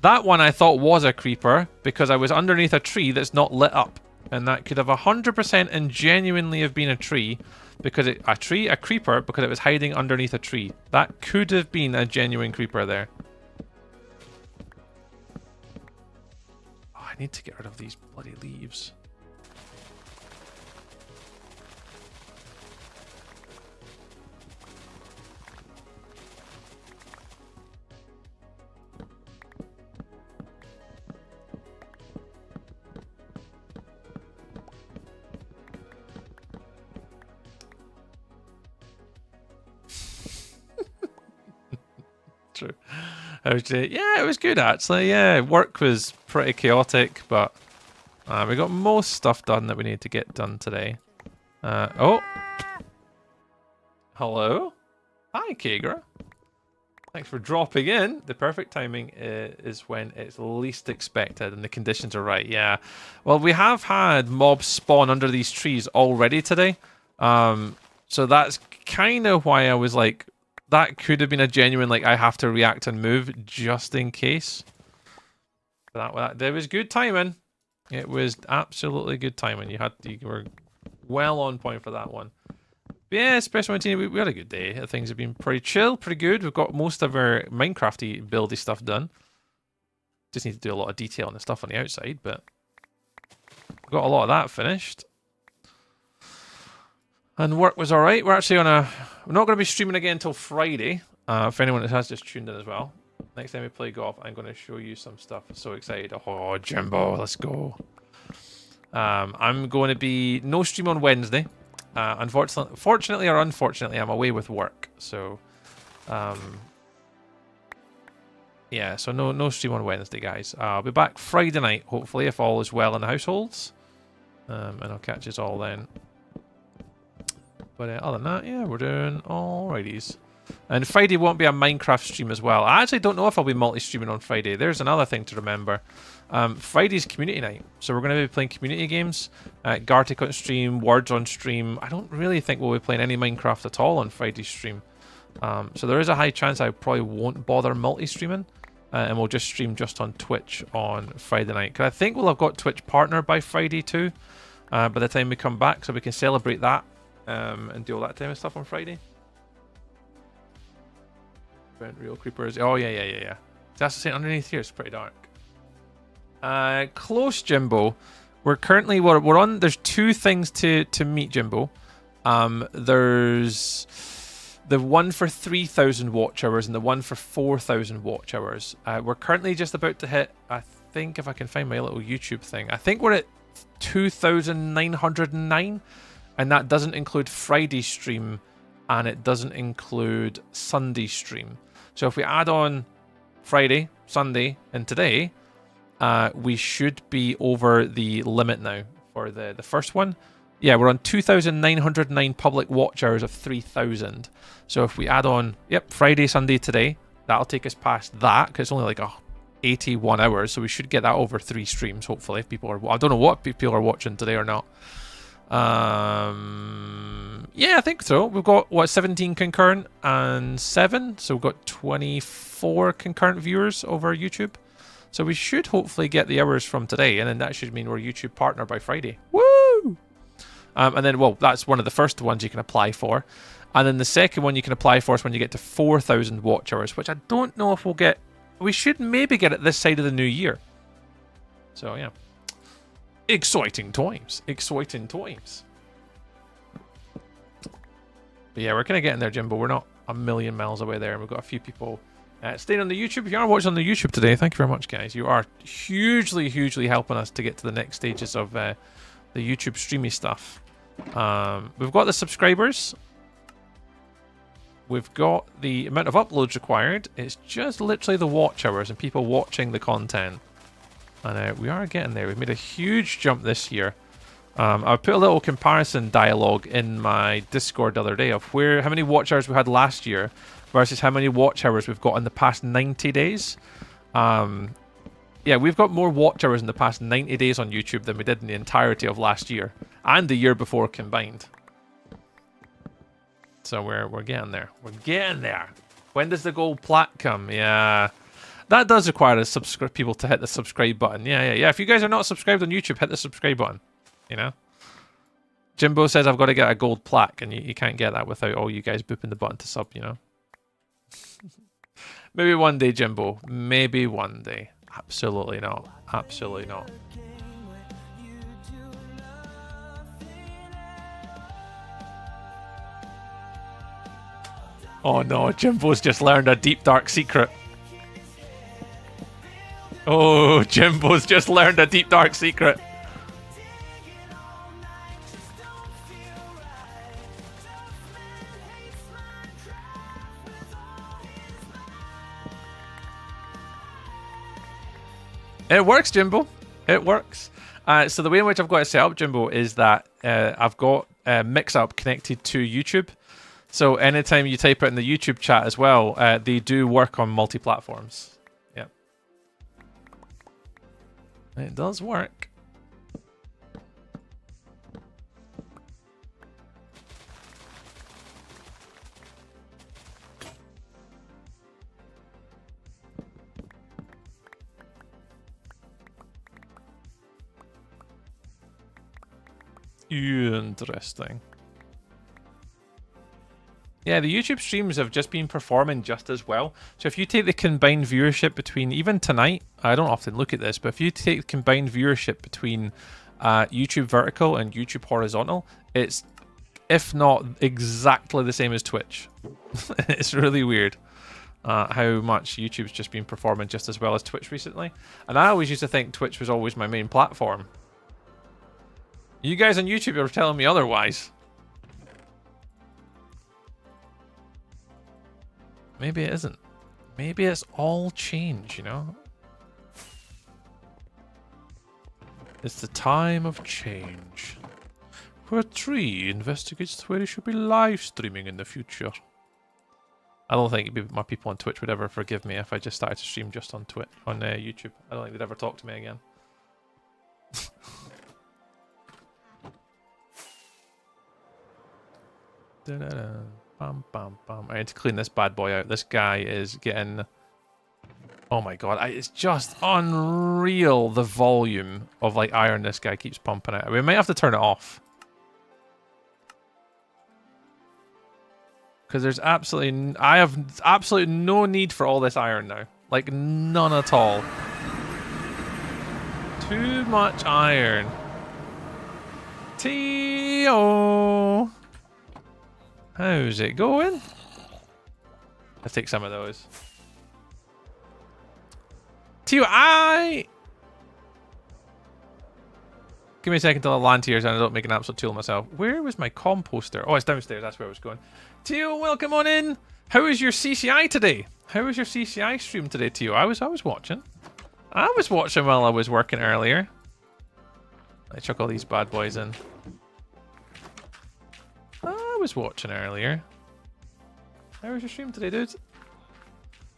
That one I thought was a creeper because I was underneath a tree that's not lit up. And that could have 100% and genuinely have been a tree because a creeper because it was hiding underneath a tree. That could have been a genuine creeper there. Oh, I need to get rid of these bloody leaves. True. Yeah, it was good actually. Yeah, work was pretty chaotic, but we got most stuff done that we need to get done today. Oh, hello. Hi, Kagra. Thanks for dropping in. The perfect timing is when it's least expected and the conditions are right. Yeah. Well, we have had mobs spawn under these trees already today. So that's kind of why I was like, that could have been a genuine, like, I have to react and move just in case. But there was good timing. It was absolutely good timing. You were well on point for that one. But yeah, Espresso Martini, we had a good day. Things have been pretty chill, pretty good. We've got most of our Minecrafty buildy stuff done. Just need to do a lot of detail and stuff on the outside, but we got a lot of that finished. And work was alright. We're actually we're not going to be streaming again until Friday. For anyone that has just tuned in as well. Next time we play golf, I'm going to show you some stuff. I'm so excited. Oh, Jimbo, let's go. I'm going to be no stream on Wednesday. Fortunately or unfortunately, I'm away with work. So, yeah, so no stream on Wednesday, guys. I'll be back Friday night, hopefully, if all is well in the households. And I'll catch us all then. But other than that, yeah, we're doing alrighties. And Friday won't be a Minecraft stream as well. I actually don't know if I'll be multi-streaming on Friday. There's another thing to remember. Friday's community night. So we're going to be playing community games. Gartic on stream, Words on stream. I don't really think we'll be playing any Minecraft at all on Friday's stream. So there is a high chance I probably won't bother multi-streaming. And we'll just stream just on Twitch on Friday night. Because I think we'll have got Twitch partner by Friday too. By the time we come back. So we can celebrate that. And do all that type of stuff on Friday. Real creepers. Oh yeah. That's the same underneath here. It's pretty dark. Close, Jimbo. We're currently we're on. There's two things to meet, Jimbo. There's the one for 3,000 watch hours and the one for 4,000 watch hours. We're currently just about to hit. I think if I can find my little YouTube thing, I think we're at 2,909. And that doesn't include Friday stream, and it doesn't include Sunday stream. So if we add on Friday, Sunday, and today, we should be over the limit now for the first one. Yeah, we're on 2,909 public watch hours of 3,000. So if we add on, yep, Friday, Sunday today, that'll take us past that, because it's only like 81 hours, so we should get that over 3 streams, hopefully, if people are... I don't know what people are watching today or not. Yeah, I think so. We've got, what, 17 concurrent and 7, so we've got 24 concurrent viewers over YouTube. So we should hopefully get the hours from today, and then that should mean we're YouTube partner by Friday. Woo! And then, well, that's one of the first ones you can apply for. And then the second one you can apply for is when you get to 4,000 watch hours, which I don't know if we'll get. We should maybe get it this side of the new year. So, yeah. Exciting times. Exciting times. But yeah, we're kind of getting there, Jimbo. We're not a million miles away there. And we've got a few people staying on the YouTube. If you are watching on the YouTube today, thank you very much, guys. You are hugely, hugely helping us to get to the next stages of the YouTube streamy stuff. We've got the subscribers. We've got the amount of uploads required. It's just literally the watch hours and people watching the content. And we are getting there. We've made a huge jump this year. I put a little comparison dialogue in my Discord the other day of how many watch hours we had last year versus how many watch hours we've got in the past 90 days. Yeah, we've got more watch hours in the past 90 days on YouTube than we did in the entirety of last year and the year before combined. So we're getting there. We're getting there. When does the gold plat come? Yeah, that does require people to hit the subscribe button. Yeah. If you guys are not subscribed on YouTube, hit the subscribe button. You know. Jimbo says I've got to get a gold plaque, and you can't get that without all you guys booping the button to sub. You know. Maybe one day, Jimbo. Maybe one day. Absolutely not. Absolutely not. Oh no, Jimbo's just learned a deep dark secret. Oh, Jimbo's just learned a deep dark secret. It works, Jimbo. It works. So the way in which I've got it set up, Jimbo, is that I've got Mix-Up connected to YouTube. So anytime you type it in the YouTube chat as well, they do work on multi-platforms. Yep. It does work. Interesting. Yeah, the YouTube streams have just been performing just as well. So if you take the combined viewership between, even tonight, I don't often look at this, but if you take the combined viewership between YouTube vertical and YouTube horizontal, it's, if not exactly the same as Twitch. It's really weird how much YouTube's just been performing just as well as Twitch recently. And I always used to think Twitch was always my main platform. You guys on YouTube are telling me otherwise. Maybe it isn't. Maybe it's all change, you know? It's the time of change. Where Tree investigates where he should be live streaming in the future. I don't think my people on Twitch would ever forgive me if I just started to stream just on YouTube. I don't think they'd ever talk to me again. Bam, bam, bam. I need to clean this bad boy out. This guy is getting... Oh my god, it's just unreal the volume of like iron this guy keeps pumping out. We might have to turn it off. Because there's absolutely... I have absolutely no need for all this iron now. Like, none at all. Too much iron. Tio! How's it going? Let's take some of those. Tio, give me a second till I land here so I don't make an absolute tool of myself. Where was my composter? Oh, it's downstairs. That's where I was going. Tio, welcome on in. How was your CCI today? How was your CCI stream today, Tio? I was watching. I was watching while I was working earlier. Let's chuck all these bad boys in. was watching earlier. How was your stream today, dude?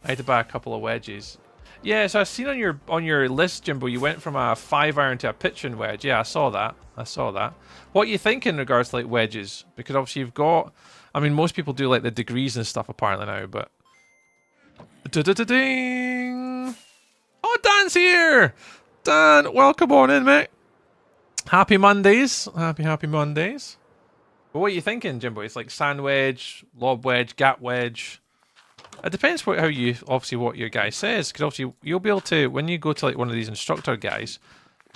I had to buy a couple of wedges. Yeah, so I've seen on your list, Jimbo, you went from a 5-iron to a pitching wedge. Yeah, I saw that. I saw that. What are you thinking in regards to like wedges? Because obviously you've got, I mean, most people do like the degrees and stuff apparently now, but ding! Oh, Dan's here. Dan, welcome on in, mate. Happy Mondays. Happy Mondays. But what are you thinking, Jimbo? It's like sand wedge, lob wedge, gap wedge. It depends how you, obviously, what your guy says. Because obviously, you'll be able to, when you go to like one of these instructor guys,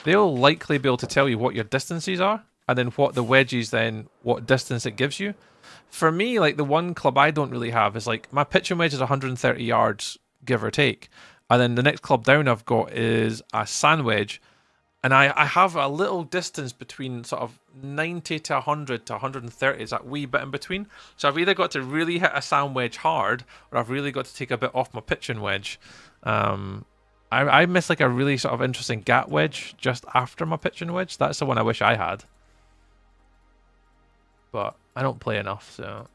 they'll likely be able to tell you what your distances are, and then what the wedges, then what distance it gives you. For me, like the one club I don't really have is like my pitching wedge is 130 yards, give or take. And then the next club down I've got is a sand wedge. And I have a little distance between sort of 90 to 100 to 130. Is that wee bit in between? So I've either got to really hit a sand wedge hard, or I've really got to take a bit off my pitching wedge. I miss like a really sort of interesting gap wedge just after my pitching wedge. That's the one I wish I had. But I don't play enough, so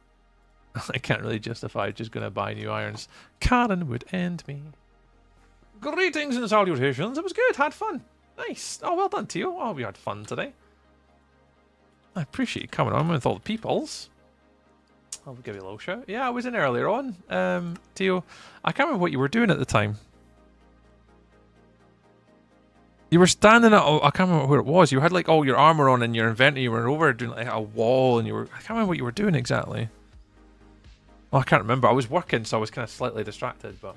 I can't really justify just going to buy new irons. Karen would end me. Greetings and salutations. It was good. Had fun. Nice. Oh, well done, Tio. Oh, we had fun today. I appreciate you coming on with all the peoples. I'll give you a little shout. Yeah, I was in earlier on, Tio. I can't remember what you were doing at the time. You were standing at, I can't remember where it was. You had like all your armor on in your inventory. You were over doing like a wall, and I can't remember what you were doing exactly. Oh, I can't remember. I was working, so I was kind of slightly distracted, but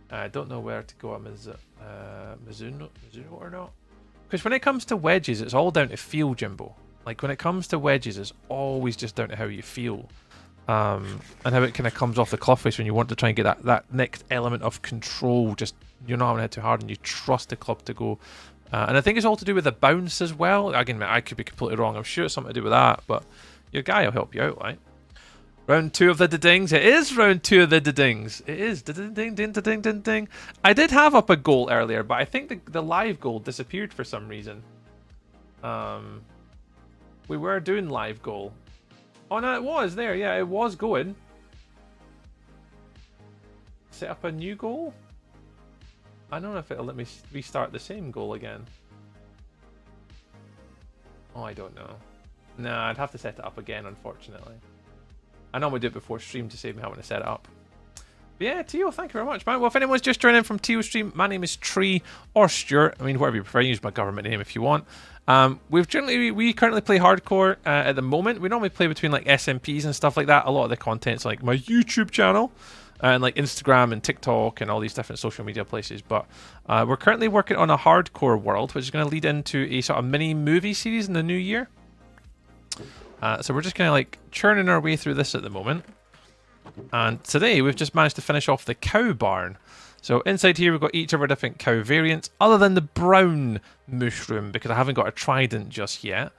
I don't know where to go. Is it Mizuno or not? Because when it comes to wedges, it's all down to feel, Jimbo. Like when it comes to wedges, it's always just down to how you feel. And how it kind of comes off the club face when you want to try and get that next element of control. Just you're not having to hit too hard, and you trust the club to go. And I think it's all to do with the bounce as well. Again, I could be completely wrong. I'm sure it's something to do with that, but your guy will help you out, right? Round 2 of the dings. It is round 2 of the dings. It is. Ding. I did have up a goal earlier, but I think the live goal disappeared for some reason. We were doing live goal. Oh no, it was there. Yeah, it was going. Set up a new goal? I don't know if it'll let me restart the same goal again. Oh, I don't know. No, I'd have to set it up again, unfortunately. I normally do it before stream to save me having to set it up. But yeah, Tio, thank you very much, man. Well, if anyone's just joining from Tio stream, my name is Tree or Stuart. I mean, whatever you prefer. Use my government name if you want. We currently play hardcore at the moment. We normally play between like SMPs and stuff like that. A lot of the content's like my YouTube channel and like Instagram and TikTok and all these different social media places. But we're currently working on a hardcore world, which is going to lead into a sort of mini movie series in the new year. So we're just kind of like churning our way through this at the moment. And today we've just managed to finish off the cow barn. So inside here we've got each of our different cow variants, other than the brown mushroom, because I haven't got a trident just yet.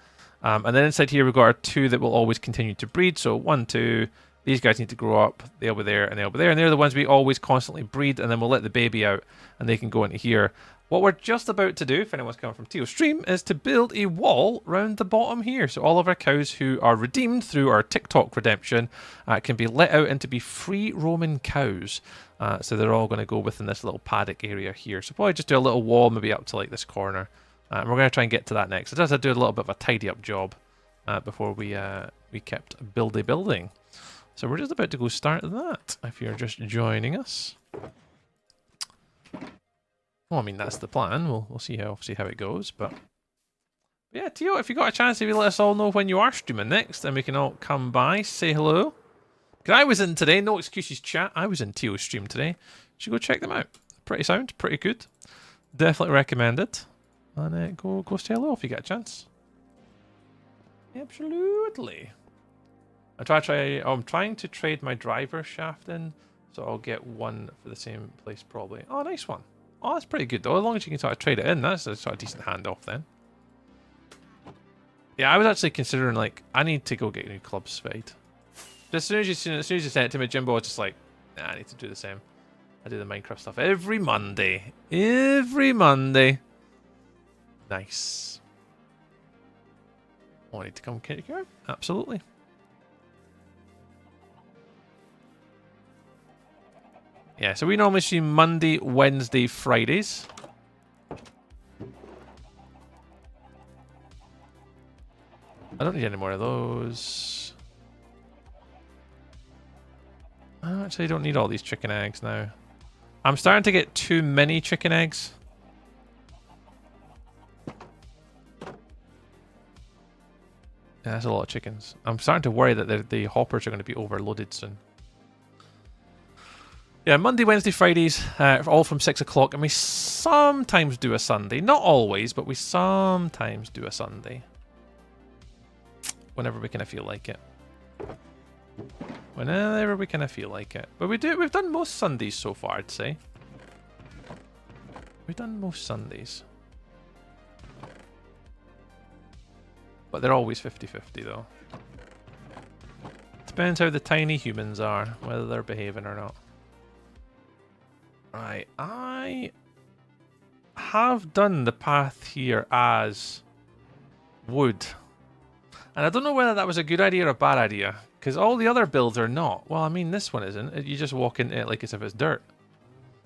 And then inside here we've got our 2 that will always continue to breed. So 1, 2, these guys need to grow up. They'll be there and they'll be there. And they're the ones we always constantly breed, and then we'll let the baby out and they can go into here. What we're just about to do, if anyone's coming from Teal's stream, is to build a wall round the bottom here. So all of our cows who are redeemed through our TikTok redemption can be let out and to be free roaming cows. So they're all going to go within this little paddock area here. So probably just do a little wall maybe up to like this corner. And we're going to try and get to that next. So just to do a little bit of a tidy up job before we kept building. So we're just about to go start that if you're just joining us. Well, I mean, that's the plan. We'll see how it goes. But yeah, Tio, if you got a chance, if you let us all know when you are streaming next, then we can all come by, say hello. Because I was in today, no excuses chat. I was in Tio's stream today. You should go check them out. Pretty sound, pretty good. Definitely recommend it. And go say hello if you get a chance. Absolutely. I'm trying to trade my driver shaft in, so I'll get one for the same place probably. Oh, nice one. Oh, that's pretty good though. As long as you can sort of trade it in, that's a sort of decent handoff then. Yeah, I was actually considering like I need to go get new clubs fade. As soon as you sent it to me, Jimbo was just like, nah, I need to do the same. I do the Minecraft stuff every Monday. Every Monday. Nice. Oh, I need to come kick you out. Absolutely. Yeah, so we normally stream Monday, Wednesday, Fridays. I don't need any more of those. I actually don't need all these chicken eggs now. I'm starting to get too many chicken eggs. Yeah, that's a lot of chickens. I'm starting to worry that the hoppers are going to be overloaded soon. Yeah, Monday, Wednesday, Fridays, all from 6 o'clock, and we sometimes do a Sunday. Not always, but we sometimes do a Sunday. Whenever we kind of feel like it. Whenever we kind of feel like it. But we've done most Sundays so far, I'd say. We've done most Sundays. But they're always 50-50 though. Depends how the tiny humans are, whether they're behaving or not. Right, I have done the path here as wood. And I don't know whether that was a good idea or a bad idea, because all the other builds are not. Well, I mean, this one isn't. You just walk into it like as if it's dirt.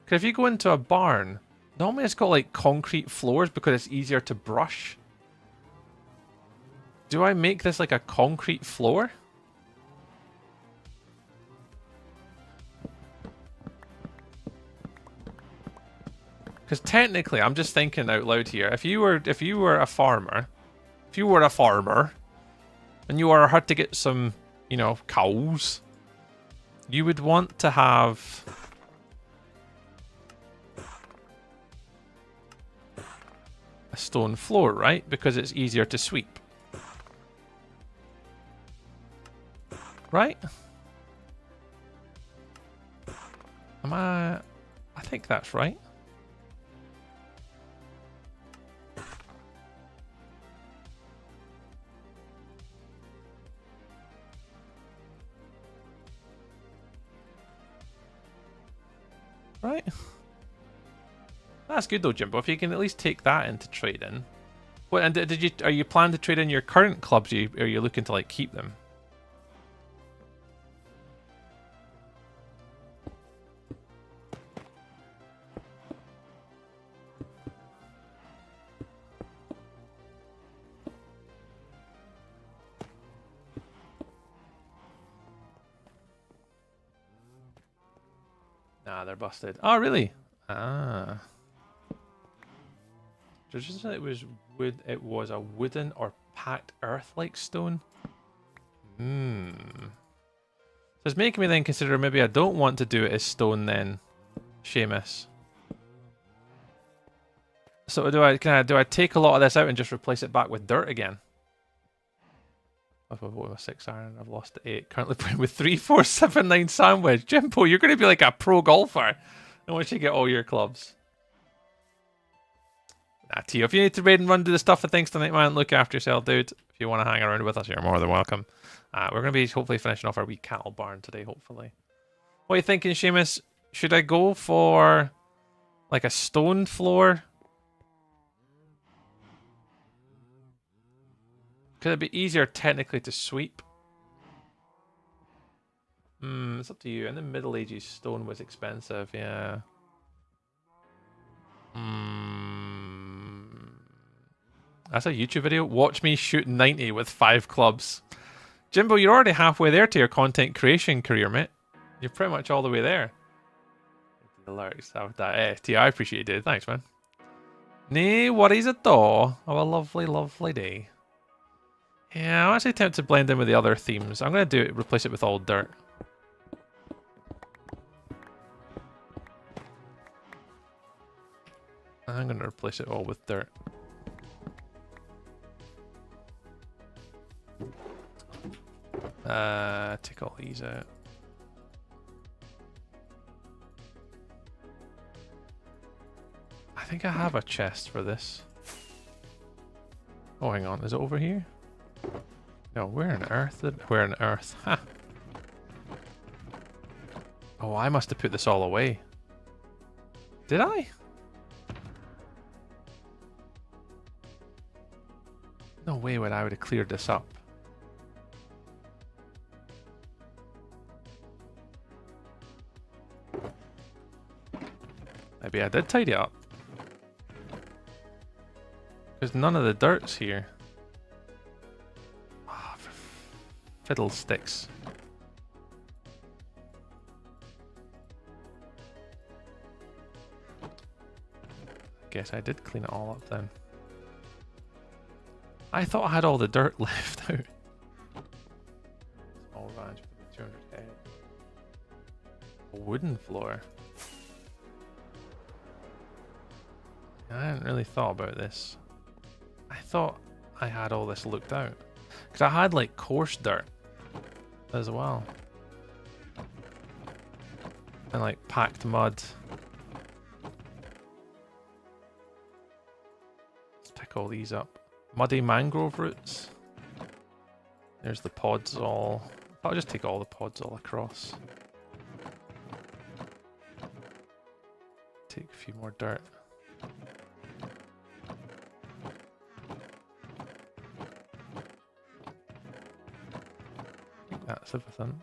Because if you go into a barn, normally it's got like concrete floors because it's easier to brush. Do I make this like a concrete floor? Because technically, I'm just thinking out loud here. If you were a farmer, and you had to get some, you know, cows, you would want to have a stone floor, right? Because it's easier to sweep. Right? I think that's right. Right? That's good though, Jimbo. If you can at least take that into trading. What, and are you planning to trade in your current clubs? Or are you looking to like keep them? Nah, they're busted. Oh, really? Ah. Just it was wood. It was a wooden or packed earth-like stone. Hmm. So it's making me then consider maybe I don't want to do it as stone then, Seamus. So do I take a lot of this out and just replace it back with dirt again? I've got 6 iron. I've lost to 8. Currently playing with 3, 4, 7, 9 sandwich. Jimbo, you're going to be like a pro golfer once you get all your clubs. Nah, Tio, if you need to raid and run do the stuff for things tonight, man, look after yourself, dude. If you want to hang around with us, you're more than welcome. We're going to be hopefully finishing off our wee cattle barn today, hopefully. What are you thinking, Seamus? Should I go for like a stone floor? Could it be easier technically to sweep? It's up to you. In the Middle Ages, stone was expensive, yeah. That's a YouTube video. Watch me shoot 90 with 5 clubs. Jimbo, you're already halfway there to your content creation career, mate. You're pretty much all the way there. Alerts. I appreciate it. Thanks, man. No worries at all. Have a lovely, lovely day. Yeah, I'm actually tempted to blend in with the other themes. I'm going to replace it with all dirt. I'm going to replace it all with dirt. Take all these out. I think I have a chest for this. Oh, hang on. Is it over here? No, where on earth? Where on earth? Ha! Oh, I must have put this all away. Did I? No way would I would have cleared this up. Maybe I did tidy it up. Because none of the dirt's here. Ah, fiddlesticks. Guess I did clean it all up then. I thought I had all the dirt left out. Small ranch for the 200 head. A wooden floor. I hadn't really thought about this. I thought I had all this looked out. Because I had like coarse dirt as well. And like packed mud. Let's pick all these up. Muddy mangrove roots. There's the pods all. I'll just take all the pods all across. Take a few more dirt. That's everything.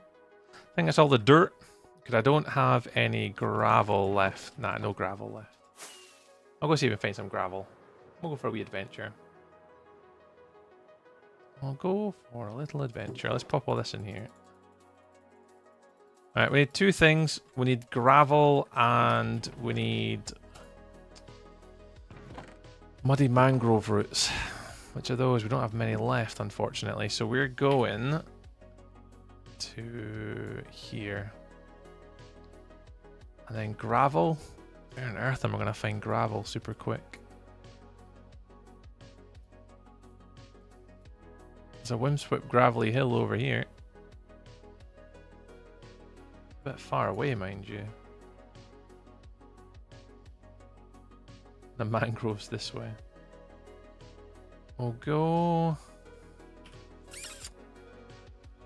I think that's all the dirt. Because I don't have any gravel left. Nah, no gravel left. I'll go see if I can find some gravel. We'll go for a wee adventure. We'll go for a little adventure. Let's pop all this in here. Alright, we need two things. We need gravel and we need muddy mangrove roots. Which of those? We don't have many left, unfortunately. So we're going to here. And then gravel. Where on earth am I going to find gravel super quick? There's a windswept gravelly hill over here. A bit far away, mind you. The mangroves this way. We'll go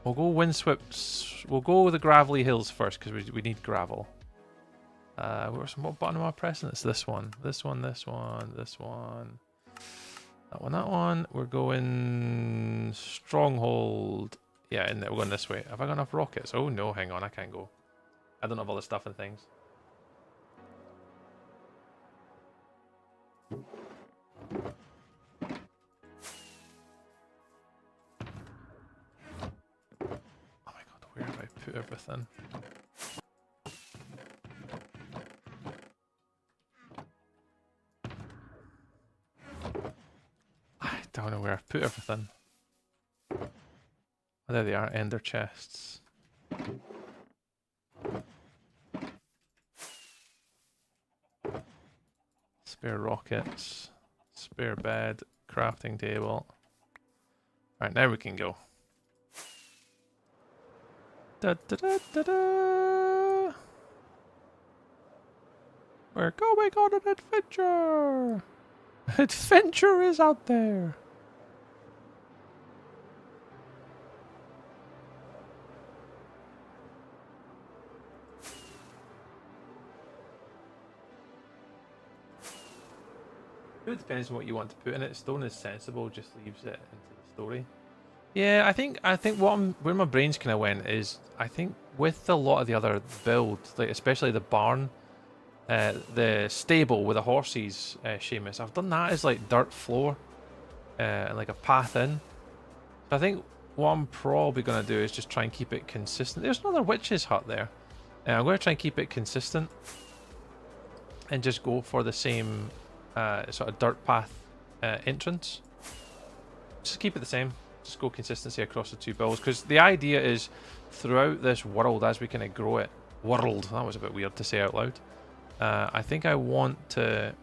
windswept. We'll go with the gravelly hills first because we need gravel. What button am I pressing? It's this one. This one, this one, this one. That one, that one. We're going stronghold. Yeah, and we're going this way. Have I got enough rockets? Oh no, hang on, I can't go. I don't have all the stuff and things. Oh my god, where have I put everything? I don't know where I've put everything. Oh, there they are, ender chests. Spare rockets, spare bed, crafting table. Right, now we can go. Da, da, da, da, da. We're going on an adventure! Adventure is out there! It depends on what you want to put in it. Stone is sensible, just leaves it into the story. Yeah, I think where my brain's kind of went is I think with a lot of the other builds, like especially the barn, the stable with the horses, Seamus, I've done that as like dirt floor, and like a path in. So I think what I'm probably gonna do is just try and keep it consistent. There's another witch's hut there. I'm gonna try and keep it consistent, and just go for the same sort of dirt path entrance. Just keep it the same. Just go consistency across the two builds, because the idea is throughout this world, as we kind of grow it, world, that was a bit weird to say out loud. I think I want to,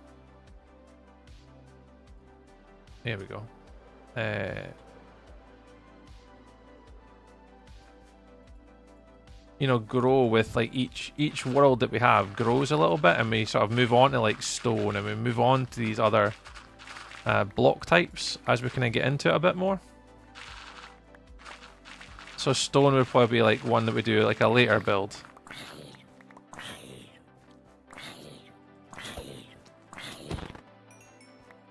here we go, you know, grow with like each world that we have grows a little bit, and we sort of move on to like stone, and we move on to these other block types as we kind of get into it a bit more. So stone would probably be like one that we do like a later build.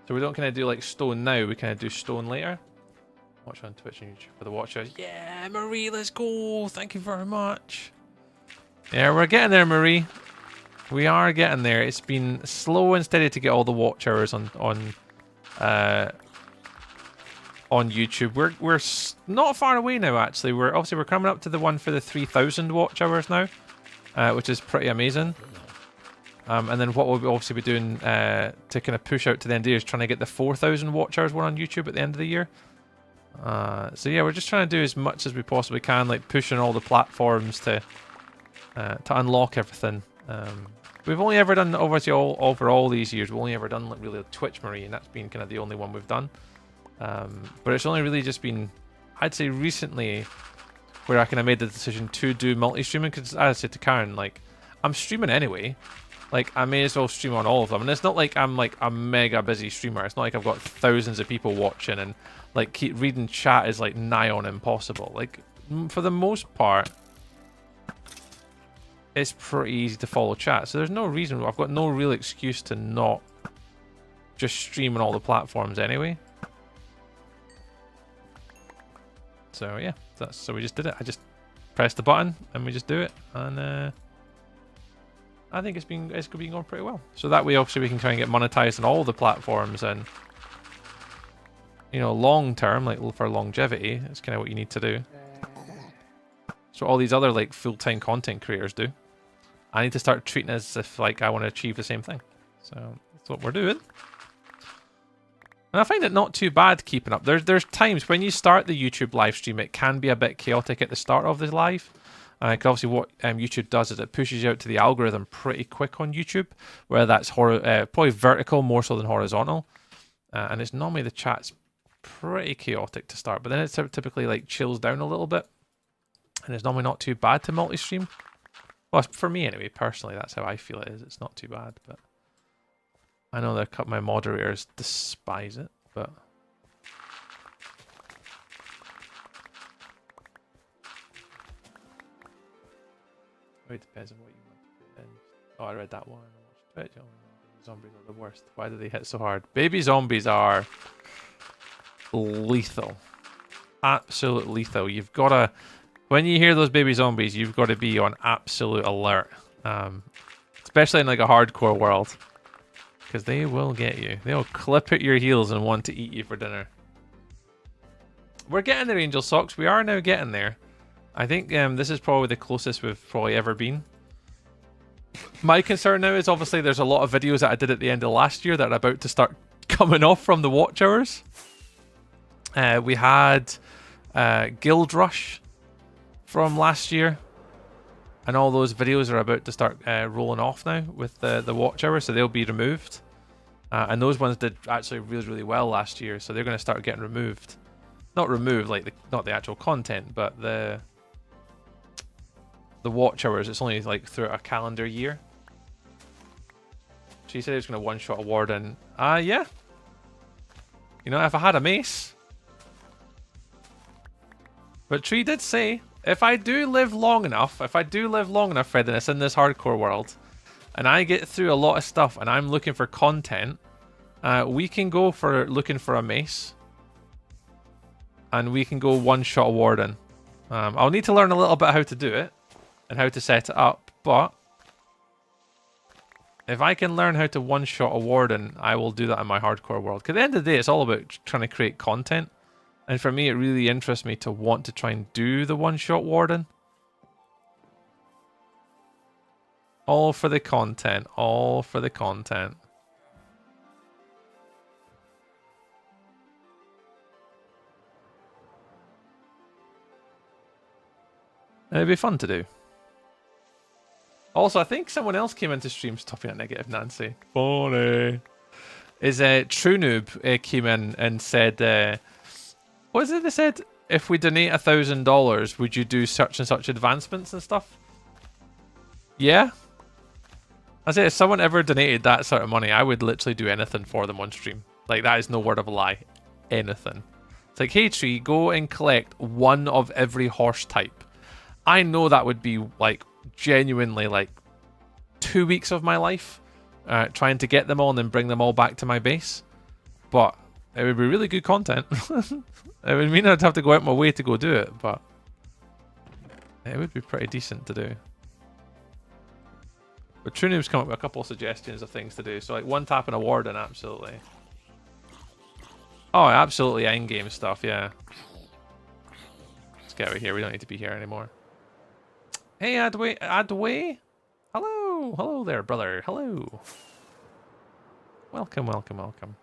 So we don't kind of do like stone now, we kind of do stone later. Watch on Twitch and YouTube for the watchers. Yeah, Marie, let's go. Thank you very much. Yeah, we're getting there, Marie. We are getting there. It's been slow and steady to get all the watch hours on YouTube. We're not far away now. Actually, we're coming up to the one for the 3,000 watch hours now, which is pretty amazing. And then what we'll obviously be doing to kind of push out to the end of the year is trying to get the 4,000 watch hours one on YouTube at the end of the year. So yeah, we're just trying to do as much as we possibly can, like pushing all the platforms to unlock everything. We've only ever done, obviously, over all these years, we've only ever done like, really Twitch Marie, and that's been kind of the only one we've done. But it's only really just been, I'd say, recently where I kind of made the decision to do multi-streaming, because as I said to Karen, like, I'm streaming anyway. Like, I may as well stream on all of them. And it's not like I'm like a mega busy streamer. It's not like I've got thousands of people watching and like keep reading chat is like nigh on impossible. Like, for the most part, it's pretty easy to follow chat. So there's no reason, I've got no real excuse to not just stream on all the platforms anyway. So yeah, so we just did it. I just pressed the button and we just do it. And I think it's been going pretty well. So that way, obviously, we can try and get monetized on all the platforms, and you know, long term, like for longevity, it's kind of what you need to do. So all these other like full-time content creators do. I need to start treating it as if like I want to achieve the same thing. So that's what we're doing. And I find it not too bad keeping up. There's times when you start the YouTube live stream, it can be a bit chaotic at the start of the live. Because obviously what YouTube does is it pushes you out to the algorithm pretty quick on YouTube, whether that's probably vertical more so than horizontal. And it's normally the chat's pretty chaotic to start, but then it typically like chills down a little bit. And it's normally not too bad to multi-stream. Well, for me anyway, personally, that's how I feel it is. It's not too bad, but I know that my moderators despise it, but... It depends on what you want to put in. Oh, I read that one. I watched Twitch. Oh, zombies are the worst. Why do they hit so hard? Baby zombies are lethal. Absolute lethal. You've got to... When you hear those baby zombies, you've got to be on absolute alert. Especially in like a hardcore world. Because they will get you. They'll clip at your heels and want to eat you for dinner. We're getting there, Angel Socks. We are now getting there. I think this is probably the closest we've probably ever been. My concern now is obviously there's a lot of videos that I did at the end of last year that are about to start coming off from the watch hours. We had Guild Rush from last year. And all those videos are about to start rolling off now with the watch hours, so they'll be removed. And those ones did actually really, really well last year, so they're going to start getting removed. Not removed, like not the actual content, but the watch hours. It's only like throughout a calendar year. She said he was going to one-shot a warden. Yeah. You know, if I had a mace. But Tree did say, if I do live long enough, Frediness, in this hardcore world, and I get through a lot of stuff and I'm looking for content, we can go for looking for a mace. And we can go one-shot a warden. I'll need to learn a little bit how to do it and how to set it up, but if I can learn how to one-shot a warden, I will do that in my hardcore world. Because at the end of the day, it's all about trying to create content. And for me, it really interests me to want to try and do the one-shot warden. All for the content. All for the content. It'd be fun to do. Also, I think someone else came into stream stopping at Negative Nancy. Funny. Is True Noob came in and said, what is it they said? If we donate $1,000, would you do such and such advancements and stuff? Yeah. I say if someone ever donated that sort of money, I would literally do anything for them on stream. Like, that is no word of a lie. Anything. It's like, hey Tree, go and collect one of every horse type. I know that would be like genuinely like 2 weeks of my life trying to get them all and then bring them all back to my base. But it would be really good content. It would mean I'd have to go out my way to go do it, but it would be pretty decent to do. But True Noob's come up with a couple of suggestions of things to do. So like one tap and a warden, absolutely. Oh, absolutely endgame stuff, yeah. Let's get out of here. We don't need to be here anymore. Hey, Adway. Hello. Hello there, brother. Hello. Welcome, welcome, welcome.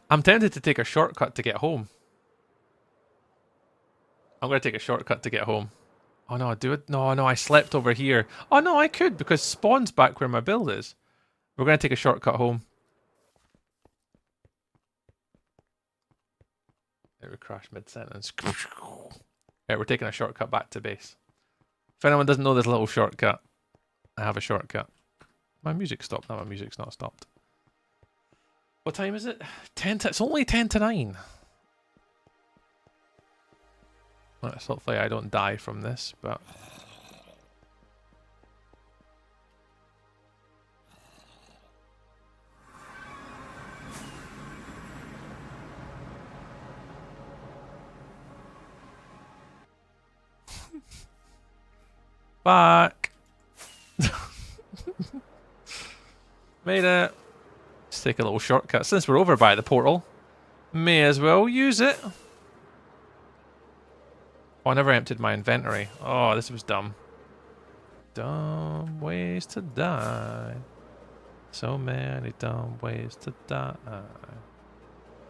I'm tempted to take a shortcut to get home. I'm going to take a shortcut to get home. Oh no, do it. No, no, I slept over here. Oh no, I could because spawn's back where my build is. We're going to take a shortcut home. It would crash mid-sentence. Right, we're taking a shortcut back to base. If anyone doesn't know this little shortcut, I have a shortcut. My music stopped. No, my music's not stopped. What time is it? 10 to... It's only 10 to 9. Let's hopefully I don't die from this, but... Back! Made it. Let's take a little shortcut. Since we're over by the portal, may as well use it. Oh, I never emptied my inventory. Oh, this was dumb. Dumb ways to die. So many dumb ways to die.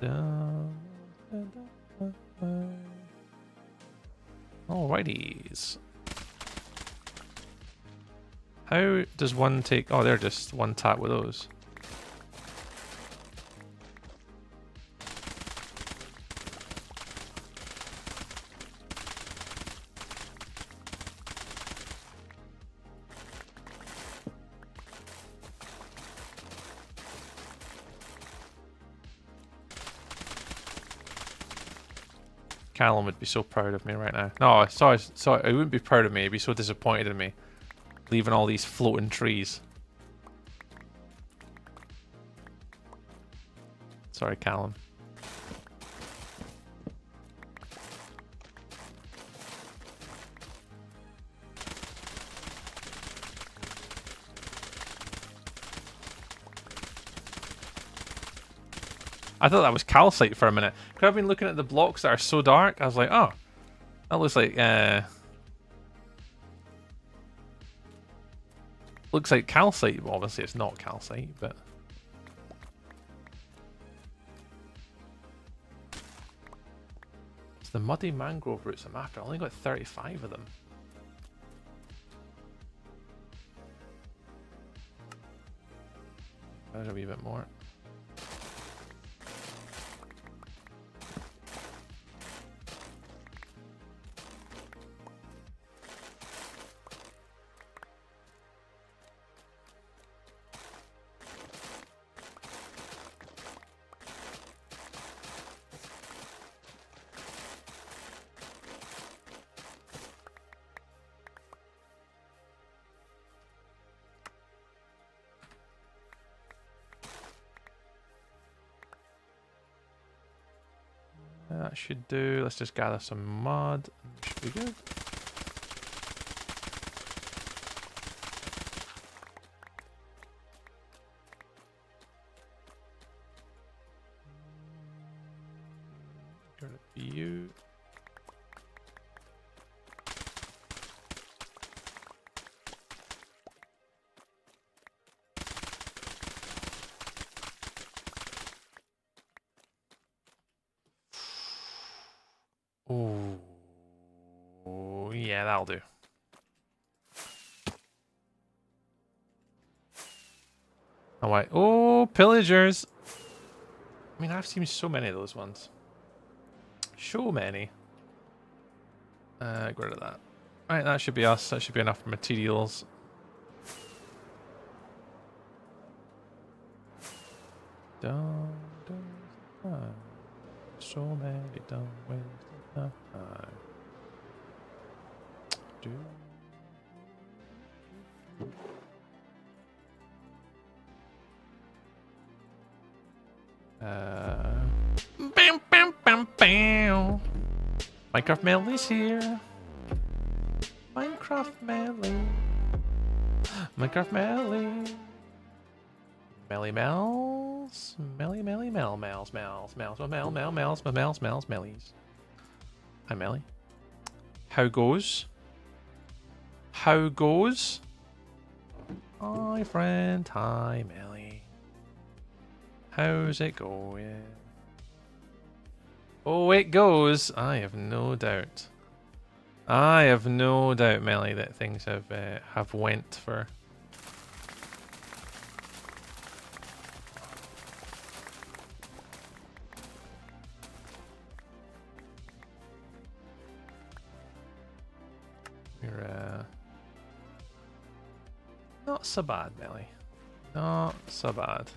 Dumb ways to die. Alrighties. How does one take... Oh, they're just one tap with those. Callum would be so proud of me right now. No, sorry, he wouldn't be proud of me. He'd be so disappointed in me. Leaving all these floating trees. Sorry, Callum. I thought that was calcite for a minute. Because I've been looking at the blocks that are so dark, I was like, oh, that looks like looks like calcite. Well, obviously it's not calcite, but it's the muddy mangrove roots I'm after. I only got 35 of them. There's a wee bit more. That should do. Let's just gather some mud. Should be good. Got a view. Oh, yeah, that'll do. Oh, wait. Oh, pillagers. I mean, I've seen so many of those ones. So many. Get rid of that. Right, that should be us. That should be enough materials. Dun, dun, dun. So many dumb ways to die. Bam, bam, bam, bam. Minecraft Melly's here. Minecraft Melly. Minecraft Melly. Melly Mel's. Melly Melly Mel Mel's Mel's Mel's Mel Mel Mel's Mel's Mel's Mellies. Hi Melly. How goes? How goes? Hi friend. Hi Melly. How's it going? Oh, it goes. I have no doubt. I have no doubt, Melly, that things have went for. You're not so bad, Melly. Not so bad.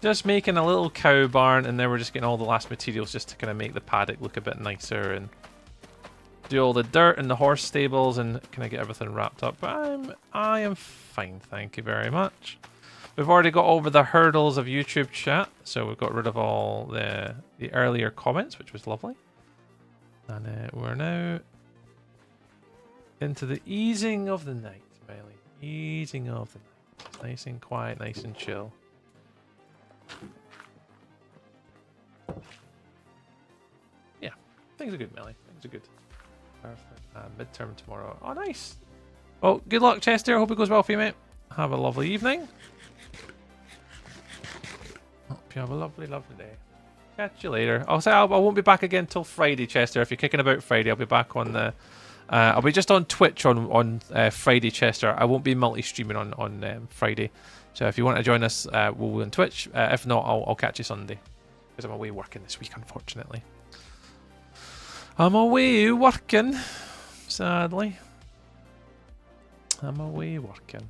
Just making a little cow barn, and then we're just getting all the last materials just to kind of make the paddock look a bit nicer and do all the dirt in the horse stables and kind of get everything wrapped up. But I am fine, thank you very much. We've already got over the hurdles of YouTube chat, so we've got rid of all the earlier comments, which was lovely. And we're now into the easing of the night, Bailey. Easing of the night. It's nice and quiet, nice and chill. Yeah, things are good, Melly. Things are good. Perfect. Midterm tomorrow. Oh, nice. Well, good luck, Chester. Hope it goes well for you, mate. Have a lovely evening. Hope you have a lovely, lovely day. Catch you later. I'll say I won't be back again till Friday, Chester. If you're kicking about Friday, I'll be back on the. I'll be just on Twitch on Friday, Chester. I won't be multi-streaming on Friday. So if you want to join us, we'll be on Twitch. If not, I'll catch you Sunday. Because I'm away working this week, unfortunately. I'm away working. Sadly. I'm away working.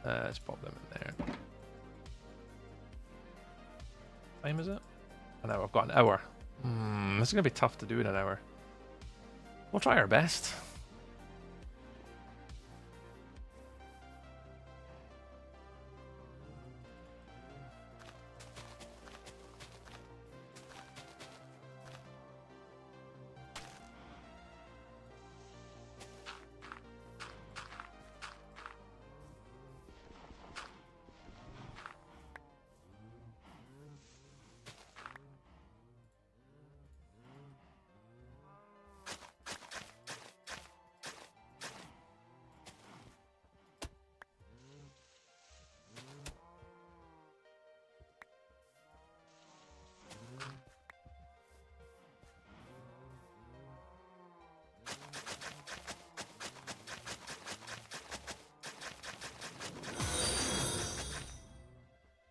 Let's pop them in there. What time is it? An hour. I've got an hour. This is going to be tough to do in an hour. We'll try our best.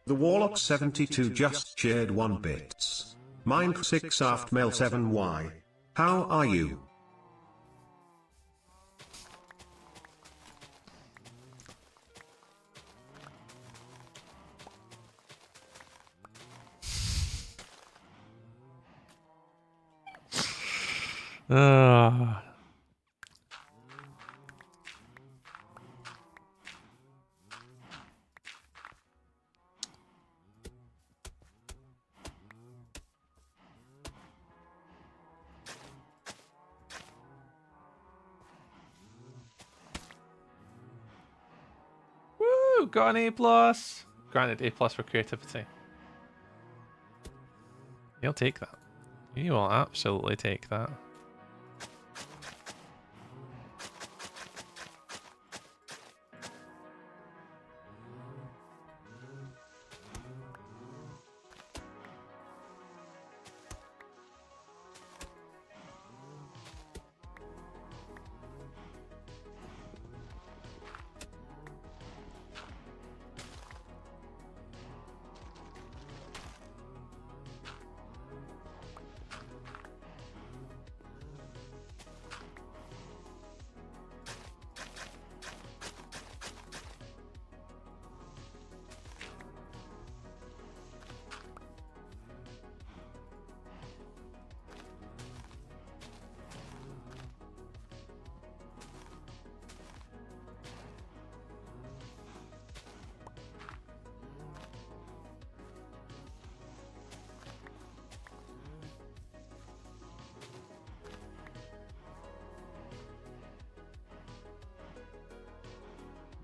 The Warlock 72 just shared 1 bits. Mine 6 aft Mel 7y. How are you? Woo! Got an A+. Granted, A+ for creativity. You'll take that. You will absolutely take that.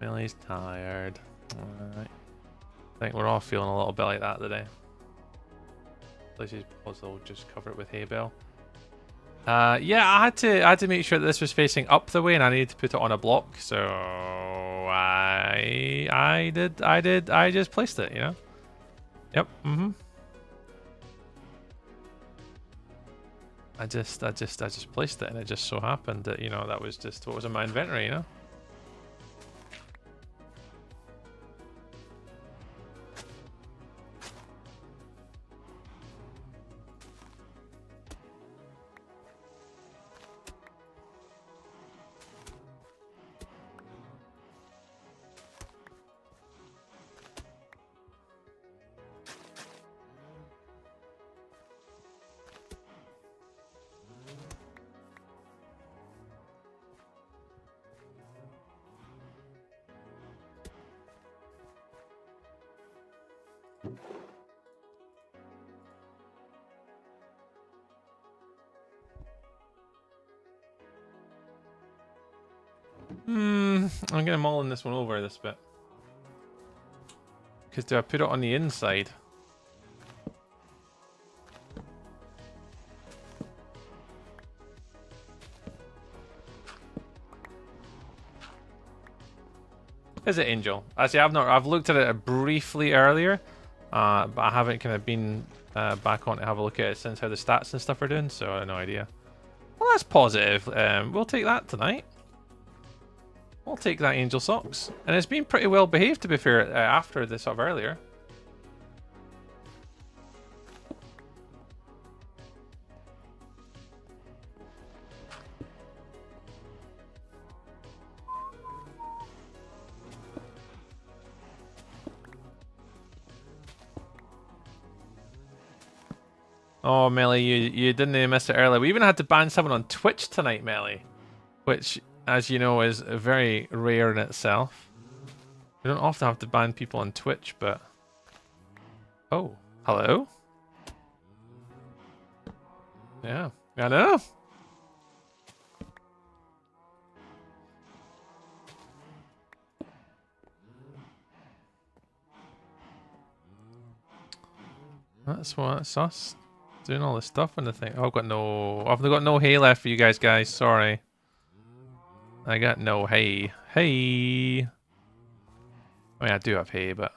Millie's tired. Alright. I think we're all feeling a little bit like that today. Let's just also just cover it with hay bale. Yeah, I had to make sure that this was facing up the way, and I needed to put it on a block. So I just placed it, you know. Yep. I just placed it, and it just so happened that, you know, that was just what was in my inventory, you know. I'm gonna mull this one over this bit. Because do I put it on the inside? Is it Angel? Actually, I've looked at it briefly earlier, but I haven't kind of been back on to have a look at it since how the stats and stuff are doing, so I have no idea. Well, that's positive. We'll take that tonight. We'll take that Angel Socks. And it's been pretty well behaved, to be fair, after this sort of earlier. Oh, Melly, you didn't even miss it earlier. We even had to ban someone on Twitch tonight, Melly. Which, as you know, is very rare in itself. We don't often have to ban people on Twitch, but... Oh, hello? Yeah, I know. That's what it's us doing all this stuff on the thing. Oh, I've got no hay left for you guys. Sorry. I got no hay. Hay. I mean, I do have hay, but...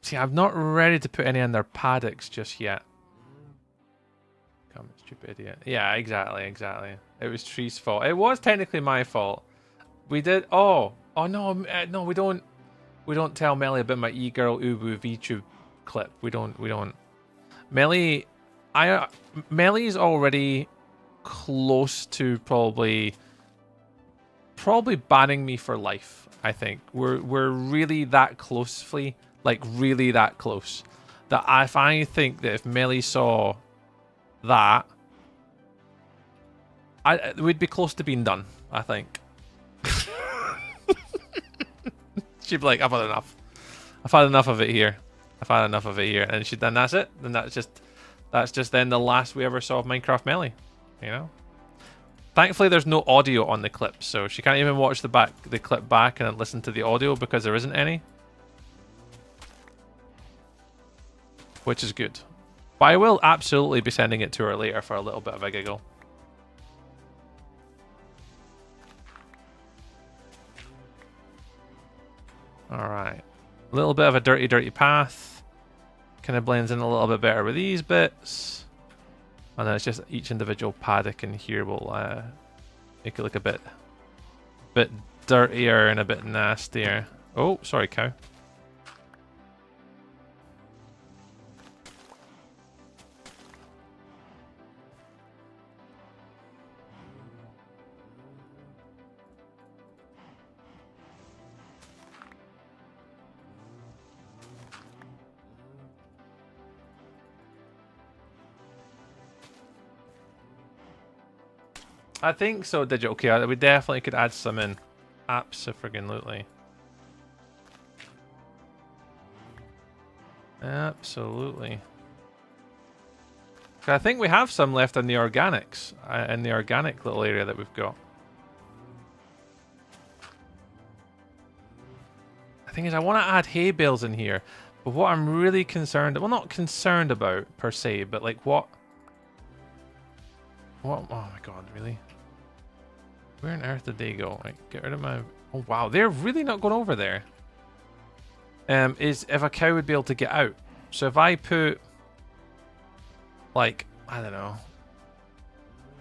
See, I'm not ready to put any on their paddocks just yet. Come, stupid idiot. Yeah, exactly. It was Tree's fault. It was technically my fault. We did... Oh no, no, we don't tell Melly about my e-girl ubu VTube clip. We don't. Melly's already close to probably banning me for life, I think. We're really that closely, like really that close. That if I think that if Melly saw that, we'd be close to being done, I think. She'd be like, I've had enough. I've had enough of it here. And then that's it. Then that's just then the last we ever saw of Minecraft Melly. You know? Thankfully there's no audio on the clip, so she can't even watch the clip back and then listen to the audio because there isn't any. Which is good. But I will absolutely be sending it to her later for a little bit of a giggle. Alright. A little bit of a dirty path. Kind of blends in a little bit better with these bits. And then it's just each individual paddock in here will make it look a bit dirtier and a bit nastier. Oh, sorry, cow. I think so, Digital. Okay, we definitely could add some in. Abso-friggin-lutely. Absolutely. I think we have some left in the organics, in the organic little area that we've got. The thing is, I want to add hay bales in here, but what I'm really concerned, well, not concerned about per se, but like what? Oh my god, really? Where on earth did they go? Right, get rid of my. Oh wow, they're really not going over there. Is if a cow would be able to get out. So if I put, like, I don't know.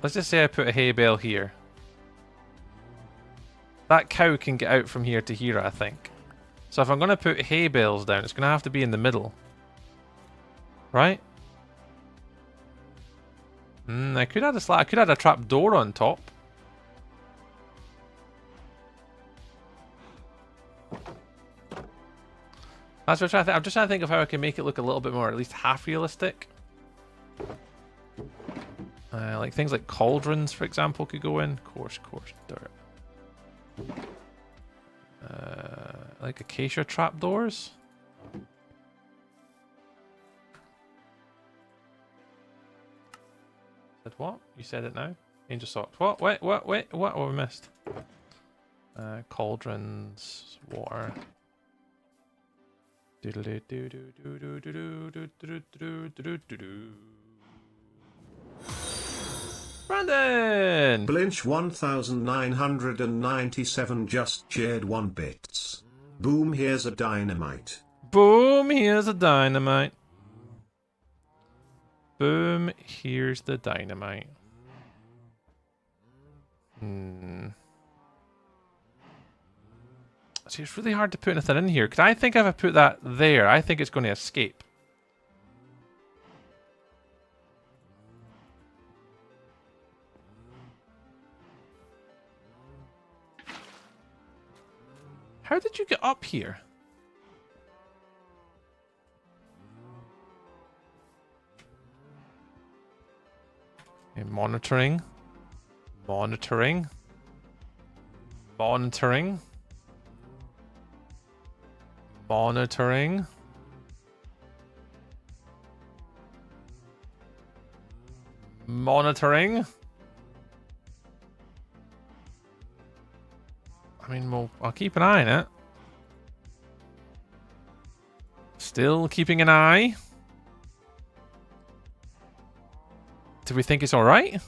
Let's just say I put a hay bale here. That cow can get out from here to here, I think. So if I'm going to put hay bales down, it's going to have to be in the middle. Right? I could add I could add a trap door on top. That's what I'm trying to think. I'm just trying to think of how I can make it look a little bit more, at least half realistic. Like things like cauldrons, for example, could go in. Coarse dirt. Like acacia trapdoors. Said what? You said it now? Angel socked. What? Wait, what have I missed? Cauldrons, water. Brandon! Blinch 1997 just shared 1 bits. Boom, here's a dynamite. Boom, here's a dynamite. Boom, here's the dynamite. See, it's really hard to put anything in here, because I think if I put that there, I think it's going to escape. How did you get up here? Okay, monitoring. Monitoring. Monitoring. Monitoring. Monitoring. I mean, well, I'll keep an eye on it. Still keeping an eye. Do we think it's alright?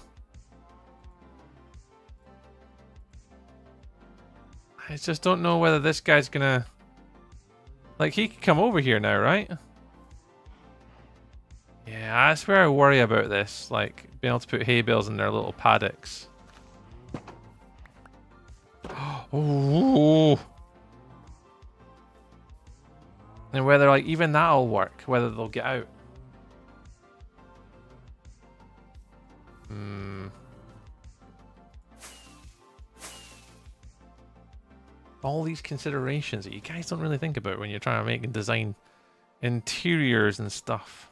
I just don't know whether this guy's gonna... Like, he could come over here now, right? Yeah, that's where I worry about this. Like, being able to put hay bales in their little paddocks. Oh. And whether, like, even that'll work. Whether they'll get out. All these considerations that you guys don't really think about when you're trying to make and design interiors and stuff.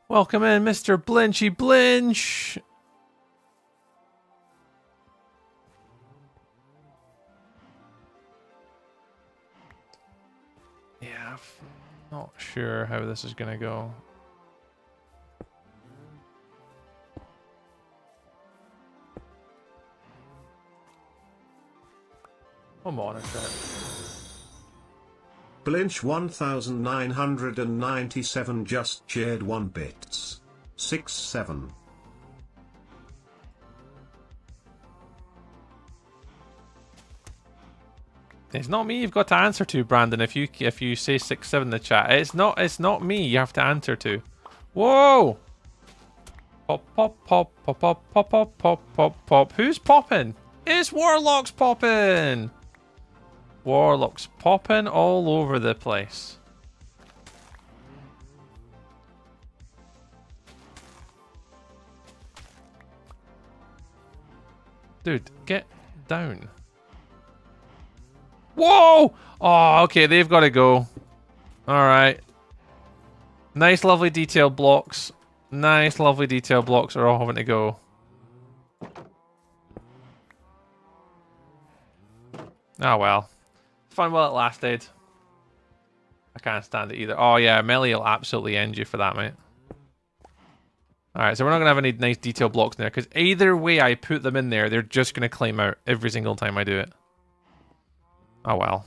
Welcome in, Mr. Blinchy Blinch. Yeah, not sure how this is gonna go. I'll monitor it. Blinch 1997 just shared 1 bits. 6-7. It's not me you've got to answer to, Brandon. If you say 6-7 in the chat, it's not me you have to answer to. Whoa! Pop pop pop pop pop pop pop pop pop pop. Who's popping? It's Warlock's popping. Warlock's popping all over the place. Dude, get down. Whoa! Oh, okay, they've got to go. Alright. Nice, lovely detailed blocks. Nice, lovely detail blocks are all having to go. Oh well. Fun while it lasted. I can't stand it either. Oh yeah, melee will absolutely end you for that, mate. Alright, so we're not going to have any nice detail blocks in there, because either way I put them in there, they're just going to claim out every single time I do it. Oh well.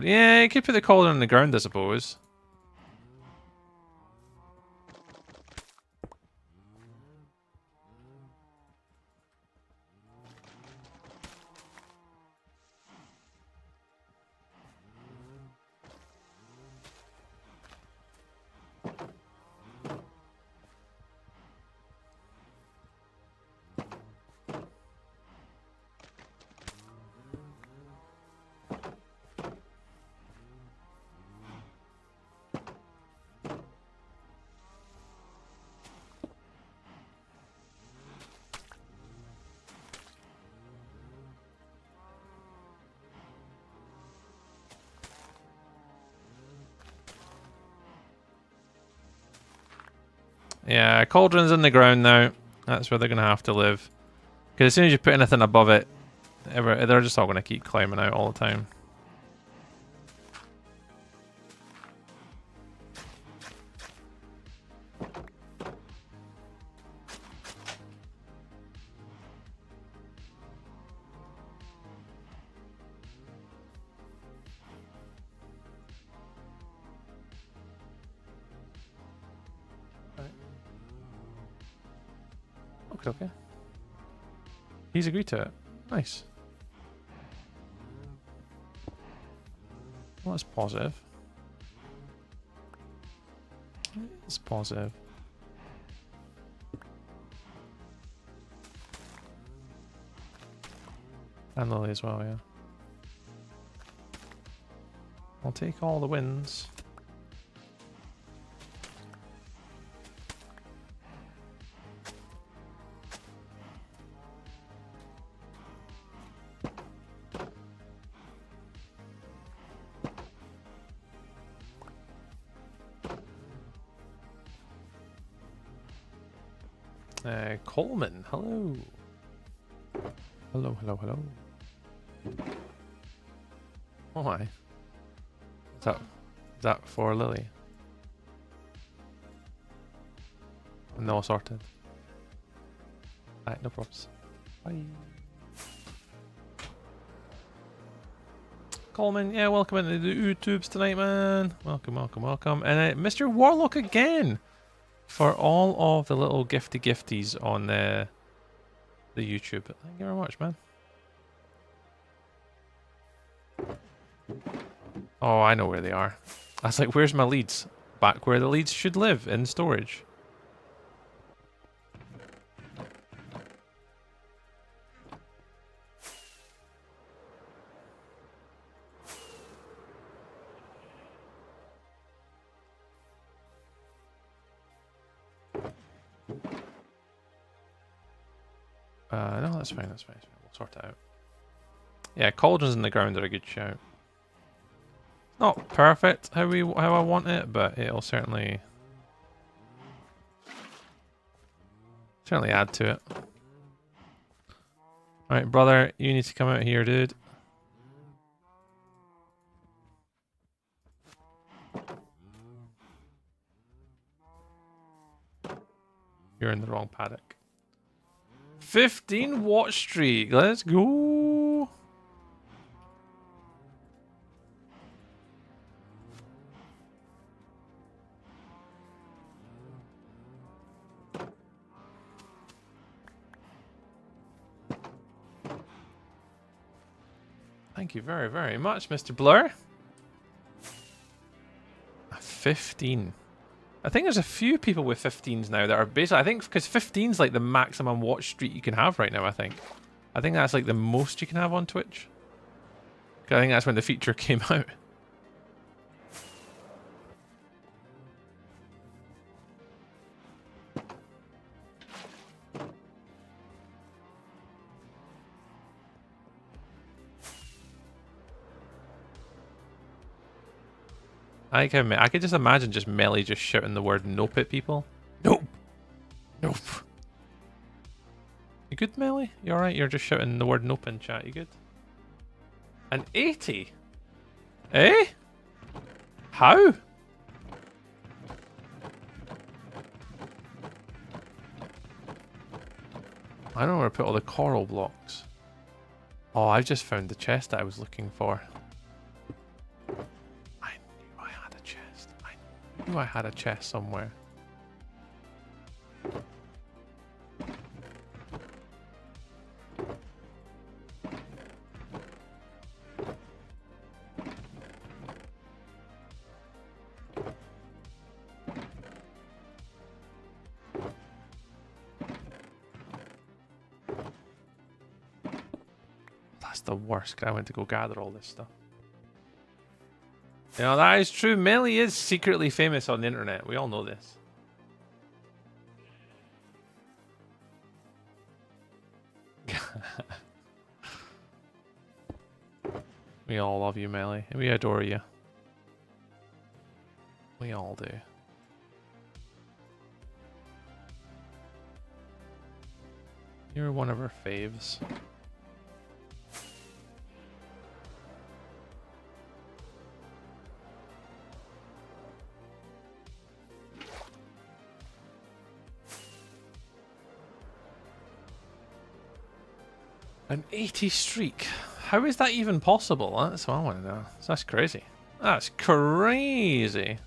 Yeah, you could put the cauldron on the ground, I suppose. Yeah, cauldron's in the ground now. That's where they're going to have to live. Because as soon as you put anything above it, they're just all going to keep climbing out all the time. Okay. He's agreed to it. Nice. Well, that's positive. It's positive. And Lily as well, yeah. I'll take all the wins. Coleman, hello. Hello. Oh my. Is that for Lily? No sorted. Alright, no props. Bye. Coleman, yeah, welcome into the YouTubes tonight, man. Welcome. And Mr. Warlock again for all of the little gifties on the YouTube. Thank you very much, man. Oh, I know where they are. I was like, where's my leads? Back where the leads should live, in storage. No, that's fine. We'll sort it out. Yeah, cauldrons in the ground are a good shout. Not perfect how I want it, but it'll certainly add to it. Alright, brother, you need to come out here, dude. You're in the wrong paddock. 15 watch streak. Let's go. Thank you very, very much, Mr. Blur. 15. I think there's a few people with 15s now that are basically, I think, because 15's like the maximum watch streak you can have right now, I think. I think that's like the most you can have on Twitch. 'Cause I think that's when the feature came out. I could just imagine just Melly just shouting the word nope at people. Nope. Nope. You good, Melly? You alright? You're just shouting the word nope in chat. You good? An 80? Eh? How? I don't know where to put all the coral blocks. Oh, I've just found the chest that I was looking for. I knew I had a chest. I knew I had a chest somewhere. That's the worst. I went to go gather all this stuff. You know, that is true. Melly is secretly famous on the internet. We all know this. We all love you, Melly. And we adore you. We all do. You're one of our faves. An 80 streak. How is that even possible? That's what I want to know. That's crazy. That's crazy.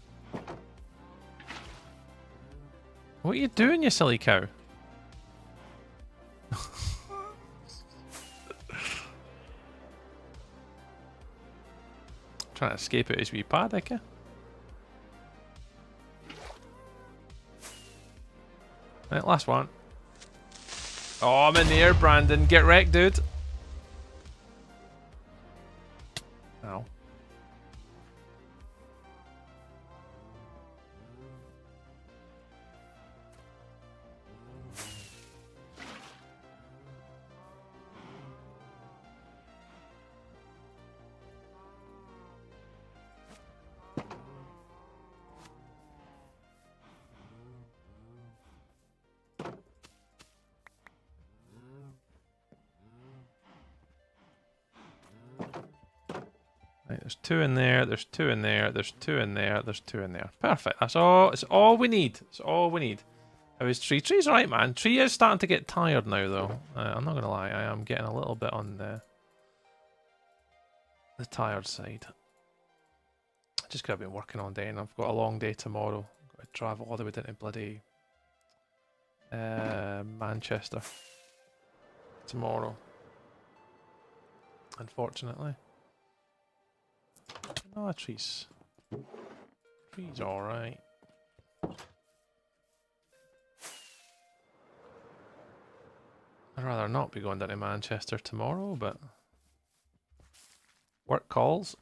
What are you doing, you silly cow? Trying to escape out his wee Paddock, eh? Right, last one. Oh, I'm in the air, Brandon. Get wrecked, dude. Ow. Right, there's two in there, there's two in there, there's two in there, there's two in there. Perfect. That's all. It's all we need. It's all we need. How is Tree? Tree's alright, man. Tree is starting to get tired now, though. I'm not gonna lie. I am getting a little bit on the tired side. Just 'cause I've been working all day and I've got a long day tomorrow. I've got to travel all the way down to bloody Manchester tomorrow. Unfortunately. No, Tree's alright. I'd rather not be going down to Manchester tomorrow, but work calls.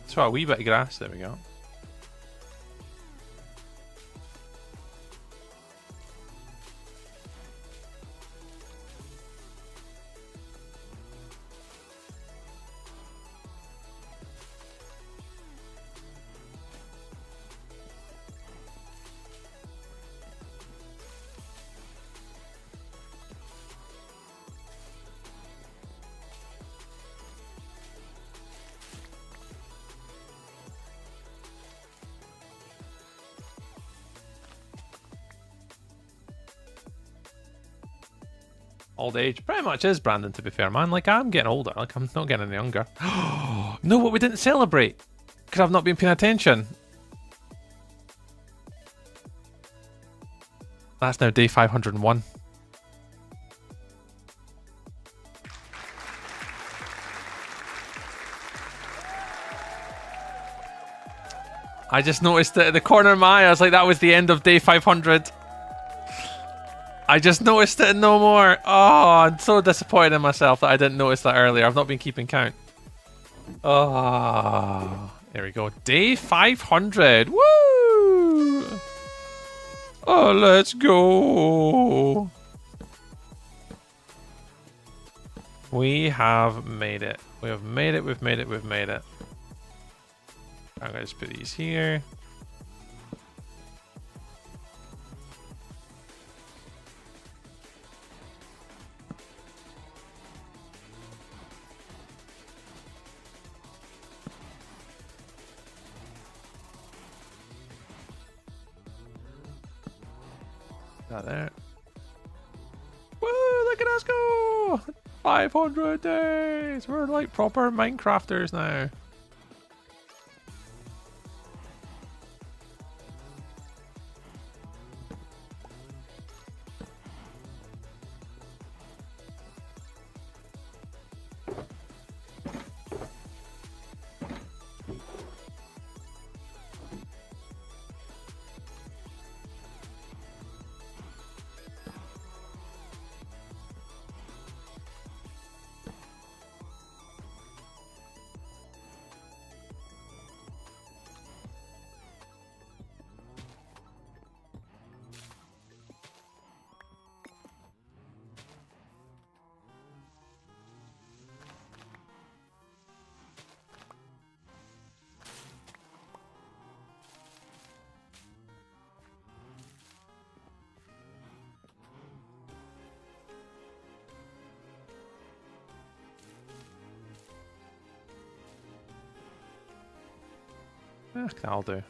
So a wee bit of grass, there we go. Old age pretty much is Brandon, to be fair, man. Like, I'm getting older. Like, I'm not getting any younger. No, what we didn't celebrate because I've not been paying attention. That's now day 501. I just noticed it in the corner of my eye. I was like, that was the end of day 500. I just noticed it and no more. Oh, I'm so disappointed in myself that I didn't notice that earlier. I've not been keeping count. Oh, there we go. Day 500. Woo! Oh, let's go. We have made it. We have made it. We've made it. We've made it. I'm going to just put these here. That there. Woo! Look at us go! 500 days! We're like proper Minecrafters now. That'll do. Have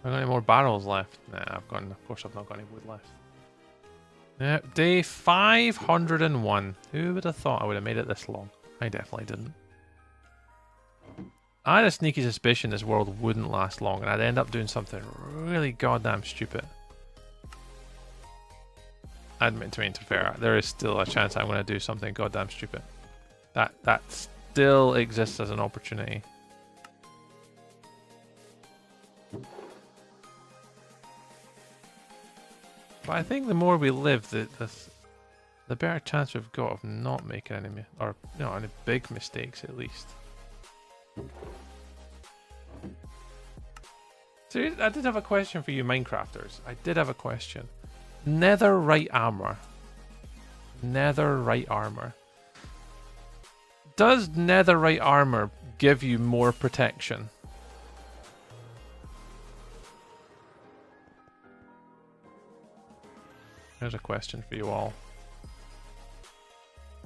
I got any more barrels left? Nah, of course I've not got any wood left. Yep, day 501. Who would have thought I would have made it this long? I definitely didn't. I had a sneaky suspicion this world wouldn't last long and I'd end up doing something really goddamn stupid. I admit to me, to be fair, there is still a chance I'm going to do something goddamn stupid. That still exists as an opportunity. But I think the more we live, the better chance we've got of not making any, or you know, any big mistakes at least. So I did have a question for you Minecrafters. I did have a question. Netherite armor. Netherite armor. Does netherite armor give you more protection? Here's a question for you all.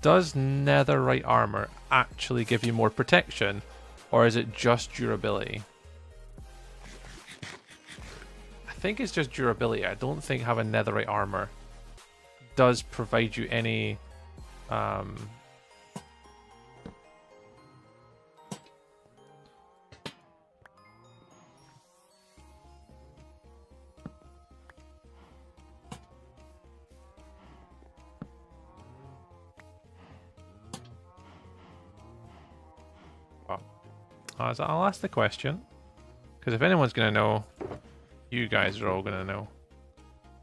Does netherite armor actually give you more protection, or is it just durability? I think it's just durability. I don't think having netherite armor does provide you any I'll ask the question, because if anyone's going to know, you guys are all going to know.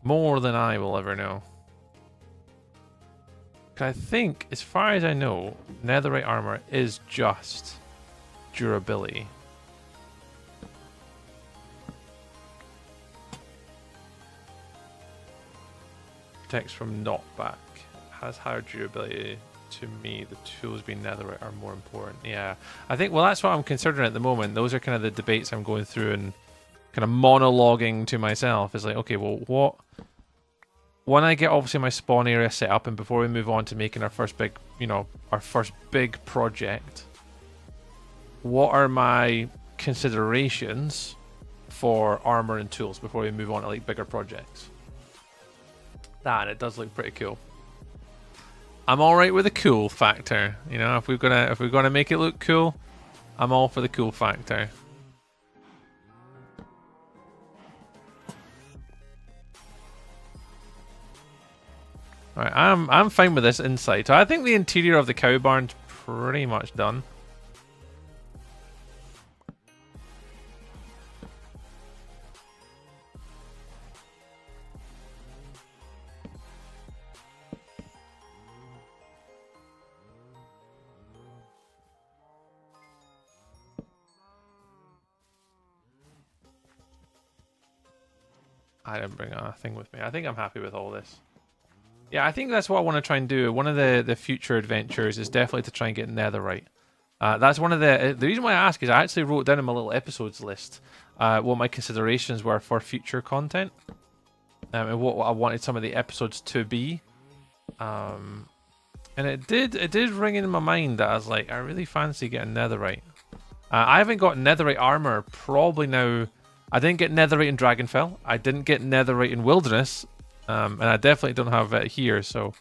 More than I will ever know. Because I think, as far as I know, netherite armor is just durability. Protects from knockback. Has higher durability. To me, the tools being netherite are more important. Yeah, I think, well, that's what I'm considering at the moment. Those are kind of the debates I'm going through and kind of monologuing to myself. Is like, okay, well, what... When I get, obviously, my spawn area set up, and before we move on to making our first big, you know, our first big project, what are my considerations for armor and tools before we move on to, like, bigger projects? That, and it does look pretty cool. I'm all right with the cool factor. You know, if we're gonna make it look cool, I'm all for the cool factor. All right, I'm fine with this inside. So I think the interior of the cow barn's pretty much done. I didn't bring a thing with me. I think I'm happy with all this. Yeah, I think that's what I want to try and do. One of the future adventures is definitely to try and get netherite. That's one of the reason why I ask is I actually wrote down in my little episodes list what my considerations were for future content and what I wanted some of the episodes to be. And it did ring in my mind that I was like, I really fancy getting netherite. I haven't got netherite armor probably now. I didn't get netherite in Dragonfell. I didn't get netherite in Wilderness. And I definitely don't have it here. So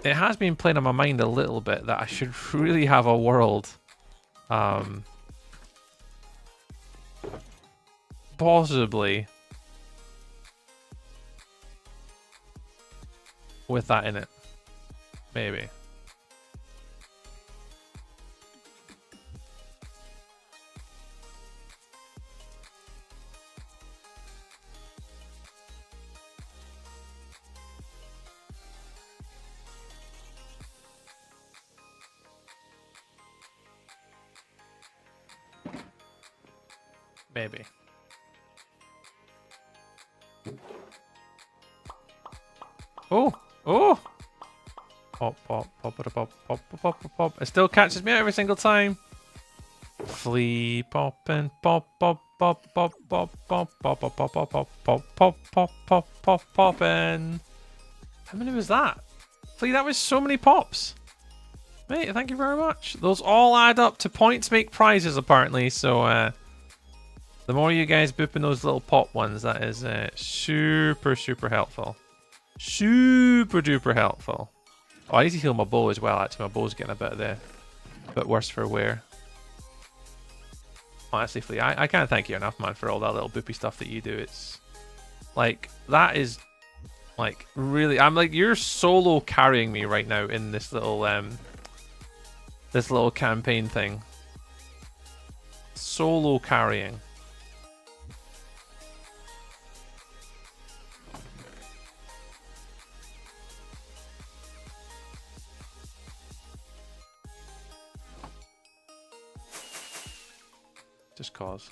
it has been playing on my mind a little bit that I should really have a world. Possibly. With that in it. Maybe. Maybe. Oh! Oh! Pop, pop, pop, pop, pop, pop, pop, pop, pop. It still catches me out every single time. Flea poppin', pop, pop, pop, pop, pop, pop, pop, pop, pop, pop, pop, pop, pop, pop, pop, pop, poppin'. How many was that? Flea, that was so many pops. Mate, thank you very much. Those all add up to points make prizes, apparently. So, the more you guys booping those little pop ones, that is super, super helpful. Super duper helpful. Oh, I need to heal my bow as well. Actually, my bow's getting a bit worse for wear. Honestly, Flea, I can't thank you enough, man, for all that little boopy stuff that you do. It's like, that is like really, I'm like, you're solo carrying me right now in this little campaign thing. Solo carrying. Just cause.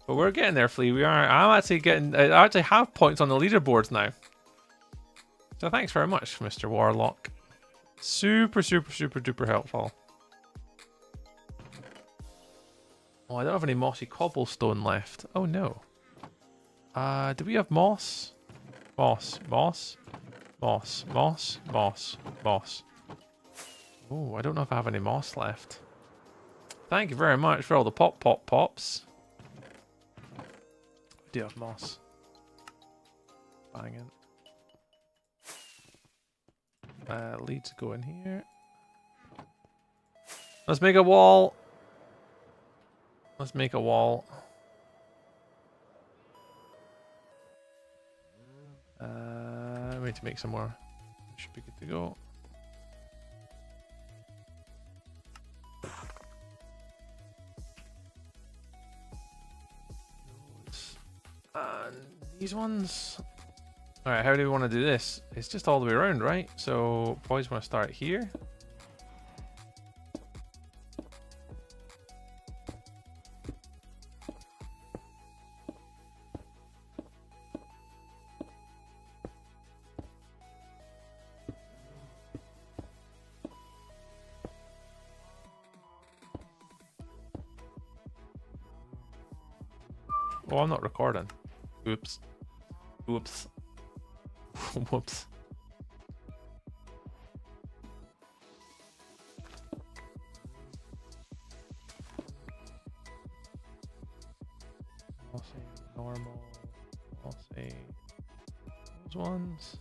But we're getting there, Flea. We are. I'm actually getting. I actually have points on the leaderboards now. So thanks very much, Mr. Warlock. Super, super, super duper helpful. Oh, I don't have any mossy cobblestone left. Oh no. Do we have moss? Moss, moss. Moss, moss, moss, moss. Oh, I don't know if I have any moss left. Thank you very much for all the pops. I do have moss. Banging. Leads go in here. Let's make a wall. Let's make a wall. We need to make some more. Should be good to go. And these ones. Alright, how do we want to do this? It's just all the way around, right? So, boys want to start here. Oh, I'm not recording. Oops. Oops. Whoops. normal. I'll say those ones.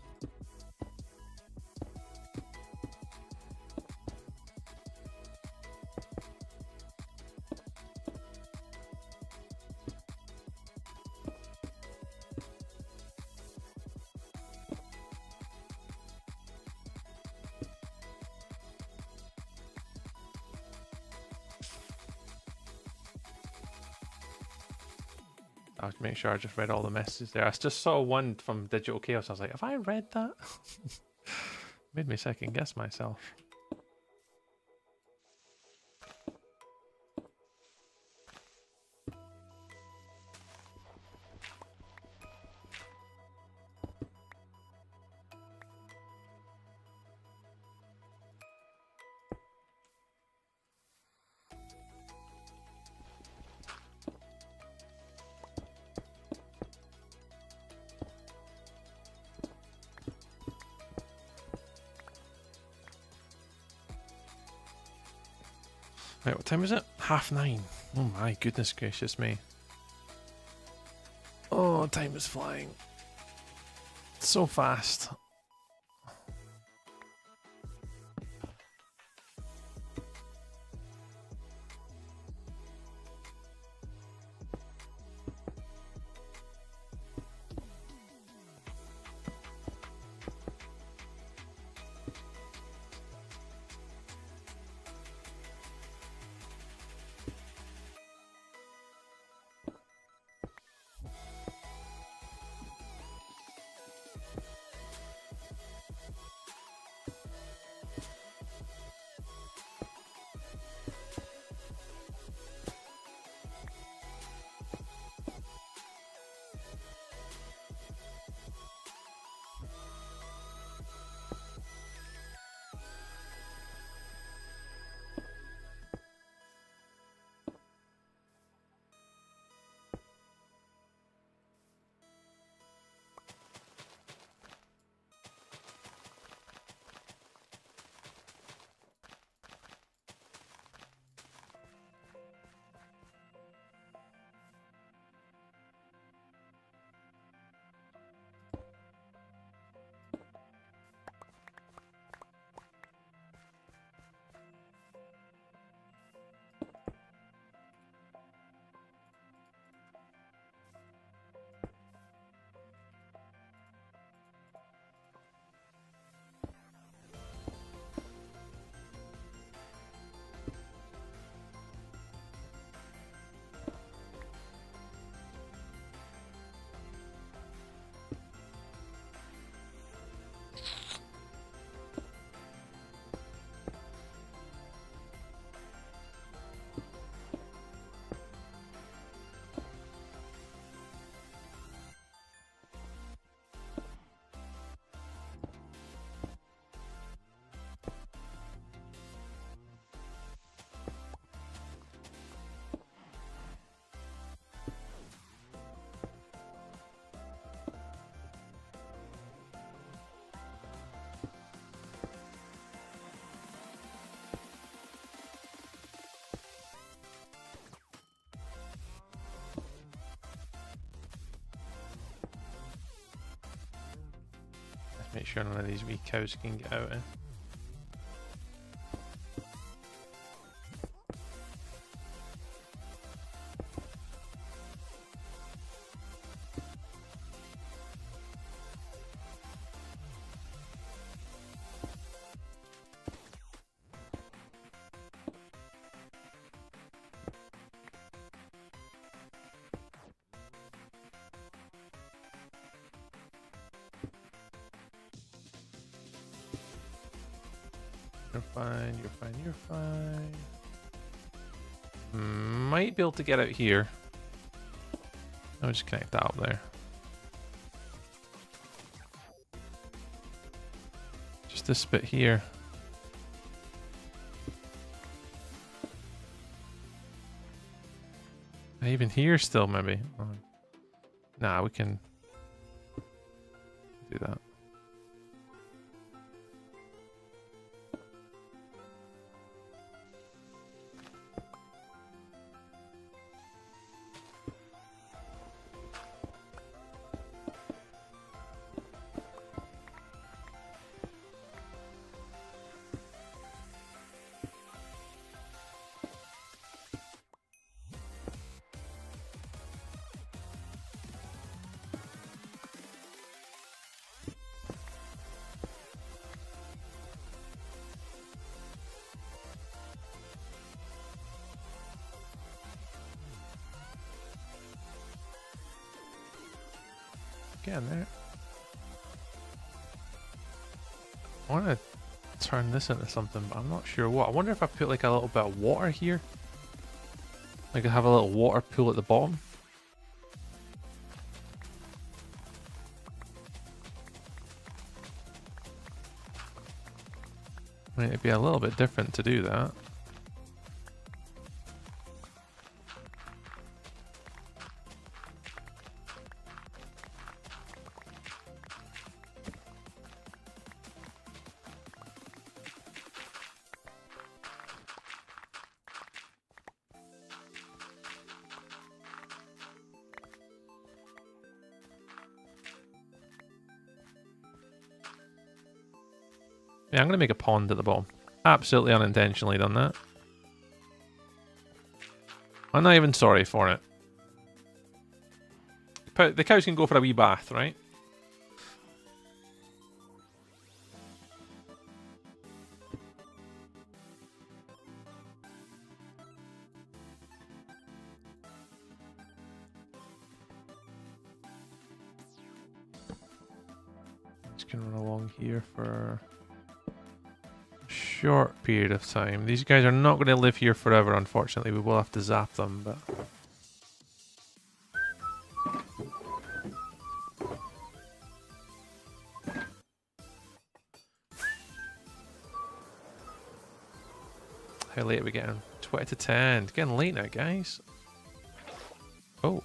I have to make sure I just read all the messages there. I just saw one from Digital Chaos. I was like, have I read that? Made me second guess myself. Right, what time is it? 9:30. Oh my goodness gracious me. Oh, time is flying. So fast. Make sure none of these wee cows can get out. You're fine, you're fine, you're fine. Might be able to get out here. I'll just connect that up there. Just this bit here. Even here still, maybe. Oh. Nah, we can do that. getting there. I want to turn this into something, but I'm not sure what. I wonder if I put like a little bit of water here. Like I have a little water pool at the bottom. I mean, it'd be a little bit different to do that. Yeah, I'm going to make a pond at the bottom. Absolutely unintentionally done that. I'm not even sorry for it. But the cows can go for a wee bath, right? Just going to run along here for short period of time. These guys are not going to live here forever, unfortunately. We will have to zap them, but how late are we getting? 20 to 10. It's getting late now, guys. Oh.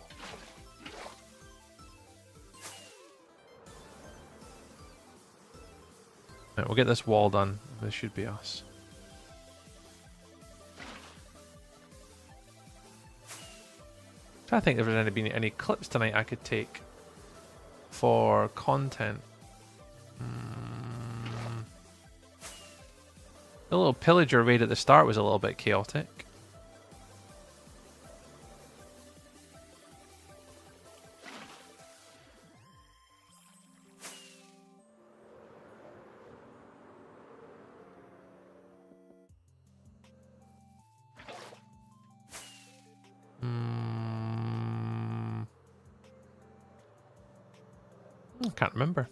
Right, we'll get this wall done. This should be us. I think if there's any clips tonight I could take for content. The little pillager raid at the start was a little bit chaotic. I can't remember.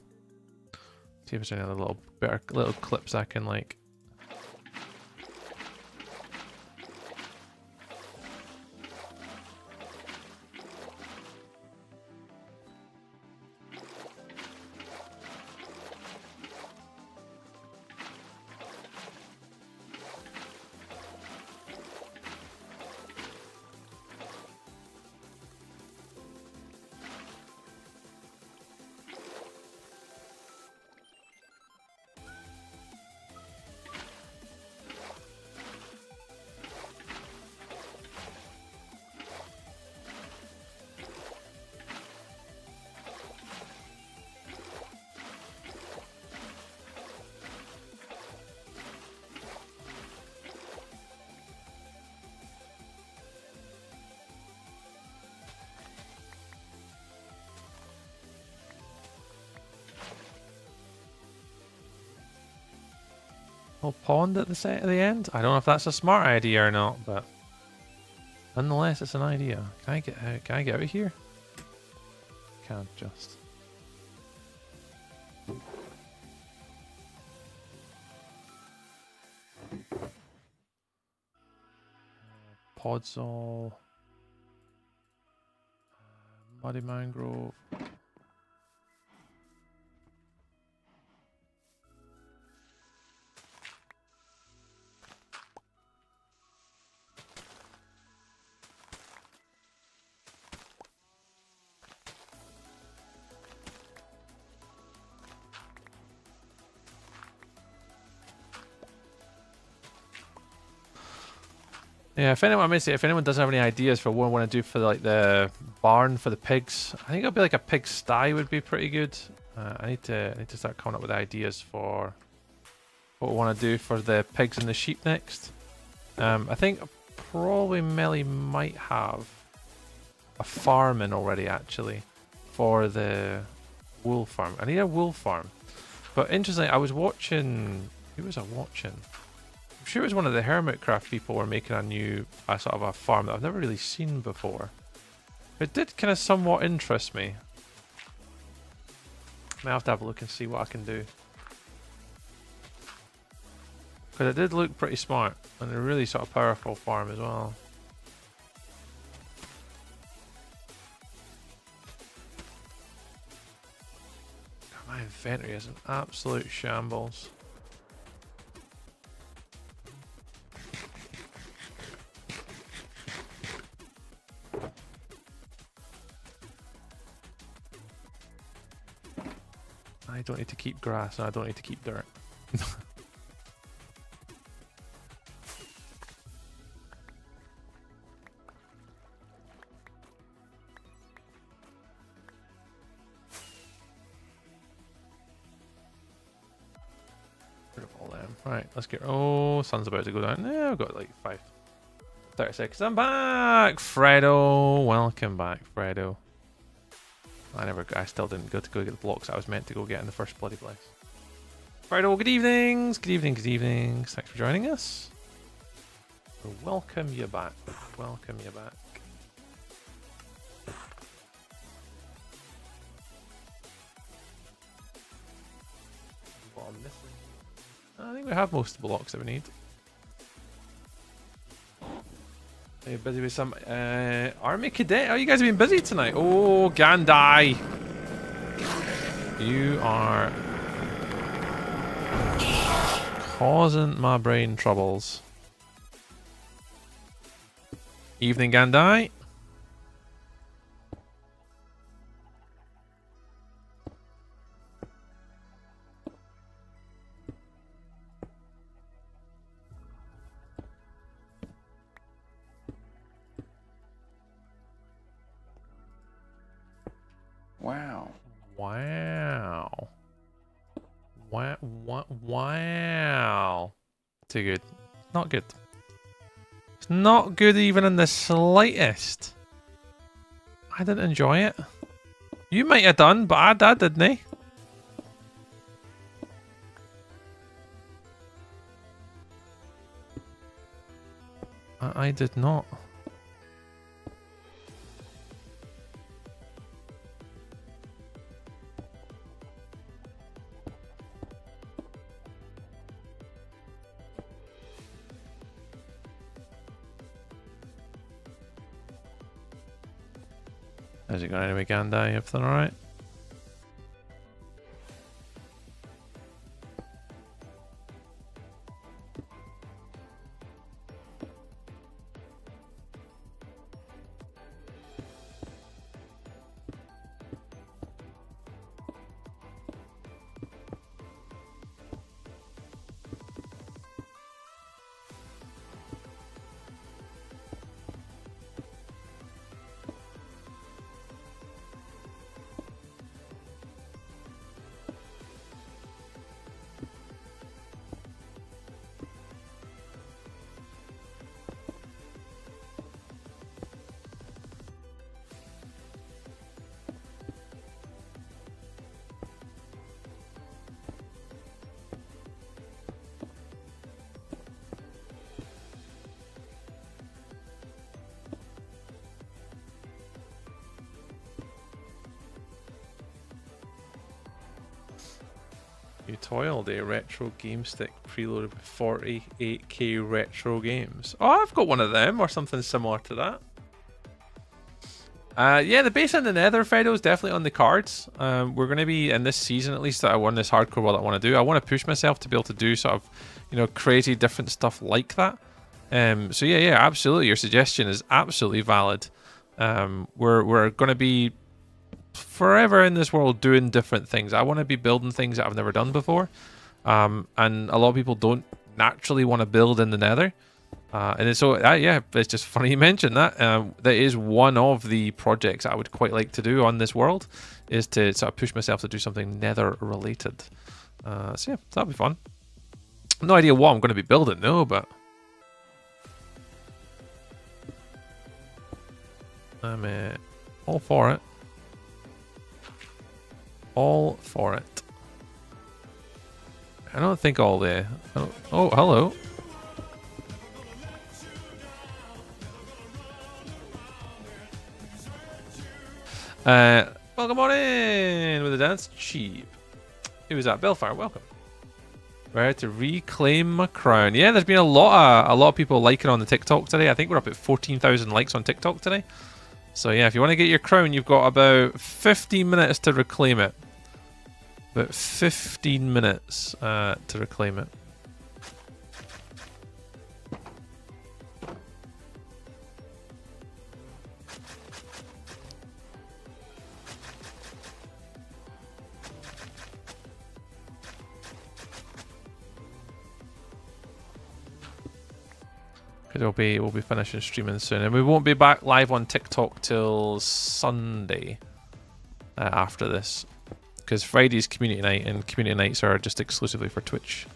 See if there's any other little clips I can like. Pond at the end. I don't know if that's a smart idea or not, but nonetheless, it's an idea. Can I get out? Can I get out of here? Can't just. Podzol, muddy mangrove. Yeah, if anyone doesn't have any ideas for what I want to do for like the barn for the pigs, I think it'll be like a pig sty would be pretty good. I need to start coming up with ideas for what we want to do for the pigs and the sheep next. I think probably Melly might have a farm in already actually for the wool farm. I need a wool farm. But interestingly, I was watching. Who was I watching? I'm sure it was one of the Hermitcraft people were making a new sort of a farm that I've never really seen before. It did kind of somewhat interest me. May have to have a look and see what I can do. Because it did look pretty smart, and a really sort of powerful farm as well. God, my inventory is an absolute shambles. I don't need to keep grass, and I don't need to keep dirt. Right, let's get. Oh, sun's about to go down. Yeah, I've got like 30 seconds. I'm back, Fredo. Welcome back, Fredo. I still didn't go get the blocks I was meant to go get in the first bloody place. Fredo, good evenings. Good evening, good evenings. Thanks for joining us. Welcome you back. Welcome you back. What I'm missing. I think we have most of the blocks that we need. Are you busy with some army cadet? Oh, you guys have been busy tonight. Oh, Gandai. You are causing my brain troubles. Evening, Gandai. Wow. Wow. Wow. Too good. Not good. It's not good even in the slightest. I didn't enjoy it. You might have done, but I didn't I? I did not. How's it going anyway, Gandai? Everything alright? You toiled a retro game stick preloaded with 48k retro games. Oh, I've got one of them or something similar to that. Yeah, the base and the nether, Fredo, is definitely on the cards. We're going to be, in this season at least, that I won this hardcore world I want to do. I want to push myself to be able to do sort of, you know, crazy different stuff like that. So yeah, absolutely. Your suggestion is absolutely valid. We're going to be forever in this world doing different things. I want to be building things that I've never done before. And a lot of people don't naturally want to build in the nether. And so, yeah, it's just funny you mentioned that. That is one of the projects I would quite like to do on this world, is to sort of push myself to do something nether related. So yeah, that'll be fun. No idea what I'm going to be building, though, but I'm all for it. All for it. I don't think all the... Oh, hello. Welcome on in with the dance. Cheap. Who was that? Bellfire, welcome. Where to reclaim my crown. Yeah, there's been a lot of people liking on the TikTok today. I think we're up at 14,000 likes on TikTok today. So yeah, if you want to get your crown, you've got about 15 minutes to reclaim it. About 15 minutes to reclaim it. We'll be finishing streaming soon, and we won't be back live on TikTok till Sunday after this, because Friday's community night, and community nights are just exclusively for Twitch.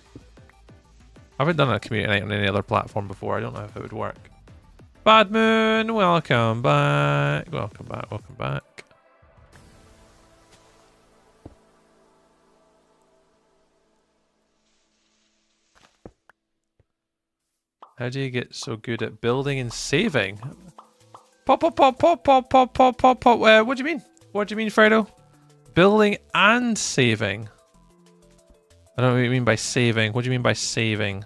I haven't done a community night on any other platform before. I don't know if it would work. Bad Moon, welcome back. Welcome back. Welcome back. How do you get so good at building and saving? Pop, pop, pop, pop, pop, pop, pop, pop, pop. What do you mean? What do you mean, Fredo? Building and saving. I don't know what you mean by saving. What do you mean by saving?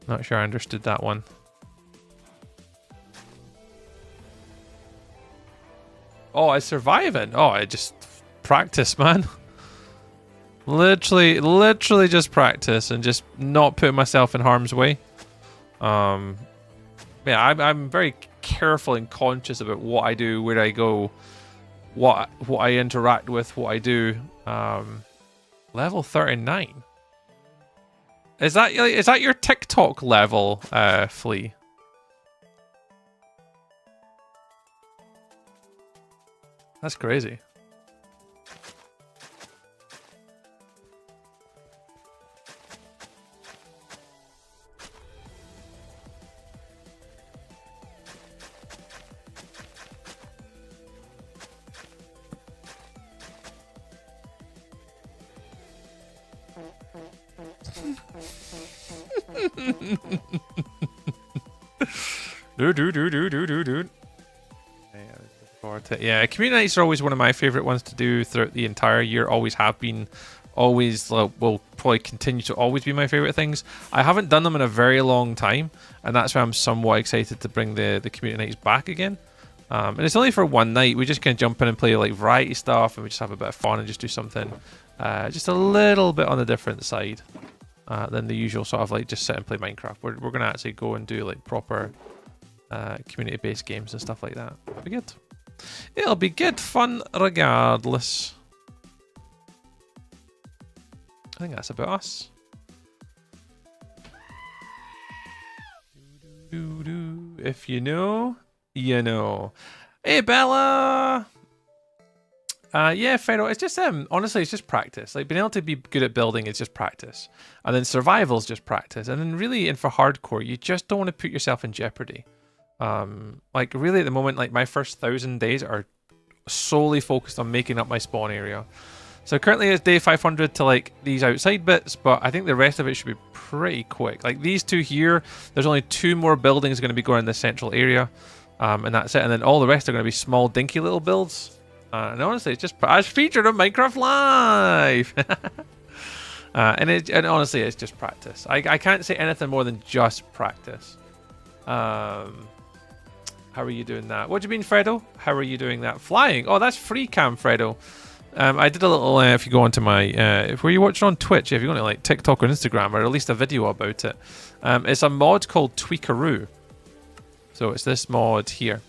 Not sure I understood that one. Oh, I surviving. Oh, I just practice, man. Literally just practice and just not put myself in harm's way. Yeah, I'm very careful and conscious about what I do, where I go, what I interact with, what I do. Level 39. Is that your TikTok level, Flea? That's crazy. Dude. Yeah, community nights are always one of my favorite ones to do throughout the entire year. Always have been. Always will probably continue to always be my favorite things. I haven't done them in a very long time, and that's why I'm somewhat excited to bring the community nights back again. And it's only for one night. We just kind of jump in and play like variety stuff, and we just have a bit of fun and just do something just a little bit on the different side than the usual sort of like just sit and play Minecraft. We're gonna actually go and do like proper community-based games and stuff like that. It'll be good. It'll be good fun regardless. I think that's about us. If you know, you know. Hey, Bella! Yeah, Pharaoh, it's just, honestly, it's just practice. Like, being able to be good at building is just practice. And then survival's just practice. And then really, and for hardcore, you just don't want to put yourself in jeopardy. Like, really, at the moment, like, my first 1,000 days are solely focused on making up my spawn area. So currently it's day 500 to like these outside bits, but I think the rest of it should be pretty quick. Like these two here, there's only 2 more buildings going to be going in the central area, and that's it. And then all the rest are going to be small, dinky little builds. And honestly, it's just as featured on Minecraft Live. and honestly, it's just practice. I can't say anything more than just practice. How are you doing that? What do you mean, Fredo? How are you doing that? Flying? Oh, that's free cam, Fredo. I did a little, if you go onto my, where you watch it on Twitch, if you go to like TikTok or Instagram, or at least a video about it, it's a mod called Tweakaroo. So it's this mod here.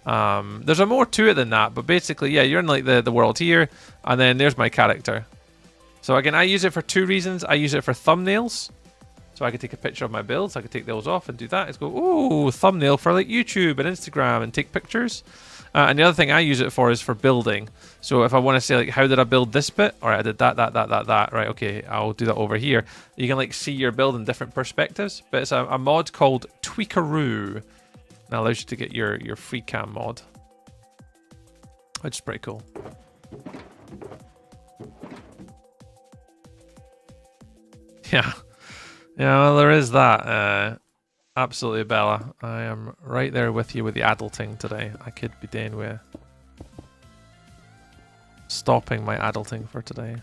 There's a more to it than that, but basically, yeah, you're in like the world here, and then there's my character. So again, I use it for 2 reasons. I use it for thumbnails, so I can take a picture of my builds. I can take those off and do that. It's go, ooh, thumbnail for like YouTube and Instagram and take pictures. And the other thing I use it for is for building. So if I want to say like, how did I build this bit? All right, I did that. Right, okay, I'll do that over here. You can like see your build in different perspectives. But it's a mod called Tweakaroo. That allows you to get your free cam mod, which is pretty cool. Yeah, well, there is that. Absolutely, Bella. I am right there with you with the adulting today. I could be doing with stopping my adulting for today.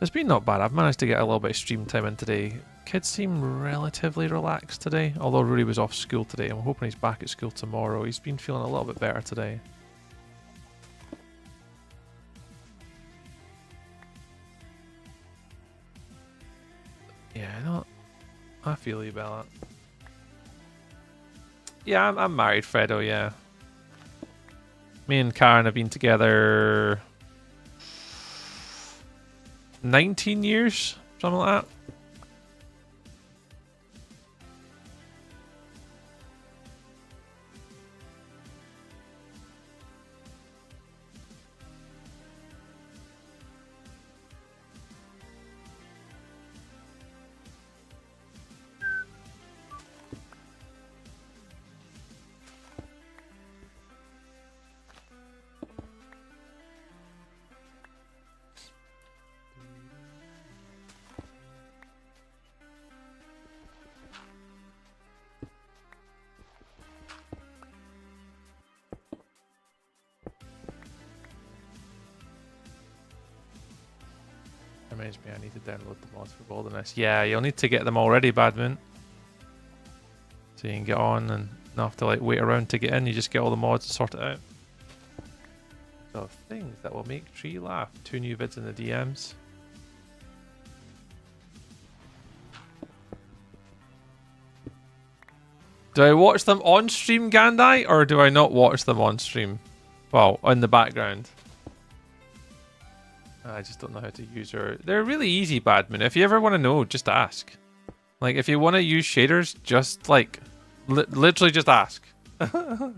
It's been not bad. I've managed to get a little bit of stream time in today. Kids seem relatively relaxed today, although Rory was off school today. I'm hoping he's back at school tomorrow. He's been feeling a little bit better today. Yeah, no, I feel you, Bella. Yeah, I'm married, Fredo, yeah. Me and Karen have been together 19 years, something like that. Reminds me, I need to download the mods for Wilderness. Yeah, you'll need to get them already, Badman. So you can get on and not have to like wait around to get in. You just get all the mods and sort it out. So things that will make Tree laugh. 2 new vids in the DMs. Do I watch them on stream, Gandai, or do I not watch them on stream? Well, in the background. I just don't know how to use her. They're really easy, Badman. If you ever want to know, just ask. Like, if you want to use shaders, just like, literally just ask. I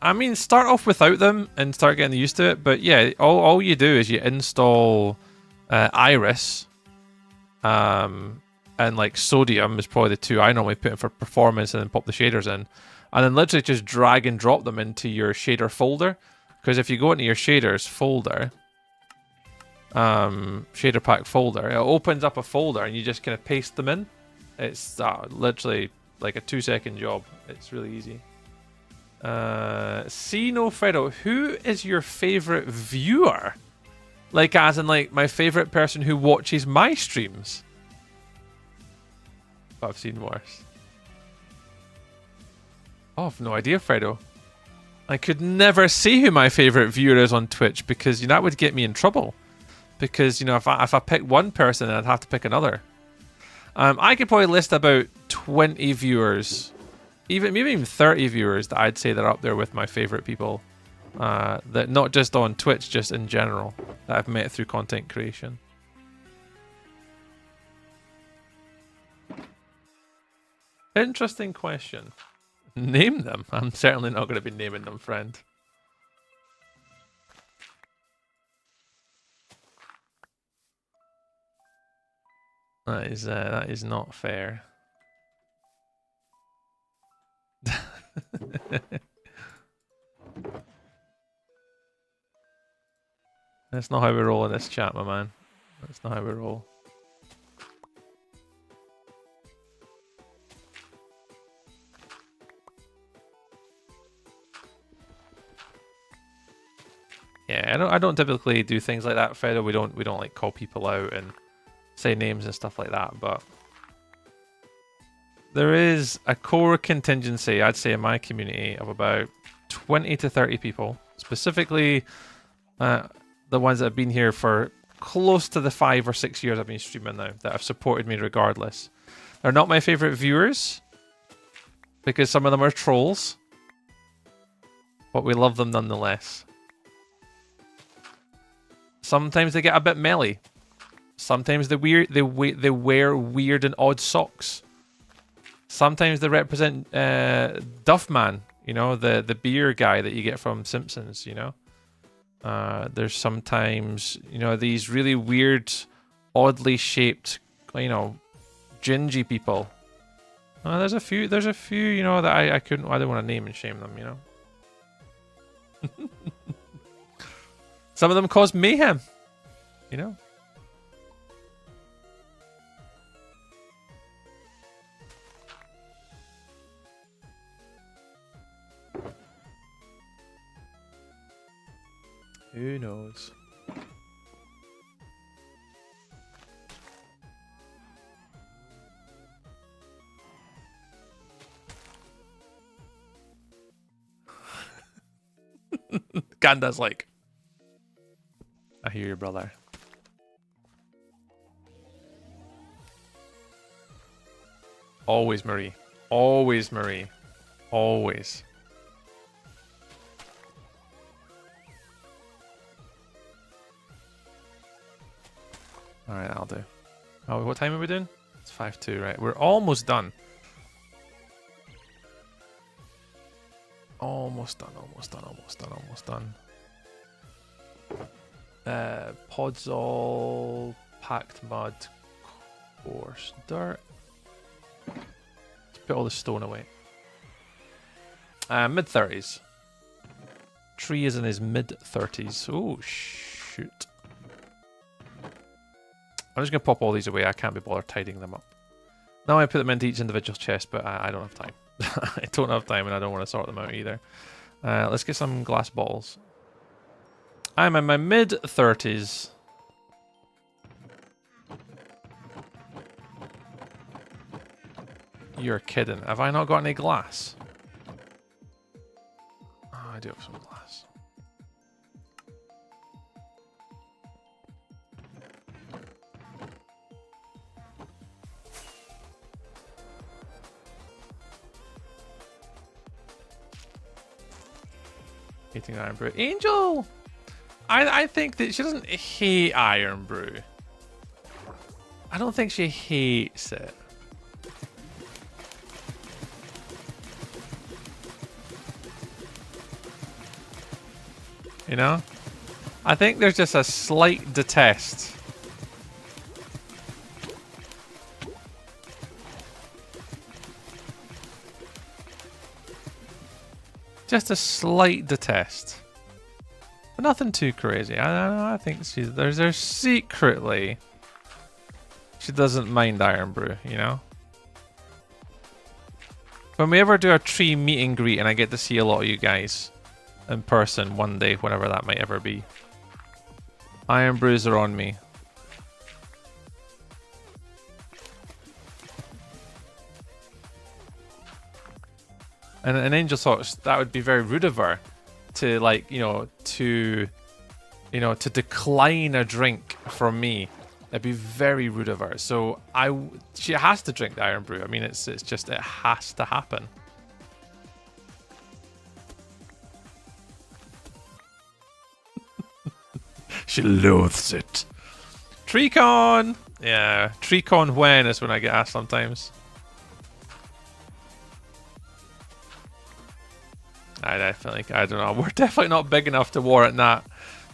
mean, start off without them and start getting used to it. But yeah, all you do is you install Iris, and like Sodium is probably the 2 I normally put in for performance, and then pop the shaders in, and then literally just drag and drop them into your shader folder. Because if you go into your shaders folder, shader pack folder, it opens up a folder and you just kind of paste them in. It's literally like a 2-second job. It's really easy. See no Fredo, who is your favorite viewer? Like as in like my favorite person who watches my streams. But I've seen worse. Oh, I've no idea, Fredo. I could never say who my favorite viewer is on Twitch because that would get me in trouble. Because if I pick one person, then I'd have to pick another. I could probably list about 20 viewers, maybe even 30 viewers that I'd say that are up there with my favorite people. That not just on Twitch, just in general, that I've met through content creation. Interesting question. Name them. I'm certainly not going to be naming them, friend. That is not fair. That's not how we roll in this chat, my man. That's not how we roll. Yeah, I don't typically do things like that, Fredo. We don't like call people out and say names and stuff like that, but there is a core contingency, I'd say, in my community of about 20 to 30 people, specifically the ones that have been here for close to the 5 or 6 years I've been streaming now, that have supported me regardless. They're not my favorite viewers because some of them are trolls, but we love them nonetheless. Sometimes they get a bit melly. Sometimes they wear weird and odd socks. Sometimes they represent Duffman, the beer guy that you get from Simpsons, There's sometimes, these really weird, oddly shaped, gingy people. There's a few, that I don't want to name and shame them, Some of them cause mayhem, Ganda's like, I hear you, brother. Always Marie. Always Marie. Always. Alright, I'll do. Oh, what time are we doing? It's 5-2, right? We're almost done. Almost done, almost done, almost done, almost done. Pods all packed mud, coarse dirt. Let's put all the stone away. Mid-30s. Tree is in his mid-30s. Oh, shoot. I'm just going to pop all these away. I can't be bothered tidying them up. Now I put them into each individual chest, but I don't have time. I don't have time and I don't want to sort them out either. Let's get some glass bottles. I'm in my mid-30s. You're kidding. Have I not got any glass? Oh, I do have some glass. Hating Iron Brew. Angel! I think that she doesn't hate Iron Brew. I don't think she hates it. You know? I think there's just a slight detest. Just a slight detest. But nothing too crazy. I think there's secretly she doesn't mind Iron Brew, you know? When we ever do a tree meet and greet and I get to see a lot of you guys in person one day, whenever that might ever be, Iron Brews are on me. And Angel thought that would be very rude of her to, like, to decline a drink from me. It'd be very rude of her. So she has to drink the Iron Brew. I mean, it's just, it has to happen. She loathes it. TreeCon! Yeah, TreeCon when is when I get asked sometimes. I don't know. We're definitely not big enough to warrant that.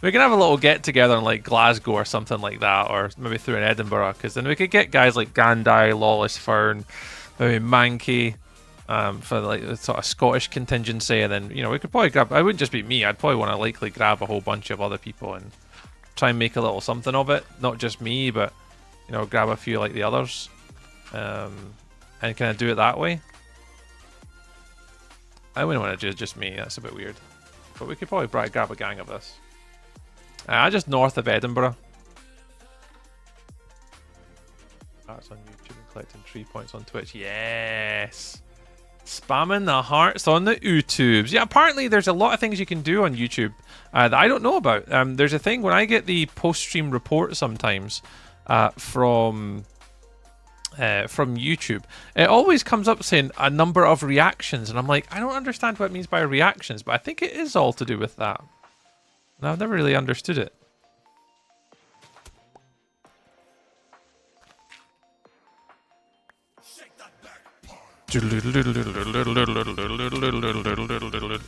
We can have a little get together in like Glasgow or something like that, or maybe through in Edinburgh, because then we could get guys like Gandai, Lawless Fern, maybe Mankey, for like the sort of Scottish contingency, and then we could probably grab. It wouldn't just be me. I'd probably want to likely grab a whole bunch of other people and try and make a little something of it. Not just me, but grab a few like the others, and kind of do it that way. I wouldn't want to do just me. That's a bit weird, but we could probably grab a gang of us. Just north of Edinburgh. Hearts on YouTube and collecting 3 points on Twitch. Yes! Spamming the hearts on the YouTubes. Yeah, apparently there's a lot of things you can do on YouTube that I don't know about. There's a thing when I get the post-stream report sometimes from YouTube, it always comes up saying a number of reactions, and I'm like, I don't understand what it means by reactions, but I think it is all to do with that. And I've never really understood it.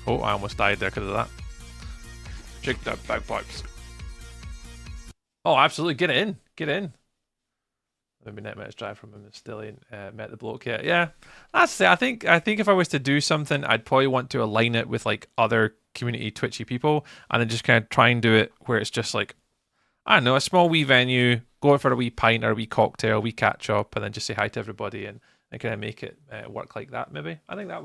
Oh, I almost died there because of that. Shake that bagpipes. Oh, absolutely. Get in. Get in. Maybe 9 minutes drive from him and still ain't met the bloke yet. Yeah, that's it. I think if I was to do something, I'd probably want to align it with like other community Twitchy people, and then just kind of try and do it where it's just like, I don't know, a small wee venue, go out for a wee pint or a wee cocktail, we catch up, and then just say hi to everybody and kind of make it work like that. Maybe I think that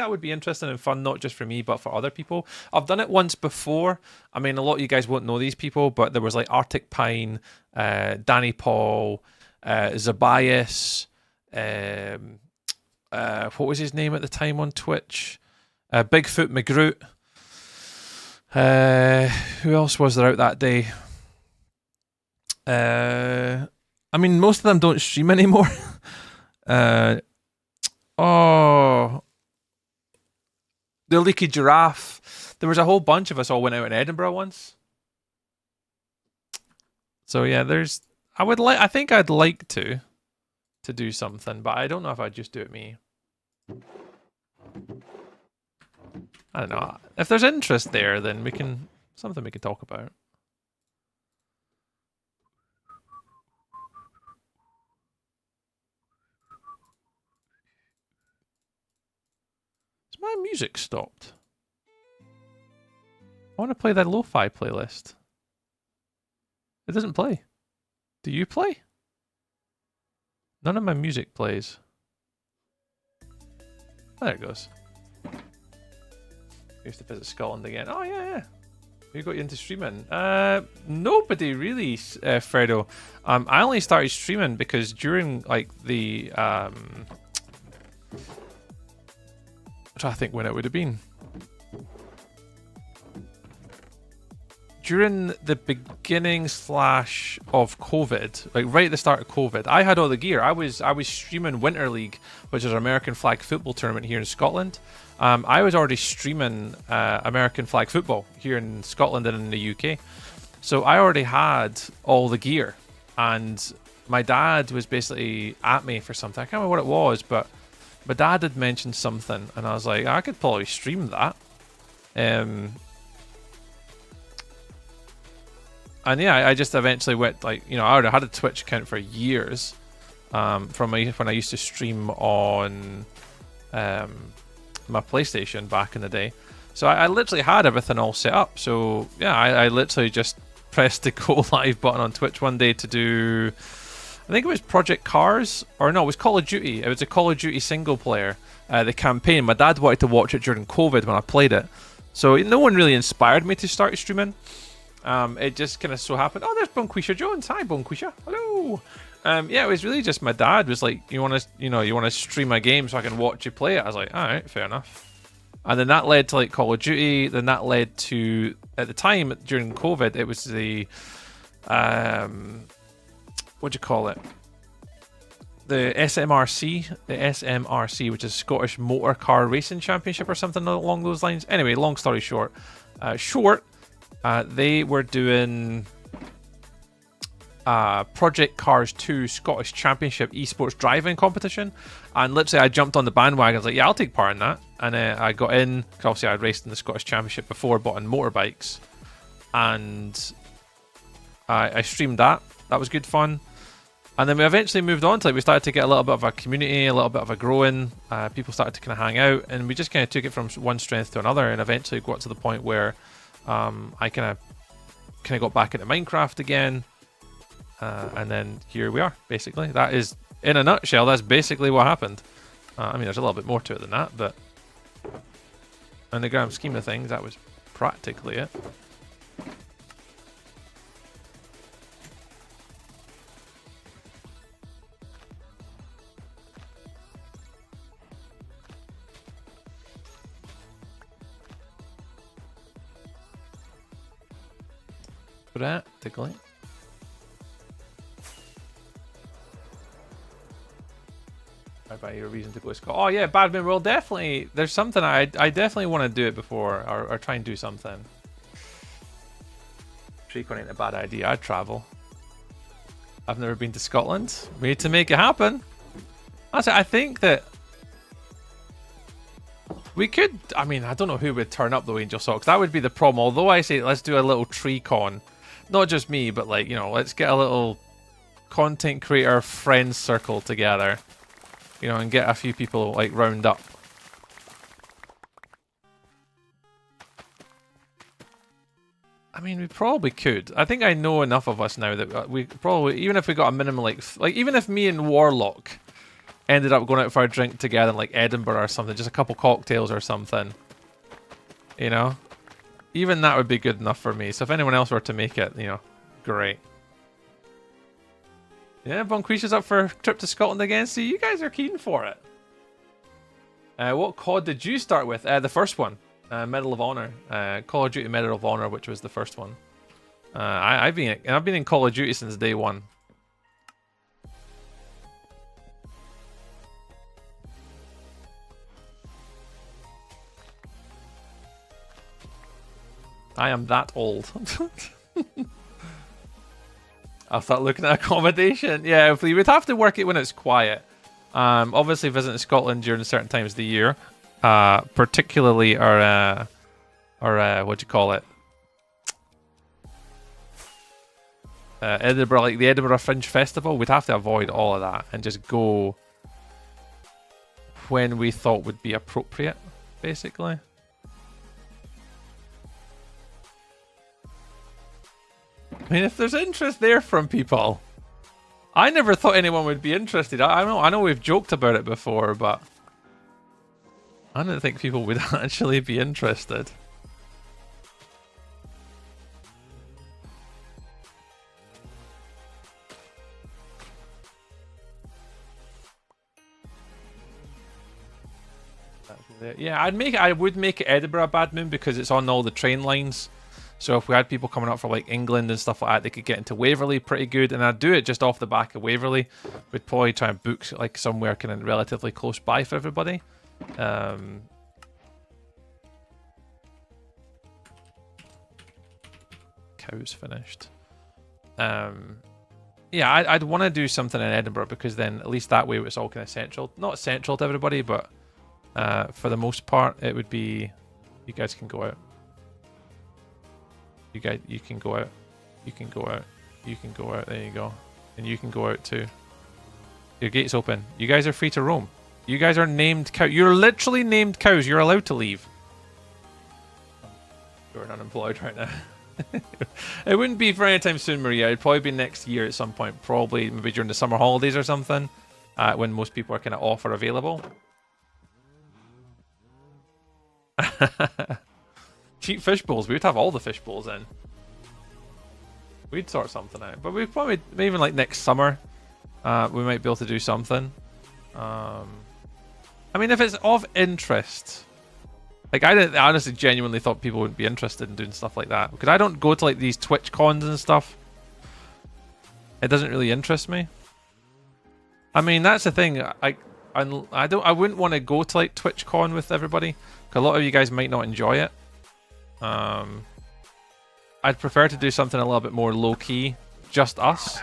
would be interesting and fun, not just for me but for other people. I've done it once before. I mean, a lot of you guys won't know these people, but there was like Arctic Pine, Danny Paul, Zabias, what was his name at the time on Twitch? Bigfoot McGroot. Who else was there out that day? I mean, most of them don't stream anymore. Oh, the Leaky Giraffe. There was a whole bunch of us all went out in Edinburgh once. So yeah, there's. I think I'd like to do something, but I don't know if I'd just do it me. I don't know. If there's interest there, then we can something we can talk about. Has my music stopped? I want to play that lo-fi playlist. It doesn't play. Do you play? None of my music plays. Oh, there it goes. I used to visit Scotland again. Oh, yeah. Who got you into streaming? Nobody really, Fredo. I only started streaming because during, like, the... I'm trying to think when it would have been. During the beginning / of COVID, like right at the start of COVID, I had all the gear. I was streaming Winter League, which is our American flag football tournament here in Scotland. I was already streaming American flag football here in Scotland and in the UK. So I already had all the gear. And my dad was basically at me for something. I can't remember what it was, but my dad had mentioned something. And I was like, I could probably stream that. And yeah, I just eventually went, like, you know, I already had a Twitch account for years, from when I used to stream on my PlayStation back in the day. So I literally had everything all set up. So yeah, I literally just pressed the go live button on Twitch one day to do, I think it was Project Cars, or no, it was Call of Duty. It was a Call of Duty single player, the campaign. My dad wanted to watch it during COVID when I played it. So no one really inspired me to start streaming. It just kind of so happened. Oh, there's Bonquisha Jones. Hi, Bonquisha. Hello. Yeah, it was really just my dad was like, you want to stream a game so I can watch you play it. I was like, all right, fair enough. And then that led to like Call of Duty. Then that led to, at the time during COVID, it was the what do you call it? The SMRC, which is Scottish Motor Car Racing Championship or something along those lines. Anyway, long story short, they were doing Project Cars 2 Scottish Championship esports driving competition, and literally I jumped on the bandwagon. I was like, yeah, I'll take part in that. And I got in, because obviously I'd raced in the Scottish Championship before, but on motorbikes, and I streamed that. That was good fun. And then we eventually moved on to, like, we started to get a little bit of a community, a little bit of a growing. People started to kind of hang out, and we just kind of took it from one strength to another, and eventually got to the point where I kind of got back into Minecraft again, and then here we are. Basically, that is, in a nutshell, that's basically what happened. I mean, there's a little bit more to it than that, but in the grand scheme of things, that was practically it. Practically. About your reason to go to Scotland. Oh yeah, Badman. Well, definitely. There's something I definitely want to do it before, or try and do something. Treecon ain't a bad idea. I'd travel. I've never been to Scotland. We need to make it happen. I think that we could. I mean, I don't know who would turn up though, Angel Socks. That would be the problem. Although I say let's do a little Treecon. Not just me, but like, you know, let's get a little content creator friends circle together, you know, and get a few people like round up. I mean, we probably could. I think I know enough of us now that we probably, even if we got a minimum, like even if me and Warlock ended up going out for a drink together in like Edinburgh or something, just a couple cocktails or something, you know? Even that would be good enough for me. So if anyone else were to make it, you know, great. Yeah, Bonquisha's up for a trip to Scotland again. See, you guys are keen for it. What COD did you start with? The first one. Medal of Honor. Call of Duty Medal of Honor, which was the first one. I've been in Call of Duty since day one. I am that old. I'll start looking at accommodation. Yeah, if we would have to work it when it's quiet. Obviously visiting Scotland during certain times of the year. Particularly our what do you call it? Edinburgh, like the Edinburgh Fringe Festival, we'd have to avoid all of that and just go when we thought would be appropriate, basically. I mean, if there's interest there from people, I never thought anyone would be interested. I know we've joked about it before, but I don't think people would actually be interested. Yeah, I would make Edinburgh a bad moon because it's on all the train lines. So if we had people coming up from like England and stuff like that, they could get into Waverley pretty good. And I'd do it just off the back of Waverley. We'd probably try and book like somewhere kind of relatively close by for everybody. Cows finished. Yeah, I'd want to do something in Edinburgh because then at least that way it's all kind of central. Not central to everybody, but for the most part, it would be. You guys can go out. You can go out. You can go out. You can go out. There you go. And you can go out too. Your gate's open. You guys are free to roam. You guys are named cows. You're literally named cows. You're allowed to leave. You're unemployed right now. It wouldn't be for any time soon, Maria. It'd probably be next year at some point. Probably maybe during the summer holidays or something. When most people are kind of off or available. Cheap fish bowls. We would have all the fish bowls in. We'd sort something out. But we probably, even like next summer, we might be able to do something. I mean, if it's of interest. Like, I honestly genuinely thought people wouldn't be interested in doing stuff like that. Because I don't go to like these Twitch cons and stuff. It doesn't really interest me. I mean, that's the thing. I wouldn't want to go to like TwitchCon with everybody. Because a lot of you guys might not enjoy it. I'd prefer to do something a little bit more low-key, just us.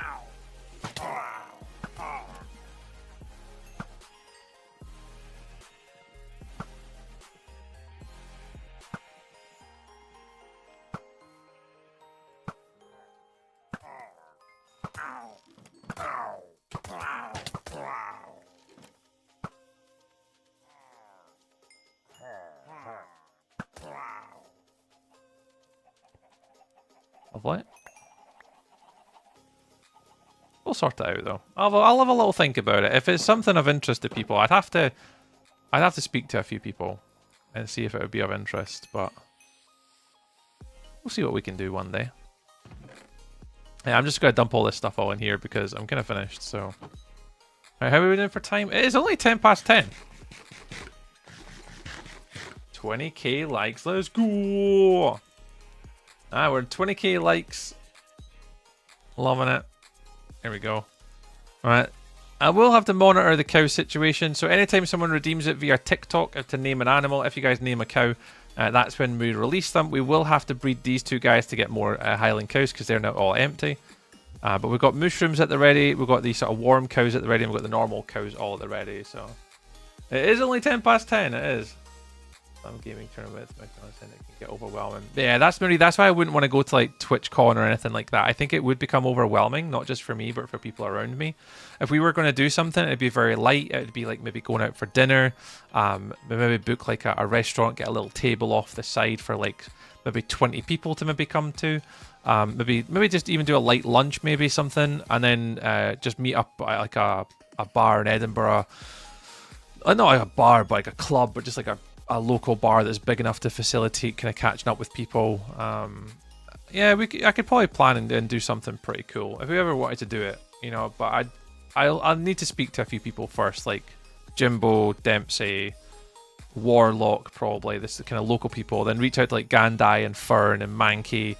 Lovely. We'll sort it out though. I'll have a little think about it. If it's something of interest to people, I'd have to speak to a few people and see if it would be of interest, but we'll see what we can do one day. Yeah, I'm just gonna dump all this stuff all in here because I'm kind of finished, so. Alright, how are we doing for time? It is only 10 past 10. 20k likes, let's go! We're at 20k likes. Loving it. There we go. Alright. I will have to monitor the cow situation. So anytime someone redeems it via TikTok to name an animal, if you guys name a cow, that's when we release them. We will have to breed these two guys to get more Highland cows because they're now all empty. But we've got mushrooms at the ready. We've got these sort of warm cows at the ready. And we've got the normal cows all at the ready. So it is only 10 past 10. It is. Some gaming tournament, it can get overwhelming. Yeah, that's why I wouldn't want to go to like TwitchCon or anything like that. I think it would become overwhelming, not just for me, but for people around me. If we were going to do something, it'd be very light. It'd be like maybe going out for dinner, maybe book like a restaurant, get a little table off the side for like maybe 20 people to maybe come to. Maybe just even do a light lunch, maybe something, and then just meet up at like a bar in Edinburgh. Not like a bar, but like a club, but just like a local bar that's big enough to facilitate kind of catching up with people. Yeah, I could probably plan and do something pretty cool if we ever wanted to do it, you know. But I'll need to speak to a few people first, like Jimbo, Dempsey, Warlock, probably. This is kind of local people. Then reach out to like Gandai and Fern and Mankey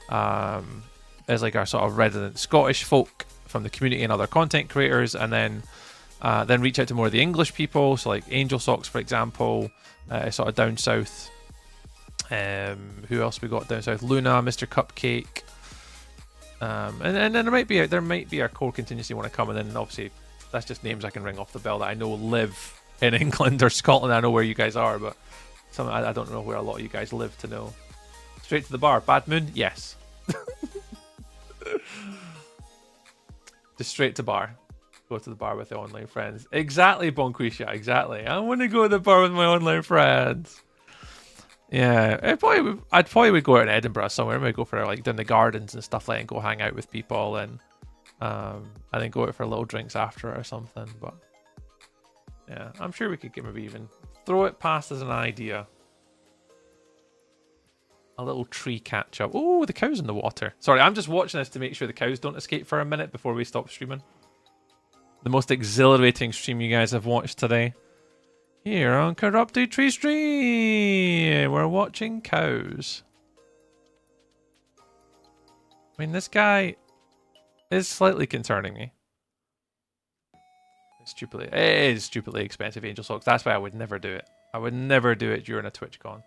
as like our sort of resident Scottish folk from the community and other content creators, and then reach out to more of the English people, so like Angel Socks, for example, sort of down south. Who else we got down south? Luna, Mr. Cupcake, and then there might be our core contingency want to come, and then obviously that's just names I can ring off the bell that I know live in England or Scotland. I know where you guys are, but I don't know where a lot of you guys live to know. Straight to the bar. Bad Moon? Yes. Just straight to bar. Go to the bar with the online friends. Exactly, Bonquisha. Exactly. I want to go to the bar with my online friends. Yeah, I'd probably would go out in Edinburgh somewhere. Maybe go for like down the gardens and stuff like that and go hang out with people, and then go out for little drinks after or something. But yeah, I'm sure we could maybe even throw it past as an idea. A little tree catch up. Oh, the cow's in the water. Sorry, I'm just watching this to make sure the cows don't escape for a minute before we stop streaming. The most exhilarating stream you guys have watched today. Here on Corrupted Tree Stream, we're watching cows. I mean, this guy is slightly concerning me. It is stupidly expensive, Angel Socks. That's why I would never do it. I would never do it during a TwitchCon.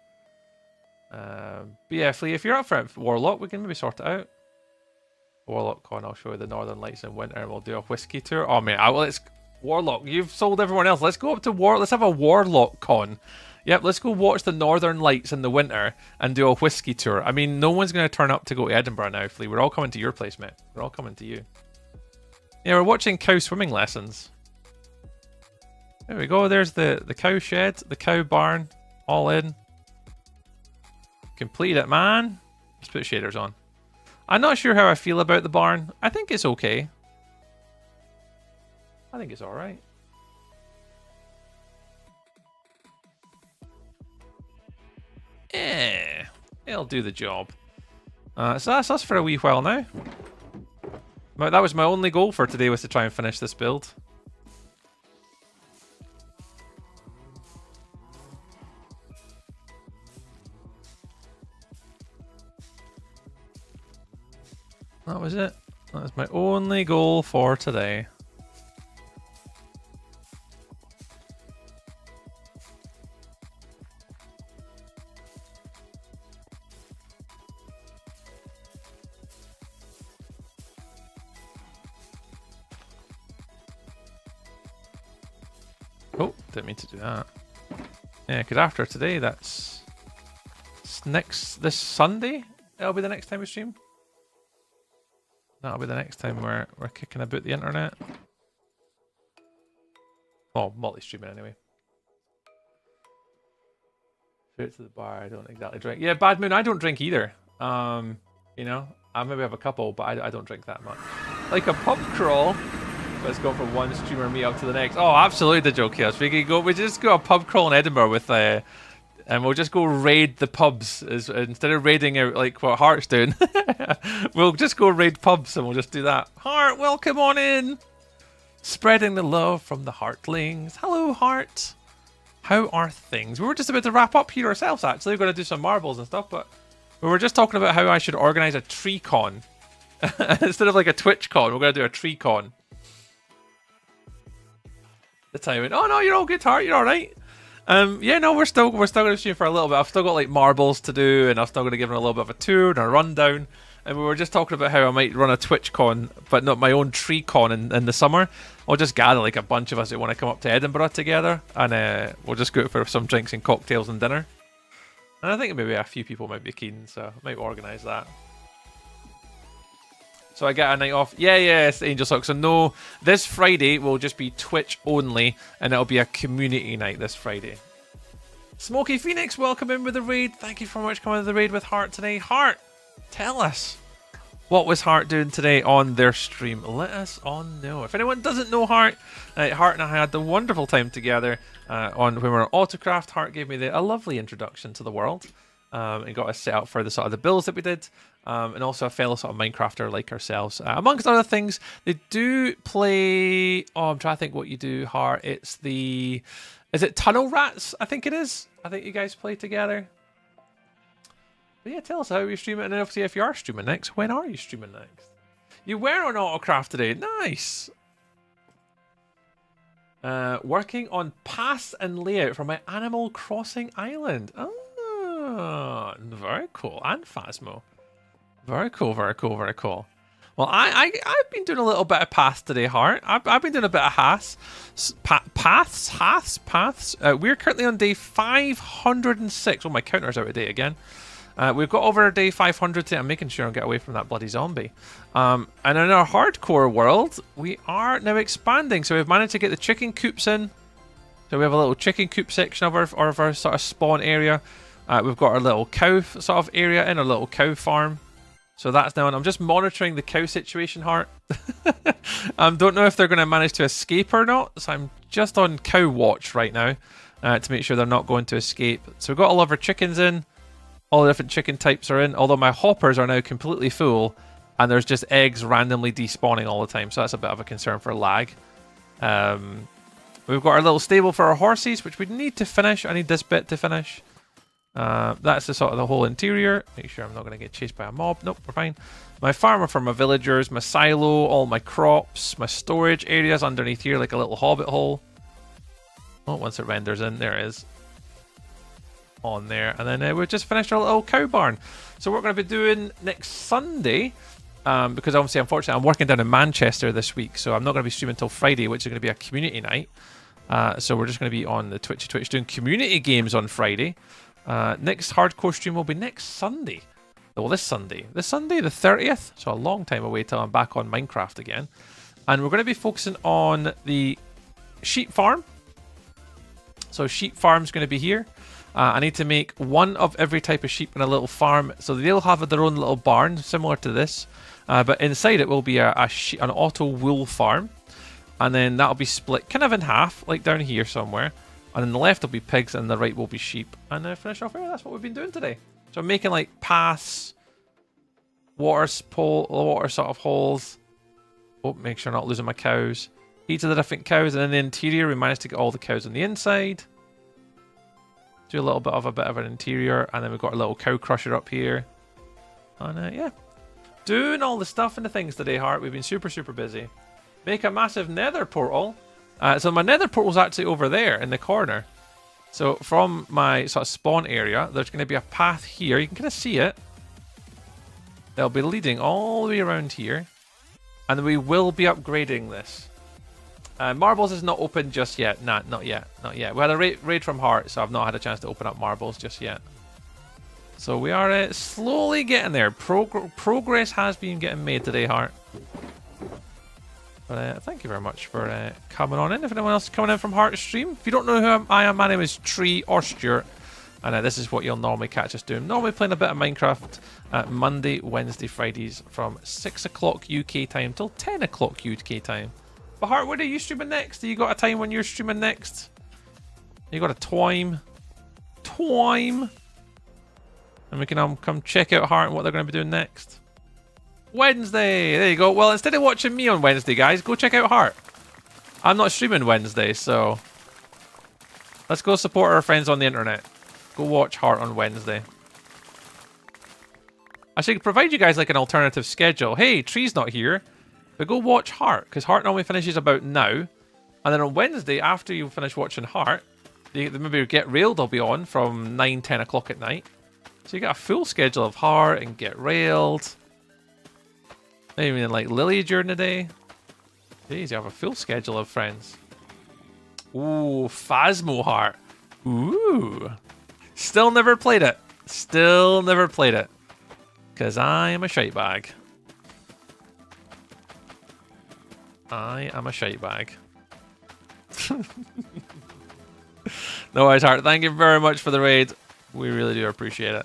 But yeah, Flea, if you're up for it, Warlock, we can maybe sort it out. Warlock Con, I'll show you the Northern Lights in winter, and we'll do a whiskey tour. Oh man, let's Warlock. You've sold everyone else. Let's go up to Let's have a Warlock Con. Yep, let's go watch the Northern Lights in the winter and do a whiskey tour. I mean, no one's going to turn up to go to Edinburgh now, Flea. We're all coming to your place, mate. We're all coming to you. Yeah, we're watching cow swimming lessons. There we go. There's the cow shed, the cow barn, all in. Complete it, man. Let's put shaders on. I'm not sure how I feel about the barn. I think it's okay. I think it's alright. Yeah, it'll do the job. So that's us for a wee while now. That was my only goal for today, was to try and finish this build. That was it. That was my only goal for today. Oh, didn't mean to do that. Yeah, because after today, that's this Sunday. It'll be the next time we stream. That'll be the next time we're kicking about the internet. Oh, multi-streaming anyway. Straight to the bar. I don't exactly drink. Yeah, Bad Moon. I don't drink either. You know, I maybe have a couple, but I don't drink that much. Like a pub crawl. Let's go from one streamer meet up to the next. Oh, absolutely the joke here. We just go a pub crawl in Edinburgh with and we'll just go raid the pubs instead of raiding out like what Hart's doing. We'll just go raid pubs and we'll just do that. Hart, welcome on in. Spreading the love from the Heartlings. Hello, Hart. How are things? We were just about to wrap up here ourselves, actually. We're going to do some marbles and stuff, but we were just talking about how I should organize a tree con. Instead of like a Twitch con, we're going to do a tree con. The time went, oh no, you're all good, Hart. You're all right. Yeah, no, we're still going to stream for a little bit. I've still got like marbles to do, and I'm still going to give them a little bit of a tour and a rundown. And we were just talking about how I might run a Twitch con, but not my own tree con in the summer. I'll just gather like a bunch of us that want to come up to Edinburgh together, and we'll just go out for some drinks and cocktails and dinner. And I think maybe a few people might be keen, so I might organise that. So I get a night off. Yeah, it's Angel Socks. So no, this Friday will just be Twitch only, and it'll be a community night this Friday. Smoky Phoenix, welcome in with the raid. Thank you for much coming to the raid with Hart today. Hart, tell us, what was Hart doing today on their stream? Let us all know. If anyone doesn't know Hart, Hart and I had the wonderful time together when we were on Autocraft. Hart gave me a lovely introduction to the world. And got us set up for the sort of the builds that we did, and also a fellow sort of Minecrafter like ourselves. Amongst other things, they do play. Oh, I'm trying to think what you do, Hart. It's the Is it Tunnel Rats? I think it is. I think you guys play together. But yeah, tell us how you're streaming. And obviously, if you are streaming next, when are you streaming next? You were on Autocraft today. Nice. Working on paths and layout for my Animal Crossing island. Oh, very cool. And Phasmo. Very cool, very cool, very cool. Well, I've been doing a little bit of paths today, Heart. I've been doing a bit of paths. We're currently on day 506. Oh, my counter's out of date again. We've got over day 500 today. I'm making sure I get away from that bloody zombie. And in our hardcore world, we are now expanding. So we've managed to get the chicken coops in. So we have a little chicken coop section of our sort of spawn area. We've got our little cow sort of area in, our little cow farm. So that's now, and I'm just monitoring the cow situation, Heart. Don't know if they're going to manage to escape or not. So I'm just on cow watch right now to make sure they're not going to escape. So we've got all of our chickens in. All the different chicken types are in, although my hoppers are now completely full and there's just eggs randomly despawning all the time, so that's a bit of a concern for lag. We've got our little stable for our horses, which we need to finish. I need this bit to finish. That's the sort of the whole interior. Make sure I'm not going to get chased by a mob. Nope, we're fine. My farmer for my villagers, my silo, all my crops, my storage areas underneath here like a little hobbit hole. Oh, once it renders in, there it is. On there, and then we've just finished our little cow barn. So what we're going to be doing next Sunday, because obviously, unfortunately, I'm working down in Manchester this week, so I'm not going to be streaming until Friday, which is going to be a community night. So we're just going to be on the Twitch doing community games on Friday. Next hardcore stream will be next Sunday. Well, this Sunday the 30th, so a long time away till I'm back on Minecraft again. And we're going to be focusing on the sheep farm. So sheep farm's going to be here. I need to make one of every type of sheep in a little farm, so they'll have their own little barn similar to this, but inside it will be an auto wool farm, and then that'll be split kind of in half, like down here somewhere, and on the left will be pigs and the right will be sheep, and finish off here. That's what we've been doing today. So I'm making like paths, water sort of holes. Oh, make sure I'm not losing my cows. Each of the different cows, and in the interior we managed to get all the cows on the inside. Do a little bit of an interior, and then we've got a little cow crusher up here. And yeah, doing all the stuff and the things today, Heart. We've been super, super busy. Make a massive nether portal. So my nether portal's actually over there in the corner. So from my sort of spawn area, there's going to be a path here. You can kind of see it. They'll be leading all the way around here. And we will be upgrading this. Marbles is not open just yet. Nah, not yet. Not yet. We had a raid from Heart, so I've not had a chance to open up Marbles just yet. So we are slowly getting there. Progress has been getting made today, Heart. But thank you very much for coming on in. If anyone else is coming in from Heart stream, if you don't know who I am, my name is Tree or Stuart. And this is what you'll normally catch us doing. Normally playing a bit of Minecraft Monday, Wednesday, Fridays from 6 o'clock UK time till 10 o'clock UK time. But Heart, when are you streaming next? You got a time when you're streaming next? You got a time? And we can come check out Heart and what they're going to be doing next. Wednesday! There you go. Well, instead of watching me on Wednesday, guys, go check out Heart. I'm not streaming Wednesday, so let's go support our friends on the internet. Go watch Heart on Wednesday. I should provide you guys like an alternative schedule. Hey, Tree's not here. But go watch Heart, because Heart normally finishes about now. And then on Wednesday, after you finish watching Heart, maybe Get Railed will be on from 9, 10 o'clock at night. So you got a full schedule of Heart and Get Railed. Maybe even like Lily during the day. Jeez, you have a full schedule of friends. Ooh, Phasmo Heart. Ooh. Still never played it. Because I am a shite bag. I am a shite bag. No worries, Heart. Thank you very much for the raid. We really do appreciate it.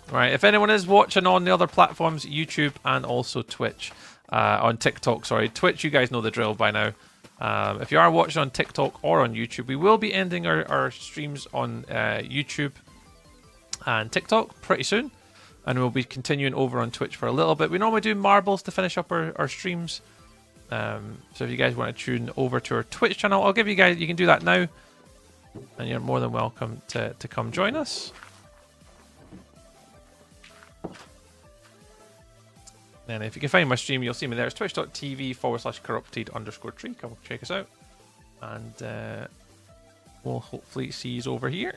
Right, if anyone is watching on the other platforms, YouTube and also Twitch, on TikTok, sorry. Twitch, you guys know the drill by now. If you are watching on TikTok or on YouTube, we will be ending our streams on YouTube and TikTok pretty soon. And we'll be continuing over on Twitch for a little bit. We normally do marbles to finish up our streams. So if you guys want to tune over to our Twitch channel, I'll give you guys, you can do that now. And you're more than welcome to come join us. And if you can find my stream, you'll see me there. It's twitch.tv/corrupted_tree. Come check us out. And we'll hopefully see you over here.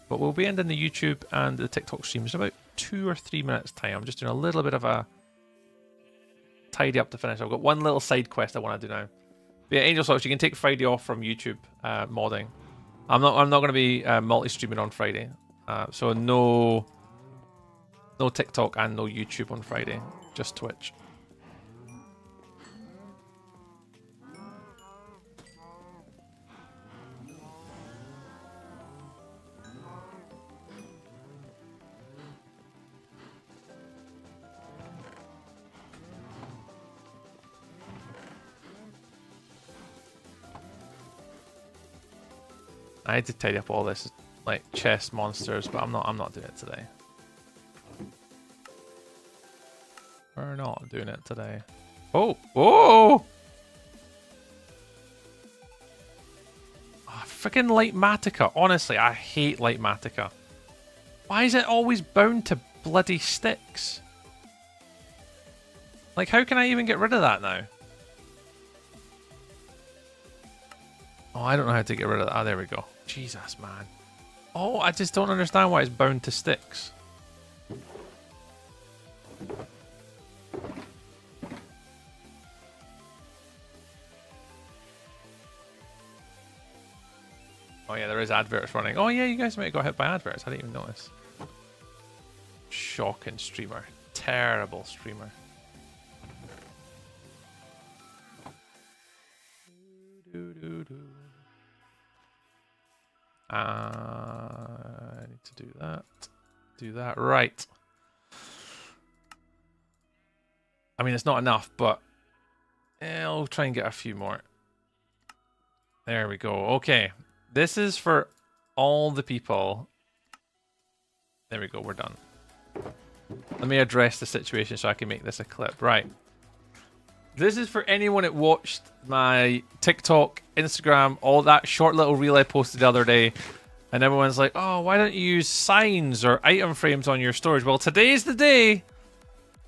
But we'll be ending the YouTube and the TikTok streams in about 2 or 3 minutes time. I'm just doing a little bit of a tidy up to finish. I've got one little side quest I want to do now. But yeah, Angel Socks, you can take Friday off from YouTube modding. I'm not going to be multi-streaming on Friday. So no TikTok and no YouTube on Friday. Just Twitch. I had to tidy up all this like chest monsters, but I'm not doing it today. We're not doing it today. Oh! Oh! Oh, freaking Light Matica. Honestly, I hate Light Matica. Why is it always bound to bloody sticks? Like, how can I even get rid of that now? Oh, I don't know how to get rid of that. Ah, there we go. Jesus, man. Oh, I just don't understand why it's bound to sticks. Oh yeah, there is adverts running. Oh yeah, you guys might have got hit by adverts. I didn't even notice. Shocking streamer. Terrible streamer. I need to do that. Do that. Right. I mean, it's not enough, but I'll try and get a few more. There we go. Okay. This is for all the people. There we go. We're done. Let me address the situation so I can make this a clip. Right. This is for anyone that watched my TikTok, Instagram, all that short little reel I posted the other day. And everyone's like, oh, why don't you use signs or item frames on your storage? Well, today's the day.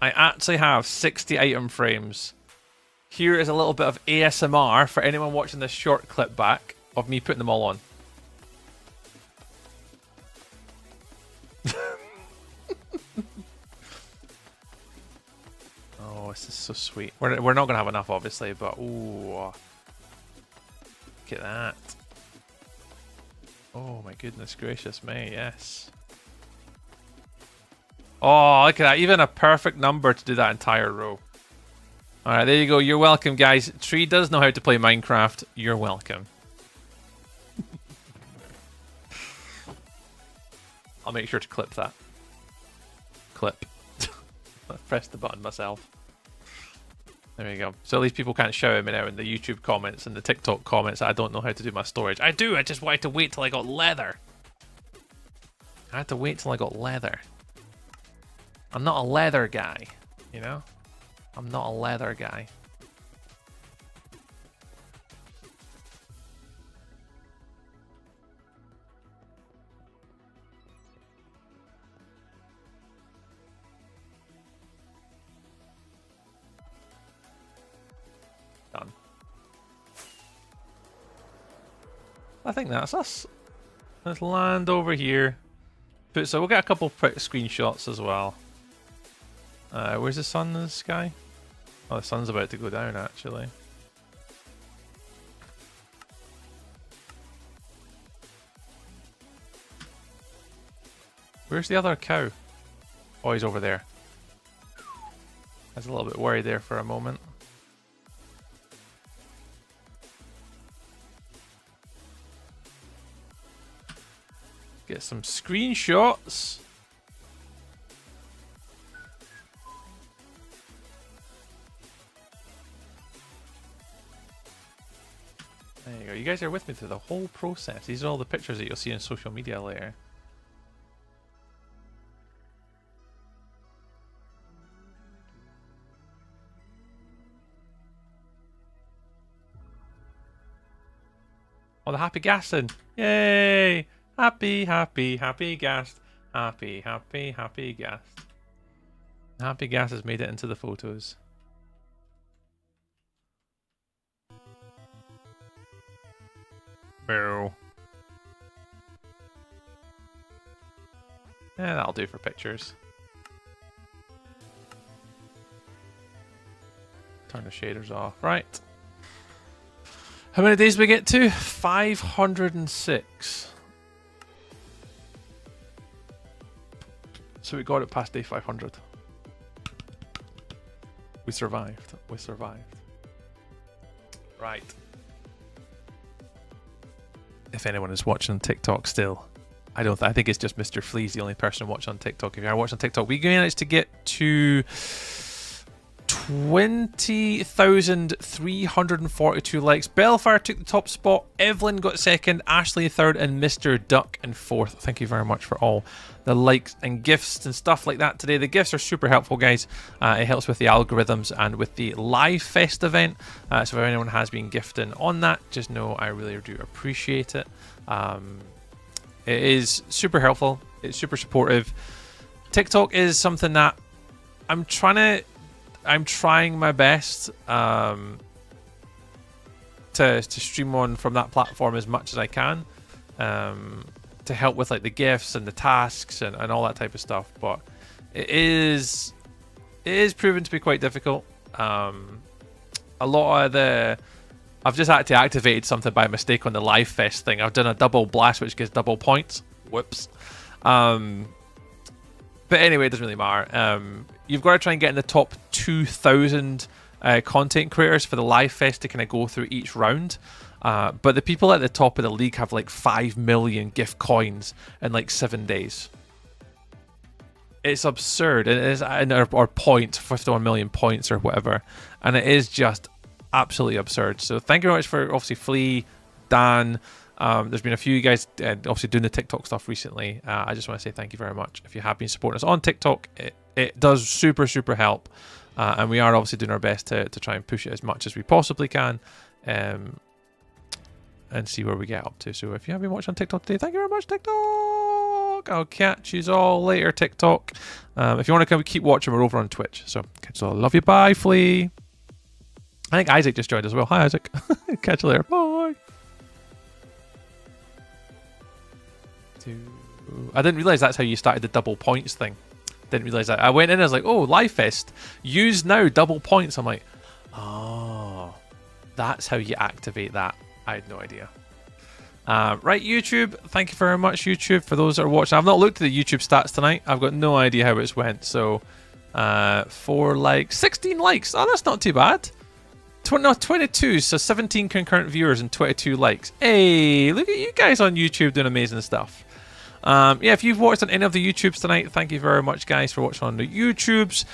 I actually have 60 item frames. Here is a little bit of ASMR for anyone watching this short clip back of me putting them all on. Oh, this is so sweet. We're not going to have enough, obviously, but ooh. Look at that. Oh, my goodness gracious me, yes. Oh, look at that. Even a perfect number to do that entire row. Alright, there you go. You're welcome, guys. Tree does know how to play Minecraft. You're welcome. I'll make sure to clip that. Clip. I pressed the button myself. There we go. So at least people can't shout at me now in the YouTube comments and the TikTok comments that I don't know how to do my storage. I do. I just wanted to wait till I got leather. I had to wait till I got leather. I'm not a leather guy, you know? I'm not a leather guy. Done. I think that's us. Let's land over here. So we'll get a couple screenshots as well. Where's the sun in the sky? Oh, the sun's about to go down, actually. Where's the other cow? Oh, he's over there. I was a little bit worried there for a moment. Get some screenshots. There you go. You guys are with me through the whole process. These are all the pictures that you'll see on social media later. Oh, the happy gassing. Yay! Happy, happy, happy gas. Happy, happy, happy gas. Happy gas has made it into the photos. Boo. Yeah, that'll do for pictures. Turn the shaders off. Right. How many days do we get to? 506. So we got it past day 500. We survived. We survived. Right. If anyone is watching TikTok still, I think it's just Mr. Flea's the only person watching on TikTok. If you are watching on TikTok, we managed to get to 20,342 likes. Bellfire took the top spot. Evelyn got second. Ashley third, and Mr. Duck in fourth. Thank you very much for all the likes and gifts and stuff like that today. The gifts are super helpful, guys. It helps with the algorithms and with the Live Fest event. So if anyone has been gifting on that, just know I really do appreciate it. It is super helpful. It's super supportive. TikTok is something that I'm trying my best to stream on from that platform as much as I can, to help with like the gifts and the tasks and all that type of stuff. But it is proven to be quite difficult. A lot of I've just actually activated something by mistake on the Live Fest thing. I've done a double blast, which gives double points. Whoops. But anyway, it doesn't really matter. You've got to try and get in the top 2,000 content creators for the Live Fest to kind of go through each round. But the people at the top of the league have like 5 million gift coins in like 7 days. It's absurd. It is, or points, 51 million points or whatever. And it is just absolutely absurd. So thank you very much for obviously Flea, Dan. There's been a few guys obviously doing the TikTok stuff recently. I just want to say thank you very much. If you have been supporting us on TikTok, it does super help. And we are obviously doing our best to try and push it as much as we possibly can. And see where we get up to. So if you have been watching on TikTok today, thank you very much, TikTok. I'll catch you all later, TikTok. If you want to come keep watching, we're over on Twitch. So catch you all. Love you. Bye, Flea. I think Isaac just joined as well. Hi, Isaac. Catch you later. Bye. I didn't realise that's how you started the double points thing. Didn't realise that. I went in and I was like, oh, Live Fest. Use now, double points. I'm like, oh, that's how you activate that. I had no idea. Right, YouTube. Thank you very much, YouTube, for those that are watching. I've not looked at the YouTube stats tonight. I've got no idea how it's went. So, 4 likes, 16 likes. Oh, that's not too bad. 22, so 17 concurrent viewers and 22 likes. Hey, look at you guys on YouTube doing amazing stuff. Yeah, if you've watched on any of the YouTubes tonight, thank you very much, guys, for watching on the YouTubes.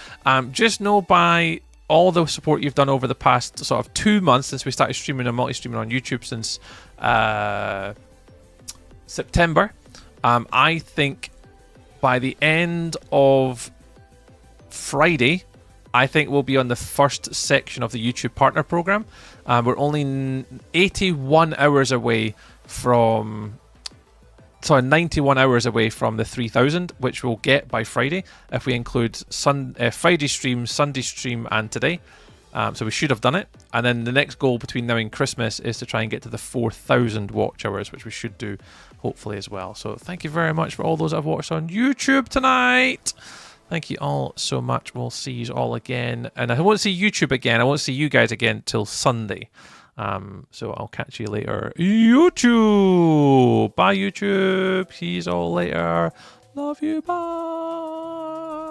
Just know by all the support you've done over the past sort of 2 months since we started streaming and multi-streaming on YouTube since September, I think by the end of Friday, I think we'll be on the first section of the YouTube Partner Program. We're only 81 hours away from... Sorry, 91 hours away from the 3,000, which we'll get by Friday if we include Friday stream, Sunday stream, and today. So we should have done it. And then the next goal between now and Christmas is to try and get to the 4,000 watch hours, which we should do hopefully as well. So thank you very much for all those that have watched on YouTube tonight. Thank you all so much. We'll see you all again. And I won't see YouTube again. I won't see you guys again till Sunday. So I'll catch you later. YouTube. Bye, YouTube. See you all later. Love you. Bye.